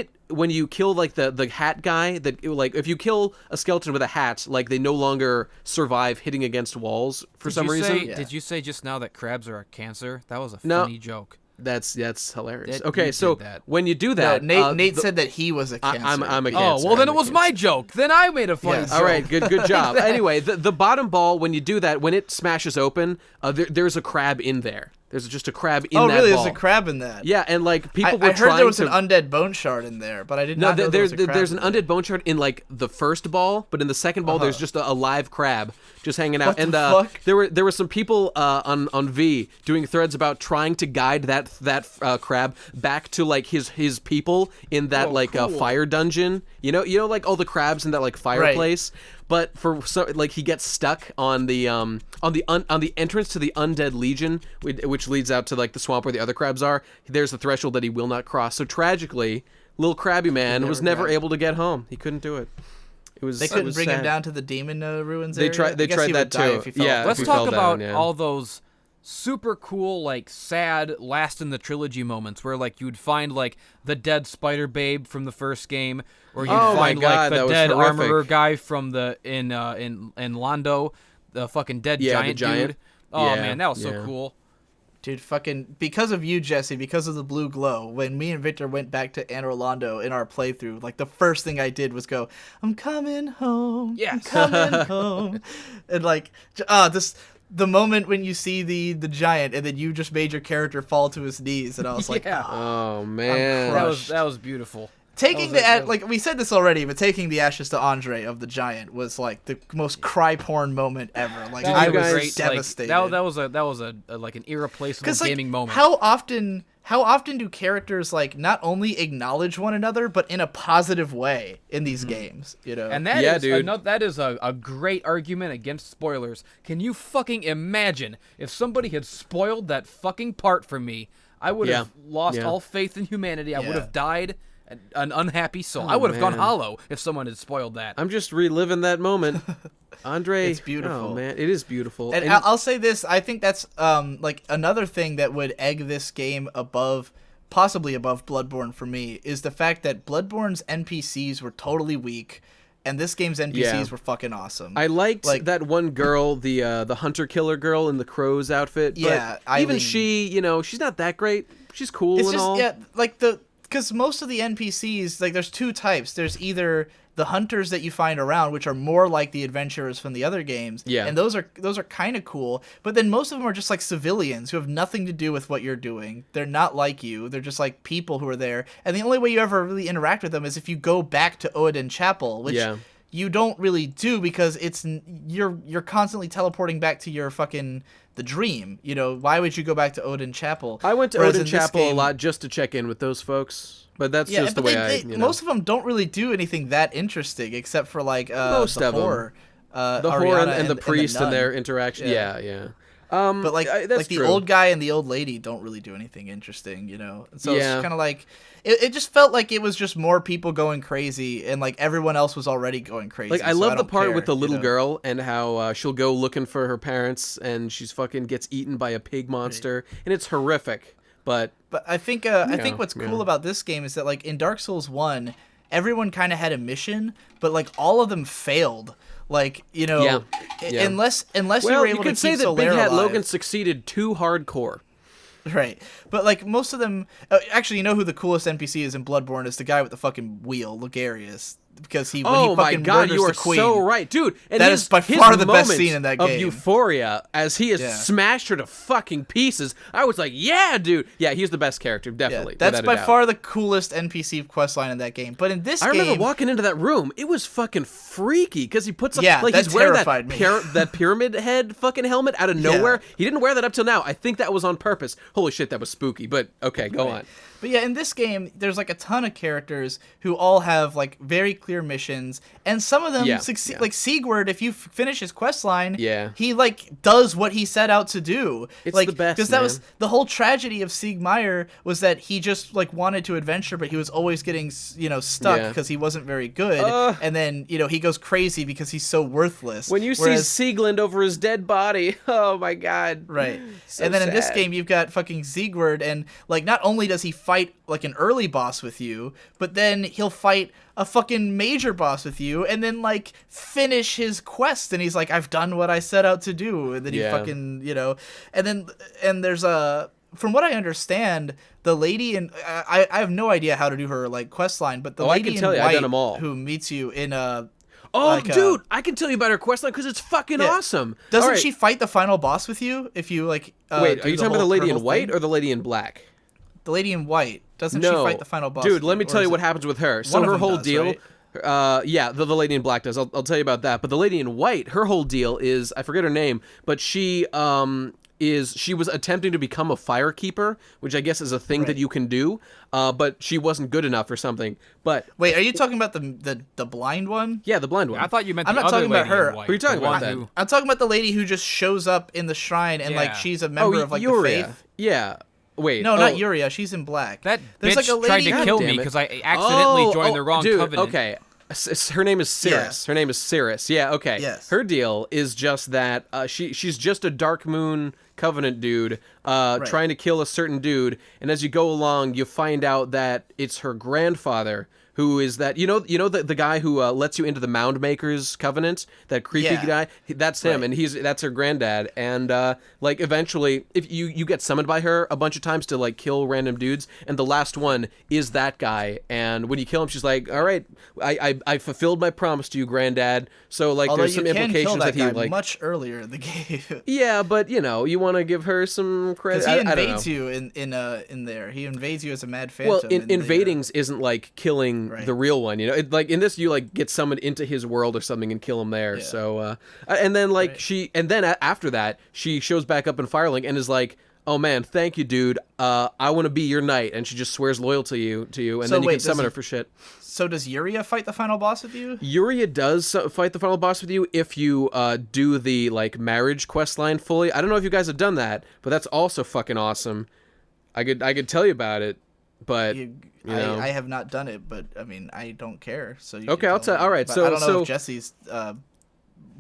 Speaker 3: you kill like the hat guy, that like if you kill a skeleton with a hat, like they no longer survive hitting against walls for some reason.
Speaker 4: Did you say just now that crabs are a Cancer? That was a funny joke.
Speaker 3: That's hilarious. Okay, so when you do that,
Speaker 2: Nate said that he was a Cancer.
Speaker 3: I'm a Cancer.
Speaker 4: Oh, well, then it was my joke. Then I made a funny joke.
Speaker 3: All right, good job. Anyway, the bottom ball, when you do that, when it smashes open, there's a crab in there. There's just a crab in that ball. Oh, really?
Speaker 2: There's a crab in that?
Speaker 3: Yeah, and like people were
Speaker 2: I heard there was an undead bone shard in there, but I didn't know there was a crab.
Speaker 3: There's an undead bone shard in like the first ball, but in the second ball there's just a live crab just hanging out.
Speaker 2: What the fuck?
Speaker 3: There were some people on V doing threads about trying to guide that crab back to like his people in that fire dungeon. You know like all the crabs in that like fireplace. Right. But he gets stuck on the entrance to the Undead Legion, which leads out to like the swamp where the other crabs are. There's a threshold that he will not cross. So tragically, little crabby man was never able to get home. He couldn't do it.
Speaker 2: They couldn't bring him down to the demon ruins.
Speaker 3: They tried that too. Yeah,
Speaker 4: let's talk about all those super cool, like, sad last in the trilogy moments where, like, you'd find, like, the dead spider babe from the first game, or you'd find like the dead armorer guy from in Londo, the fucking dead giant dude. Oh man, that was so cool.
Speaker 2: Dude, fucking, because of you, Jesse, because of the blue glow, when me and Victor went back to Anor Londo in our playthrough, like, the first thing I did was go, I'm coming home.
Speaker 4: Yes.
Speaker 2: I'm coming home. And, like, the moment when you see the giant, and then you just made your character fall to his knees, and I was like,
Speaker 3: oh man,
Speaker 4: that was beautiful.
Speaker 2: Taking like we said this already, but taking the ashes to Andre of the giant was like the most cry porn moment ever. Like I was devastated.
Speaker 4: That was a like an irreplaceable gaming moment.
Speaker 2: How often do characters like not only acknowledge one another but in a positive way in these games? You know,
Speaker 4: and that is a great argument against spoilers. Can you fucking imagine if somebody had spoiled that fucking part for me? I would have lost all faith in humanity. I would have died an unhappy soul. I would have gone hollow if someone had spoiled that.
Speaker 3: I'm just reliving that moment. Andre,
Speaker 2: it's beautiful.
Speaker 3: Oh man, it is beautiful.
Speaker 2: And I'll say this: I think that's like another thing that would egg this game possibly above Bloodborne for me is the fact that Bloodborne's NPCs were totally weak, and this game's NPCs were fucking awesome.
Speaker 3: I liked that one girl, the hunter killer girl in the crow's outfit.
Speaker 2: Yeah,
Speaker 3: but even she, she's not that great. She's cool and all.
Speaker 2: Yeah, like because most of the NPCs, like, there's two types. There's either the hunters that you find around, which are more like the adventurers from the other games, and those are kind of cool. But then most of them are just like civilians who have nothing to do with what you're doing. They're not like you. They're just like people who are there, and the only way you ever really interact with them is if you go back to Odin Chapel, which you don't really do because you're constantly teleporting back to your fucking the dream. Why would you go back to Odin Chapel?
Speaker 3: I went to Odin Chapel a lot just to check in with those folks, but that's just the way
Speaker 2: most of them don't really do anything that interesting except for like
Speaker 3: most
Speaker 2: the
Speaker 3: of
Speaker 2: horror,
Speaker 3: them. The horror and the priest and their interaction. Yeah.
Speaker 2: But like the old guy and the old lady don't really do anything interesting, And so it's kind of like it just felt like it was just more people going crazy, and like everyone else was already going crazy.
Speaker 3: Like I love the part with the little girl and how she'll go looking for her parents and she's fucking gets eaten by a pig monster, and it's horrific. But
Speaker 2: I think what's cool about this game is that like in Dark Souls 1, everyone kind of had a mission, but like all of them failed. Like, unless you were able to keep
Speaker 3: you could say that
Speaker 2: Solaire
Speaker 3: Big Hat
Speaker 2: alive.
Speaker 3: Logan succeeded too hardcore.
Speaker 2: Right. But, like, most of them... actually, you know who the coolest NPC is in Bloodborne is the guy with the fucking wheel, Lugarius. Because when he fucking murders the queen.
Speaker 3: So right, dude. And
Speaker 2: that is by far the best scene in that game.
Speaker 3: Of Euphoria, as he has smashed her to fucking pieces. I was like, yeah, dude. Yeah, he's the best character, definitely.
Speaker 2: Yeah, that's by far the coolest NPC questline in that game. But in this game...
Speaker 3: I remember walking into that room. It was fucking freaky, because he puts
Speaker 2: like
Speaker 3: he's wearing that pyramid head fucking helmet out of nowhere.
Speaker 2: Yeah.
Speaker 3: He didn't wear that up till now. I think that was on purpose. Holy shit, that was spooky. But, okay, go on.
Speaker 2: But yeah, in this game, there's like a ton of characters who all have like very clear missions, and some of them succeed. Like Sigurd, if you finish his quest line, he like does what he set out to do.
Speaker 3: It's
Speaker 2: like,
Speaker 3: the best,
Speaker 2: because that was the whole tragedy of Sieg Meyer, was that he just like wanted to adventure, but he was always getting stuck because he wasn't very good, and then he goes crazy because he's so worthless.
Speaker 3: When you see Sieglund over his dead body, oh my god,
Speaker 2: right?
Speaker 3: So
Speaker 2: and then
Speaker 3: sad.
Speaker 2: in this game, you've got fucking Sigurd, and like not only does he fight like an early boss with you, but then he'll fight a fucking major boss with you, and then like finish his quest, and he's like, I've done what I set out to do, and then he fucking and there's from what I understand, the lady in I have no idea how to do her like quest line, but the lady in white who meets you in
Speaker 3: dude, I can tell you about her questline because it's fucking awesome.
Speaker 2: Doesn't she fight the final boss with you if you like?
Speaker 3: Wait, are you talking about the lady in white or the lady in black?
Speaker 2: The lady in white. Doesn't she fight the final boss?
Speaker 3: Dude, let me tell you what happens with her. So her whole deal... Right? The lady in black does. I'll tell you about that. But the lady in white, her whole deal is... I forget her name, but she was attempting to become a firekeeper, which I guess is a thing that you can do, but she wasn't good enough or something. But
Speaker 2: wait, are you talking about the blind one?
Speaker 3: Yeah, the blind one.
Speaker 4: I thought you meant
Speaker 2: I'm not talking about her.
Speaker 3: Who are you talking about then?
Speaker 2: I'm talking about the lady who just shows up in the shrine and like she's a member of like
Speaker 3: Yuria.
Speaker 2: the faith.
Speaker 3: Yeah. Wait.
Speaker 2: No, not Yuria. She's in black.
Speaker 4: That
Speaker 2: There's
Speaker 4: bitch
Speaker 2: like a lady
Speaker 4: tried to kill me because I accidentally joined the wrong covenant.
Speaker 3: Okay. Her name is Cirrus. Her name is Cirrus. Yeah, okay.
Speaker 2: Yes.
Speaker 3: Her deal is just that she's just a Dark Moon Covenant dude trying to kill a certain dude, and as you go along, you find out that it's her grandfather who is that the guy who lets you into the Mound Makers Covenant, that creepy guy. That's him, and that's her granddad. And like eventually, if you get summoned by her a bunch of times to like kill random dudes, and the last one is that guy. And when you kill him, she's like, "All right, I fulfilled my promise to you, granddad." So like, there's some implications that he like
Speaker 2: much earlier in the game.
Speaker 3: Yeah, but you want to give her some credit.
Speaker 2: Because he invades you in there. He invades you as a mad phantom.
Speaker 3: Well, invadings isn't like killing the real one. Like in this, you like get summoned into his world or something and kill him there. Yeah. So and then like after that, she shows back up in Firelink and is like, "Oh man, thank you, dude. I want to be your knight," and she just swears loyalty to you, and then you can summon her for shit.
Speaker 2: So does Yuria fight the final boss with you?
Speaker 3: Yuria does fight the final boss with you if you do the like marriage quest line fully. I don't know if you guys have done that, but that's also fucking awesome. I could tell you about it, but
Speaker 2: I have not done it. But I mean, I don't care. So
Speaker 3: okay, I'll tell. All right,
Speaker 2: so I don't know if Jesse's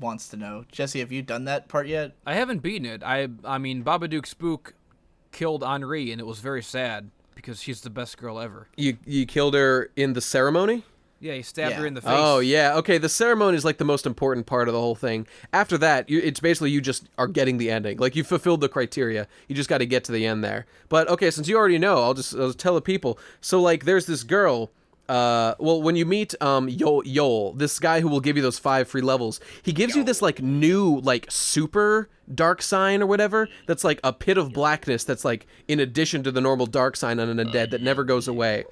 Speaker 2: wants to know. Jesse, have you done that part yet?
Speaker 4: I haven't beaten it. I mean, Babadook Spook killed Henri, and it was very sad because she's the best girl ever.
Speaker 3: You killed her in the ceremony?
Speaker 4: Yeah, he stabbed her in the face.
Speaker 3: Oh, yeah. Okay, the ceremony is like the most important part of the whole thing. After that, it's basically you just are getting the ending. Like, you fulfilled the criteria. You just got to get to the end there. But, okay, since you already know, I'll just tell the people. So, like, there's this girl... when you meet Yol, this guy who will give you those 5 free levels, he gives you this like new like super dark sign or whatever that's like a pit of blackness that's like in addition to the normal dark sign on an undead that never goes away.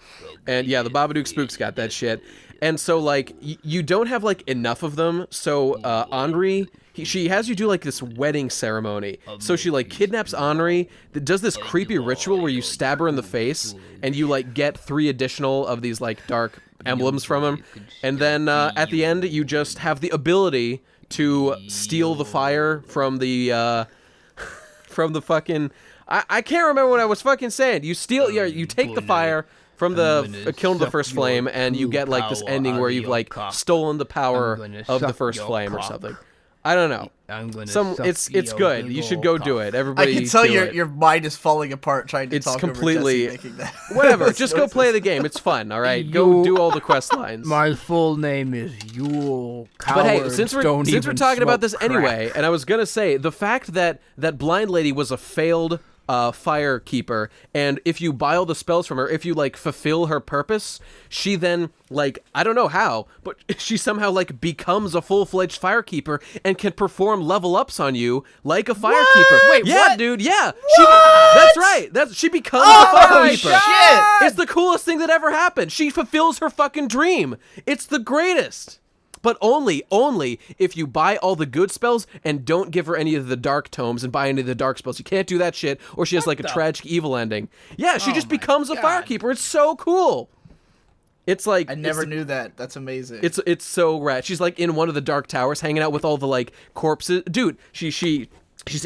Speaker 3: And yeah, the Babadook Spook's got that shit. And so like you don't have like enough of them, so Henri, she has you do like this wedding ceremony. So she like kidnaps Henri, does this creepy ritual where you stab her in the face and you like get 3 additional of these like dark emblems from him. And then at the end you just have the ability to steal the fire from the fucking... I can't remember what I was fucking saying. You steal, you take the fire from the kiln of the first flame and you get like this ending where you've like stolen the power of the first flame or something. I don't know. It's good. You should go do it. Everybody,
Speaker 2: I can tell your mind is falling apart trying to talk
Speaker 3: completely,
Speaker 2: over Jesse making that.
Speaker 3: Whatever. Just go play the game. It's fun. All right. Go do all the quest lines.
Speaker 5: My full name is Yule.
Speaker 3: But hey, since we're talking about this anyway, and I was gonna say the fact that that blind lady was a failed fire keeper, and if you buy all the spells from her, if you like fulfill her purpose, she then like, I don't know how, but she somehow like becomes a full-fledged fire keeper and can perform level ups on you like a fire keeper.
Speaker 4: Wait,
Speaker 3: yeah,
Speaker 4: what?
Speaker 3: dude, yeah.
Speaker 2: What?
Speaker 3: That's right. She becomes a fire keeper.
Speaker 2: Shit!
Speaker 3: It's the coolest thing that ever happened. She fulfills her fucking dream. It's the greatest. But only if you buy all the good spells and don't give her any of the dark tomes and buy any of the dark spells. You can't do that shit, or she has like a tragic evil ending. Yeah, she just becomes a firekeeper. It's so cool. It's like
Speaker 2: I never knew that. That's amazing.
Speaker 3: It's so rad. She's like in one of the dark towers, hanging out with all the like corpses. Dude, she's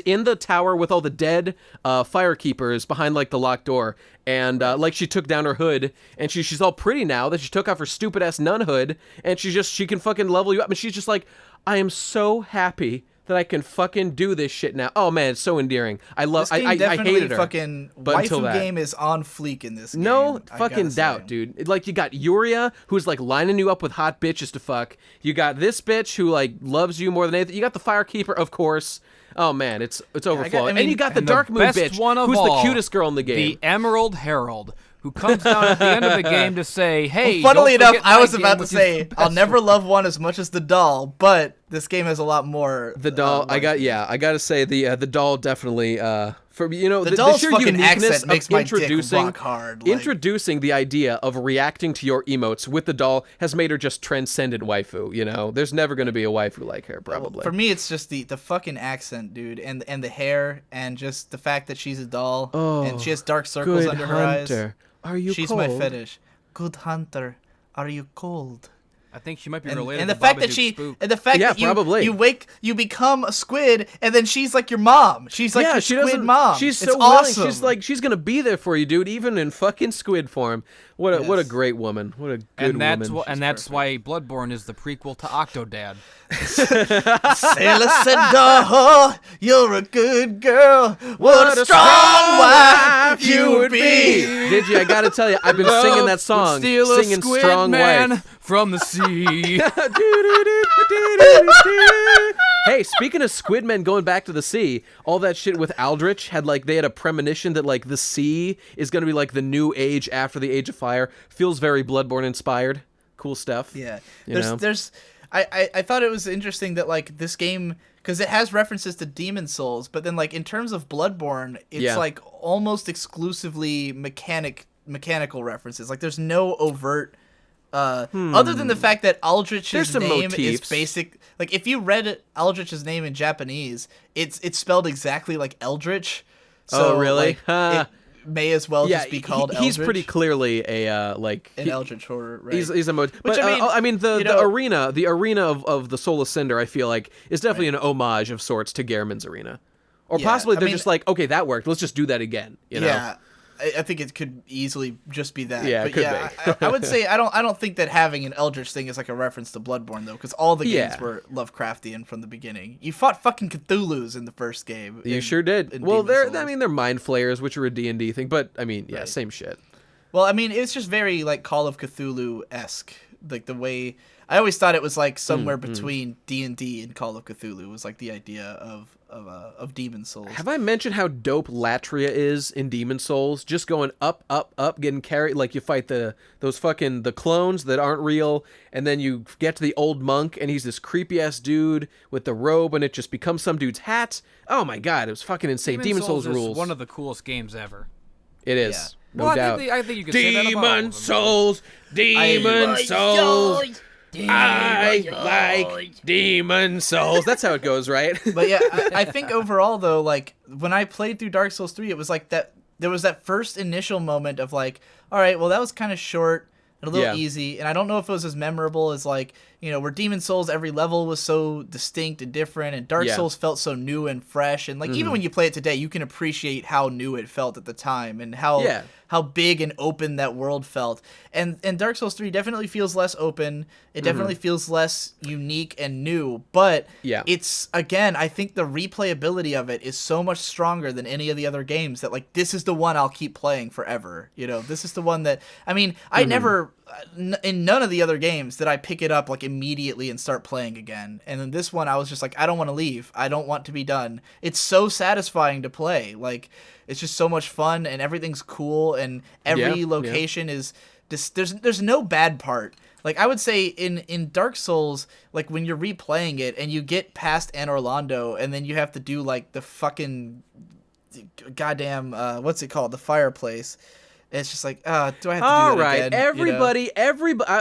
Speaker 3: in the tower with all the dead firekeepers behind like the locked door, and like she took down her hood, and she's all pretty now that she took off her stupid ass nun hood, and she can fucking level you up, and she's just like, I am so happy that I can fucking do this shit now. Oh man, it's so endearing. I love.
Speaker 2: This game
Speaker 3: I
Speaker 2: definitely
Speaker 3: hated her.
Speaker 2: Fucking
Speaker 3: but until
Speaker 2: waifu
Speaker 3: that
Speaker 2: game is on fleek in this game.
Speaker 3: No
Speaker 2: I
Speaker 3: fucking
Speaker 2: gotta say.
Speaker 3: doubt, dude. Like, you got Yuria, who's like lining you up with hot bitches to fuck. You got this bitch who like loves you more than anything. You got the Firekeeper, of course. Oh man, it's overflowing. And you got the Dark Moon
Speaker 4: best
Speaker 3: bitch,
Speaker 4: one of
Speaker 3: who's
Speaker 4: all,
Speaker 3: the cutest girl in the game.
Speaker 4: The Emerald Herald, who comes down at the end of the game to say, hey,
Speaker 2: Well, funnily
Speaker 4: don't
Speaker 2: enough,
Speaker 4: forget
Speaker 2: I
Speaker 4: my
Speaker 2: was
Speaker 4: game,
Speaker 2: about to
Speaker 4: which is
Speaker 2: say,
Speaker 4: the
Speaker 2: I'll
Speaker 4: best
Speaker 2: never
Speaker 4: one.
Speaker 2: love one as much as the doll, but this game has a lot more.
Speaker 3: The doll, I gotta say the doll definitely for the
Speaker 2: doll's
Speaker 3: sheer
Speaker 2: fucking
Speaker 3: uniqueness
Speaker 2: accent
Speaker 3: of
Speaker 2: makes my dick
Speaker 3: introducing
Speaker 2: rock hard. Like,
Speaker 3: introducing the idea of reacting to your emotes with the doll has made her just transcendent waifu. You know, there's never gonna be a waifu like her, probably.
Speaker 2: for me, it's just the fucking accent, dude, and the hair, and just the fact that she's a doll, and she has dark circles
Speaker 3: Good
Speaker 2: under her eyes.
Speaker 3: hunter. Are you
Speaker 2: She's
Speaker 3: cold?
Speaker 2: my fetish. Good hunter, are you cold?
Speaker 4: I think she might be related
Speaker 2: And the
Speaker 4: to
Speaker 2: fact that
Speaker 4: Babadook Spook.
Speaker 2: and the fact
Speaker 3: Yeah,
Speaker 2: that you
Speaker 3: probably.
Speaker 2: you become a squid, and then she's like your mom. She's like your squid mom.
Speaker 3: She's
Speaker 2: It's
Speaker 3: so willing.
Speaker 2: awesome.
Speaker 3: She's like, she's gonna be there for you, dude, even in fucking squid form. What a great woman. What a good woman.
Speaker 4: And that's why Bloodborne is the prequel to Octodad.
Speaker 2: Sailor said, "Oh, you're a good girl. What a strong wife you would be."
Speaker 3: Digi, I gotta tell you, I've been singing that song,
Speaker 4: Steal a
Speaker 3: singing
Speaker 4: squid
Speaker 3: Strong
Speaker 4: man
Speaker 3: Wife.
Speaker 4: from the sea.
Speaker 3: Hey, speaking of squid men going back to the sea, all that shit with Aldrich they had a premonition that like the sea is gonna be like the new age after the Age of Fire. Feels very Bloodborne inspired. Cool stuff.
Speaker 2: Yeah,
Speaker 3: You know?
Speaker 2: I thought it was interesting that like this game, because it has references to Demon Souls, but then like in terms of Bloodborne, it's like almost exclusively mechanical references. Like there's no overt. Other than the fact that Aldrich's name
Speaker 3: motifs.
Speaker 2: is basic, like if you read Aldrich's name in Japanese, it's spelled exactly like Eldritch. So,
Speaker 3: Oh, really?
Speaker 2: Like, it may as well just be called Eldritch.
Speaker 3: He's pretty clearly a
Speaker 2: an Eldritch horror, right?
Speaker 3: He's a mode,
Speaker 2: Which,
Speaker 3: but I mean the arena of the Soul of Cinder, I feel like is definitely an homage of sorts to Gehrman's arena, or possibly they're just like, okay, that worked, let's just do that again. You know?
Speaker 2: Yeah, I think it could easily just be that.
Speaker 3: Yeah,
Speaker 2: but
Speaker 3: it could
Speaker 2: be. I would say I don't think that having an Eldritch thing is like a reference to Bloodborne though, because all the games were Lovecraftian from the beginning. You fought fucking Cthulhu's in the first game.
Speaker 3: You sure did. Well, they're mind flayers, which are a D&D thing, but I mean, yeah, same shit.
Speaker 2: Well, I mean, it's just very like Call of Cthulhu-esque, like the way. I always thought it was like somewhere between D&D and Call of Cthulhu was like the idea of Demon Souls.
Speaker 3: Have I mentioned how dope Latria is in Demon Souls? Just going up, up, up, getting carried. Like you fight the clones that aren't real, and then you get to the old monk, and he's this creepy ass dude with the robe, and it just becomes some dude's hat. Oh my god, it was fucking insane. Demon Souls rules.
Speaker 4: Is one of the coolest games ever.
Speaker 3: It is.
Speaker 2: Yeah.
Speaker 3: No doubt.
Speaker 4: I think you could say that about all of them.
Speaker 3: Souls, Demon Souls. I like Demon Souls. That's how it goes, right?
Speaker 2: But yeah, I think overall though, like when I played through Dark Souls 3, it was like that. There was that first initial moment of like, all right, well that was kind of short and a little easy, and I don't know if it was as memorable as like, you know, where Demon Souls every level was so distinct and different, and Dark Souls felt so new and fresh, and like even when you play it today, you can appreciate how new it felt at the time and how big and open that world felt. And Dark Souls 3 definitely feels less open. It definitely feels less unique and new, but it's, again, I think the replayability of it is so much stronger than any of the other games that like this is the one I'll keep playing forever. You know, this is the one that, I mean, I never in none of the other games did I pick it up like immediately and start playing again. And then this one I was just like, I don't want to leave. I don't want to be done. It's so satisfying to play. Like, it's just so much fun and everything's cool and every location is just, there's no bad part. Like, I would say in Dark Souls, like, when you're replaying it and you get past Anor Londo and then you have to do, like, the fucking goddamn, what's it called? The fireplace. It's just like, do I have to do that again?
Speaker 3: Everybody,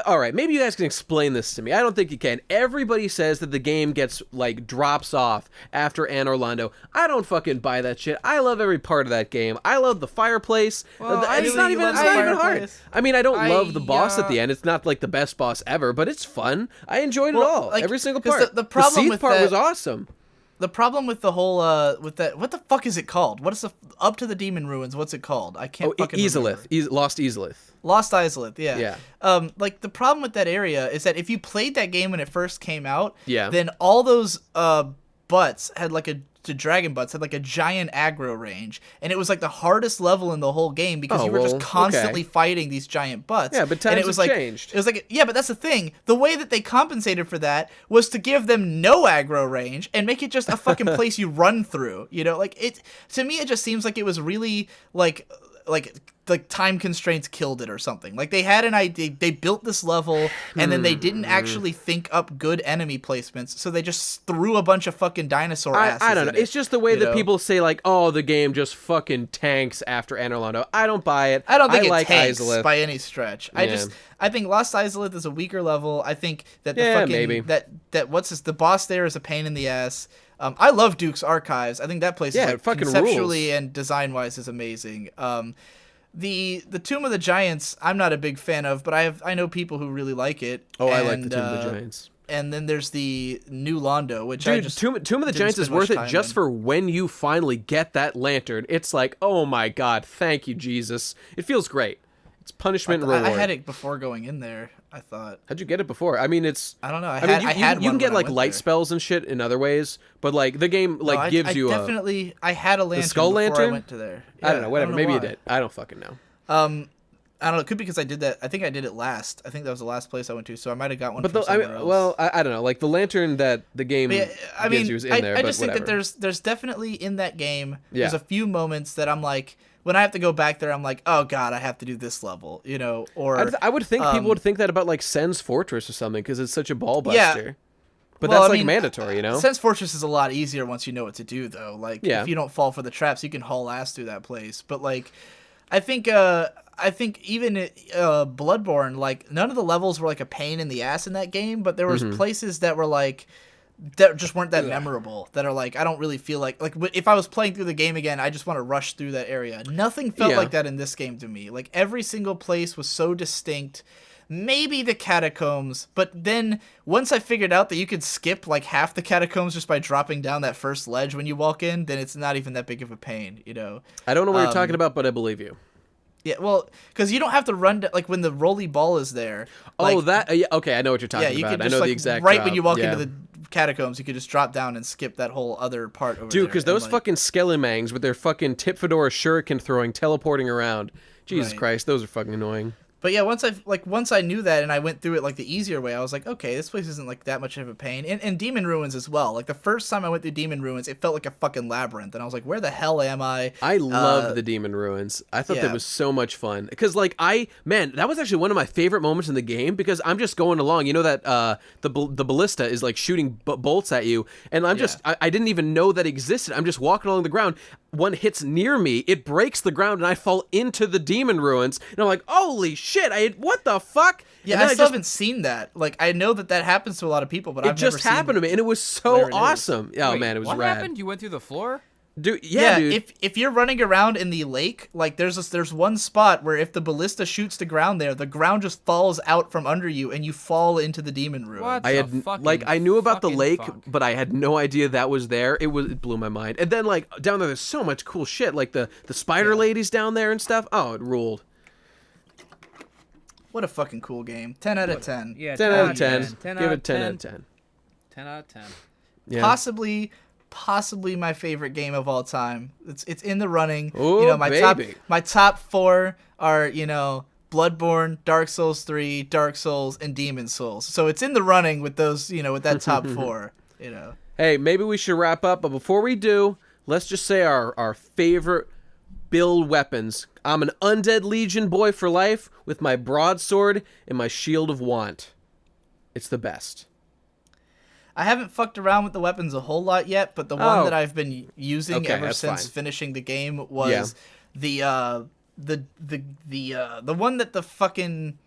Speaker 3: all right, maybe you guys can explain this to me. I don't think you can. Everybody says that the game gets, like, drops off after Anor Londo. I don't fucking buy that shit. I love every part of that game. I love the fireplace.
Speaker 2: Well,
Speaker 3: it's not even hard. I mean, I don't love the boss at the end. It's not, like, the best boss ever, but it's fun. I enjoyed it all. Like, every single part.
Speaker 2: The problem
Speaker 3: with part was awesome.
Speaker 2: The problem with the whole, with that, what the fuck is it called? What is the, up to the Demon Ruins, what's it called? I can't fucking remember.
Speaker 3: Lost Izalith.
Speaker 2: Lost Izalith, yeah. Like, the problem with that area is that if you played that game when it first came out, then all those, butts had, like, the dragon butts had, like, a giant aggro range, and it was, like, the hardest level in the whole game because you were just constantly fighting these giant butts.
Speaker 3: Yeah, but times have changed.
Speaker 2: It was like, yeah, but that's the thing. The way that they compensated for that was to give them no aggro range and make it just a fucking place you run through, you know? Like, to me, it just seems like it was really, like time constraints killed it or something. Like, they had an idea, they built this level, and then they didn't actually think up good enemy placements, so they just threw a bunch of fucking dinosaur asses
Speaker 3: I don't know. It's just the way that people say, like, oh, the game just fucking tanks after Anor Londo. I don't buy it.
Speaker 2: I don't think it
Speaker 3: like
Speaker 2: tanks
Speaker 3: Izalith
Speaker 2: by any stretch. I think Lost Izalith is a weaker level. I think that that what's this, the boss there is a pain in the ass. I love Duke's Archives. I think that place is, like, conceptually and design-wise is amazing. The Tomb of the Giants, I'm not a big fan of, but I know people who really like it.
Speaker 3: Oh, I like the Tomb of the Giants.
Speaker 2: And then there's the New Londo, which
Speaker 3: Tomb of the Giants is worth it just for when you finally get that lantern. It's like, oh my god, thank you, Jesus. It feels great. It's punishment and reward.
Speaker 2: I had it before going in there, I thought.
Speaker 3: How'd you get it before? I mean, it's...
Speaker 2: I don't know.
Speaker 3: You can get, like, light spells and shit in other ways, but, like, the game, like, gives you
Speaker 2: I had a lantern
Speaker 3: the skull
Speaker 2: before
Speaker 3: lantern?
Speaker 2: I went to there.
Speaker 3: Yeah, I don't know, whatever. Maybe you did. I don't fucking know.
Speaker 2: I don't know. It could be because I did that. I think I did it last. I think that was the last place I went to, so I might have got one from somewhere else.
Speaker 3: Well, I don't know. Like, the lantern that the game gives you is in there,
Speaker 2: I just think that there's definitely in that game, there's a few moments that I'm like, when I have to go back there, I'm like, oh god, I have to do this level, you know? Or
Speaker 3: I would think people would think that about, like, Sen's Fortress or something, because it's such a ball buster.
Speaker 2: Yeah.
Speaker 3: But that's mandatory, you know?
Speaker 2: Sen's Fortress is a lot easier once you know what to do, though. Like, if you don't fall for the traps, you can haul ass through that place. But, like, I think even Bloodborne, like, none of the levels were, like, a pain in the ass in that game, but there was places that were, like, that just weren't that memorable, that are like, I don't really feel like if I was playing through the game again, I just want to rush through that area. Nothing felt like that in this game to me. Like, every single place was so distinct. Maybe the catacombs, but then once I figured out that you could skip, like, half the catacombs just by dropping down that first ledge when you walk in, then it's not even that big of a pain, you know?
Speaker 3: I don't know what you're talking about, but I believe you.
Speaker 2: Yeah, well, because you don't have to run, like, when the rolly ball is there.
Speaker 3: Oh, that, okay, I know what you're talking about.
Speaker 2: I know the exact right drop. When you walk into the catacombs, you could just drop down and skip that whole other part over there.
Speaker 3: Dude, because those fucking Skelemangs with their fucking tip fedora shuriken throwing, teleporting around. Jesus Christ, those are fucking annoying.
Speaker 2: But yeah, once I knew that and I went through it, like, the easier way, I was like, okay, this place isn't, like, that much of a pain. And Demon Ruins as well. Like, the first time I went through Demon Ruins, it felt like a fucking labyrinth. And I was like, where the hell am I?
Speaker 3: I loved the Demon Ruins. I thought that was so much fun. Because, like, that was actually one of my favorite moments in the game, because I'm just going along. You know that the ballista is, like, shooting bolts at you. And I'm just, I didn't even know that existed. I'm just walking along the ground. One hits near me, it breaks the ground, and I fall into the Demon Ruins. And I'm like, holy shit, what the fuck?
Speaker 2: Yeah, I still haven't seen that. Like, I know that happens to a lot of people, but I've never seen it.
Speaker 3: It just happened to me, and it was so awesome. Oh, man, it was rad.
Speaker 4: What happened? You went through the floor?
Speaker 3: Dude,
Speaker 2: dude. If you're running around in the lake, like, there's one spot where if the ballista shoots the ground there, the ground just falls out from under you and you fall into the Demon Ruin.
Speaker 3: I knew about the lake, but I had no idea that was there. It blew my mind. And then, like, down there's so much cool shit, like the spider ladies down there and stuff. Oh, it ruled.
Speaker 2: What a fucking cool game. 10 out of 10.
Speaker 3: Yeah, 10 out of 10. Give it 10 out of 10.
Speaker 4: 10 out of 10.
Speaker 3: Yeah.
Speaker 2: Possibly my favorite game of all time. It's in the running.
Speaker 3: Ooh,
Speaker 2: you know, my top 4 are, you know, Bloodborne, Dark Souls 3, Dark Souls, and Demon Souls. So it's in the running with those, with that top 4,
Speaker 3: Hey, maybe we should wrap up, but before we do, let's just say our favorite build weapons. I'm an Undead Legion boy for life with my broadsword and my Shield of Want. It's the best.
Speaker 2: I haven't fucked around with the weapons a whole lot yet, but the one that I've been using ever since finishing the game was the one that the fucking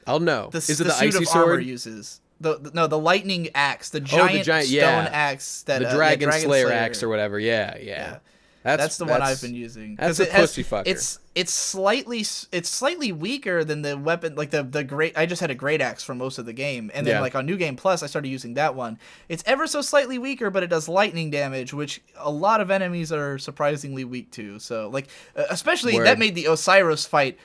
Speaker 3: I'll know.
Speaker 2: The,
Speaker 3: Is it
Speaker 2: the
Speaker 3: the
Speaker 2: suit
Speaker 3: icy
Speaker 2: of
Speaker 3: sword?
Speaker 2: armor uses the lightning axe, the giant stone axe that
Speaker 3: the Dragon Slayer axe or whatever. Yeah.
Speaker 2: That's the one I've been using.
Speaker 3: That's a pussy fucker.
Speaker 2: It's slightly weaker than the weapon, like the great. I just had a great axe for most of the game, and then like on New Game Plus, I started using that one. It's ever so slightly weaker, but it does lightning damage, which a lot of enemies are surprisingly weak to. So like, especially that made the Osiris fight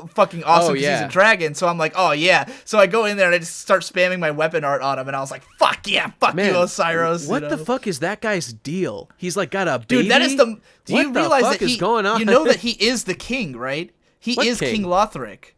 Speaker 2: fucking awesome because he's a dragon. So I'm like, oh yeah. So I go in there and I just start spamming my weapon art on him, and I was like, fuck yeah, fuck you, Osiris.
Speaker 3: What the fuck is that guy's deal? He's like got a baby.
Speaker 2: Dude, that is the. Do you realize
Speaker 3: that
Speaker 2: is
Speaker 3: going on?
Speaker 2: You know that he is the king, right? He is King Lothric.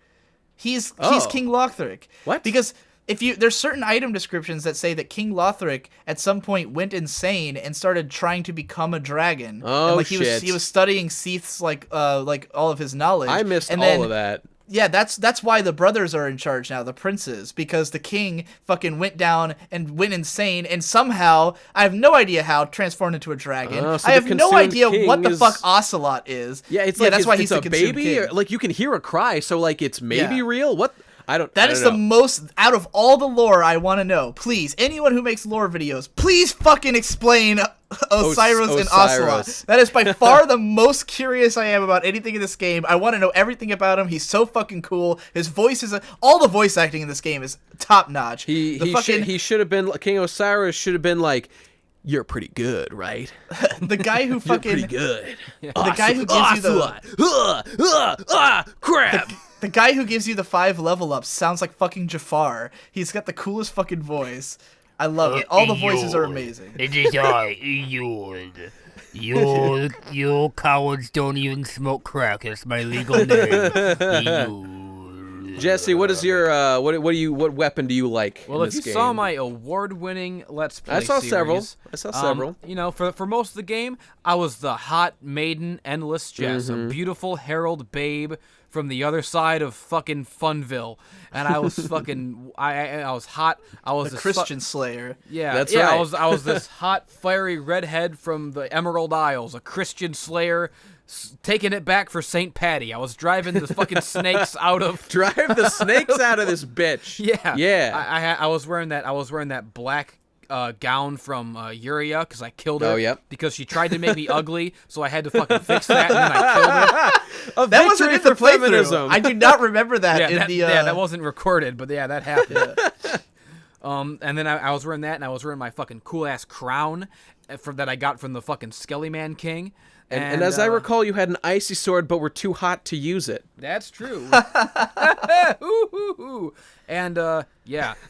Speaker 2: He's King Lothric.
Speaker 3: What?
Speaker 2: Because there's certain item descriptions that say that King Lothric at some point went insane and started trying to become a dragon.
Speaker 3: Oh,
Speaker 2: and
Speaker 3: shit.
Speaker 2: He was studying Seath's like all of his knowledge.
Speaker 3: I missed all of that.
Speaker 2: Yeah, that's why the brothers are in charge now, the princes, because the king fucking went down and went insane, and somehow, I have no idea how, transformed into a dragon.
Speaker 3: So
Speaker 2: I have no idea what the fuck Ocelot is.
Speaker 3: Yeah, it's like
Speaker 2: that's why he's
Speaker 3: a
Speaker 2: the
Speaker 3: baby.
Speaker 2: king.
Speaker 3: Or, like you can hear a cry, so like it's maybe real. What?
Speaker 2: That is the most, out of all the lore I want to know. Please, anyone who makes lore videos, please fucking explain Osiris and Ocelot. That is by far the most curious I am about anything in this game. I want to know everything about him. He's so fucking cool. His voice is, all the voice acting in this game is top notch.
Speaker 3: He should have been, King Osiris should have been like, you're pretty good, right?
Speaker 2: The guy who fucking...
Speaker 3: You're pretty good.
Speaker 2: The guy who gives you the...
Speaker 3: Crap!
Speaker 2: The guy who gives you the 5 level ups sounds like fucking Jafar. He's got the coolest fucking voice. I love it. All the voices are amazing.
Speaker 5: It is I, you cowards don't even smoke crack. It's my legal name.
Speaker 3: Jesse, what is your what weapon do you like?
Speaker 4: Well,
Speaker 3: in
Speaker 4: if
Speaker 3: this
Speaker 4: you
Speaker 3: game?
Speaker 4: saw my award-winning Let's Play
Speaker 3: I saw
Speaker 4: series,
Speaker 3: several.
Speaker 4: For most of the game, I was the hot maiden endless Jess, a beautiful herald babe from the other side of fucking Funville, and I was fucking I was hot. I was
Speaker 2: the Christian Slayer.
Speaker 4: Yeah,
Speaker 3: that's right.
Speaker 4: I was this hot fiery redhead from the Emerald Isles, a Christian Slayer. Taking it back for St. Patty. I was driving the fucking snakes out of...
Speaker 3: Drive the snakes out of this bitch.
Speaker 4: Yeah. I was wearing that black gown from Uria because I killed her.
Speaker 3: Oh, yep.
Speaker 4: Because she tried to make me ugly, so I had to fucking fix that, and then I killed her.
Speaker 2: That wasn't in the playthrough. I do not remember that
Speaker 4: that wasn't recorded, but yeah, that happened. And then I was wearing that, and I was wearing my fucking cool-ass crown that I got from the fucking Skellyman King.
Speaker 3: And as I recall, you had an icy sword, but were too hot to use it.
Speaker 4: That's true. And, I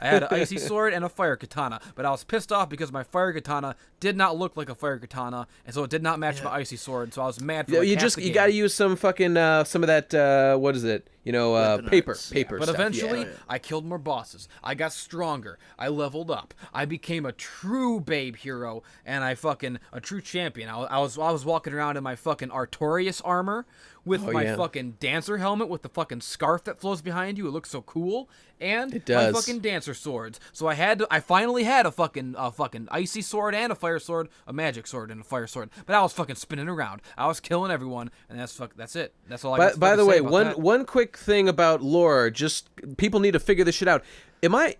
Speaker 4: had an icy sword and a fire katana. But I was pissed off because my fire katana did not look like a fire katana, and so it did not match my icy sword, so I was mad for
Speaker 3: you gotta use some fucking, some of that, what is it? Paper
Speaker 4: But
Speaker 3: stuff.
Speaker 4: eventually, I killed more bosses. I got stronger. I leveled up. I became a true babe hero, and a true champion. I was walking around in my fucking Artorias armor with my fucking dancer helmet with the fucking scarf that flows behind you. It looks so cool. And my fucking dancer swords. So I finally had a fucking icy sword and a fire sword, a magic sword and a fire sword. But I was fucking spinning around. I was killing everyone, and that's it. That's all I got to say.
Speaker 3: By the way,
Speaker 4: about
Speaker 3: one quick thing about lore, just people need to figure this shit out.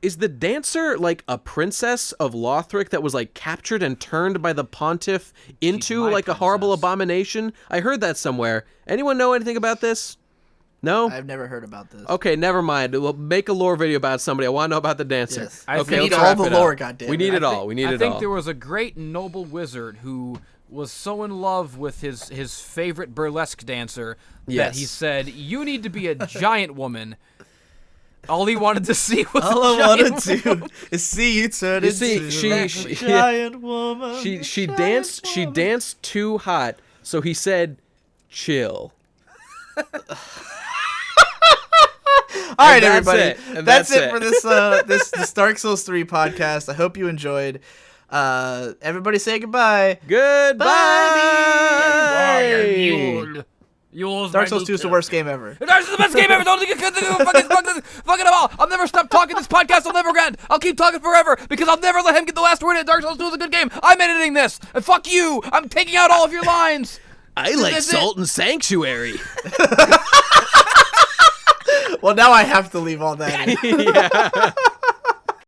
Speaker 3: Is the dancer like a princess of Lothric that was like captured and turned by the pontiff into like a horrible abomination? I heard that somewhere. Anyone know anything about this? No?
Speaker 2: I've never heard about this.
Speaker 3: Okay, never mind. We'll make a lore video about somebody. I want to know about the dancer.
Speaker 2: Yes.
Speaker 3: Okay,
Speaker 2: we need all the lore, goddammit.
Speaker 3: We need it all.
Speaker 4: I think there was a great noble wizard who was so in love with his favorite burlesque dancer that he said, "You need to be a giant woman." All he wanted to see was
Speaker 2: all
Speaker 4: a
Speaker 2: I
Speaker 4: giant
Speaker 2: wanted
Speaker 4: woman.
Speaker 2: to is see you turn into a giant woman.
Speaker 3: She danced too hot, so he said, "Chill."
Speaker 2: All right, everybody. That's it for this this Dark Souls 3 podcast. I hope you enjoyed. Everybody say goodbye.
Speaker 3: Goodbye.
Speaker 2: Dark Souls 2 is the worst game ever.
Speaker 4: Dark Souls is the best game ever. Don't think you can fucking them all. I'll never stop talking. This podcast will never end. I'll keep talking forever because I'll never let him get the last word in. Dark Souls 2 is a good game. I'm editing this. And fuck you. I'm taking out all of your lines.
Speaker 3: I like Salt and Sanctuary.
Speaker 2: Well, now I have to leave all that in.
Speaker 3: Yeah.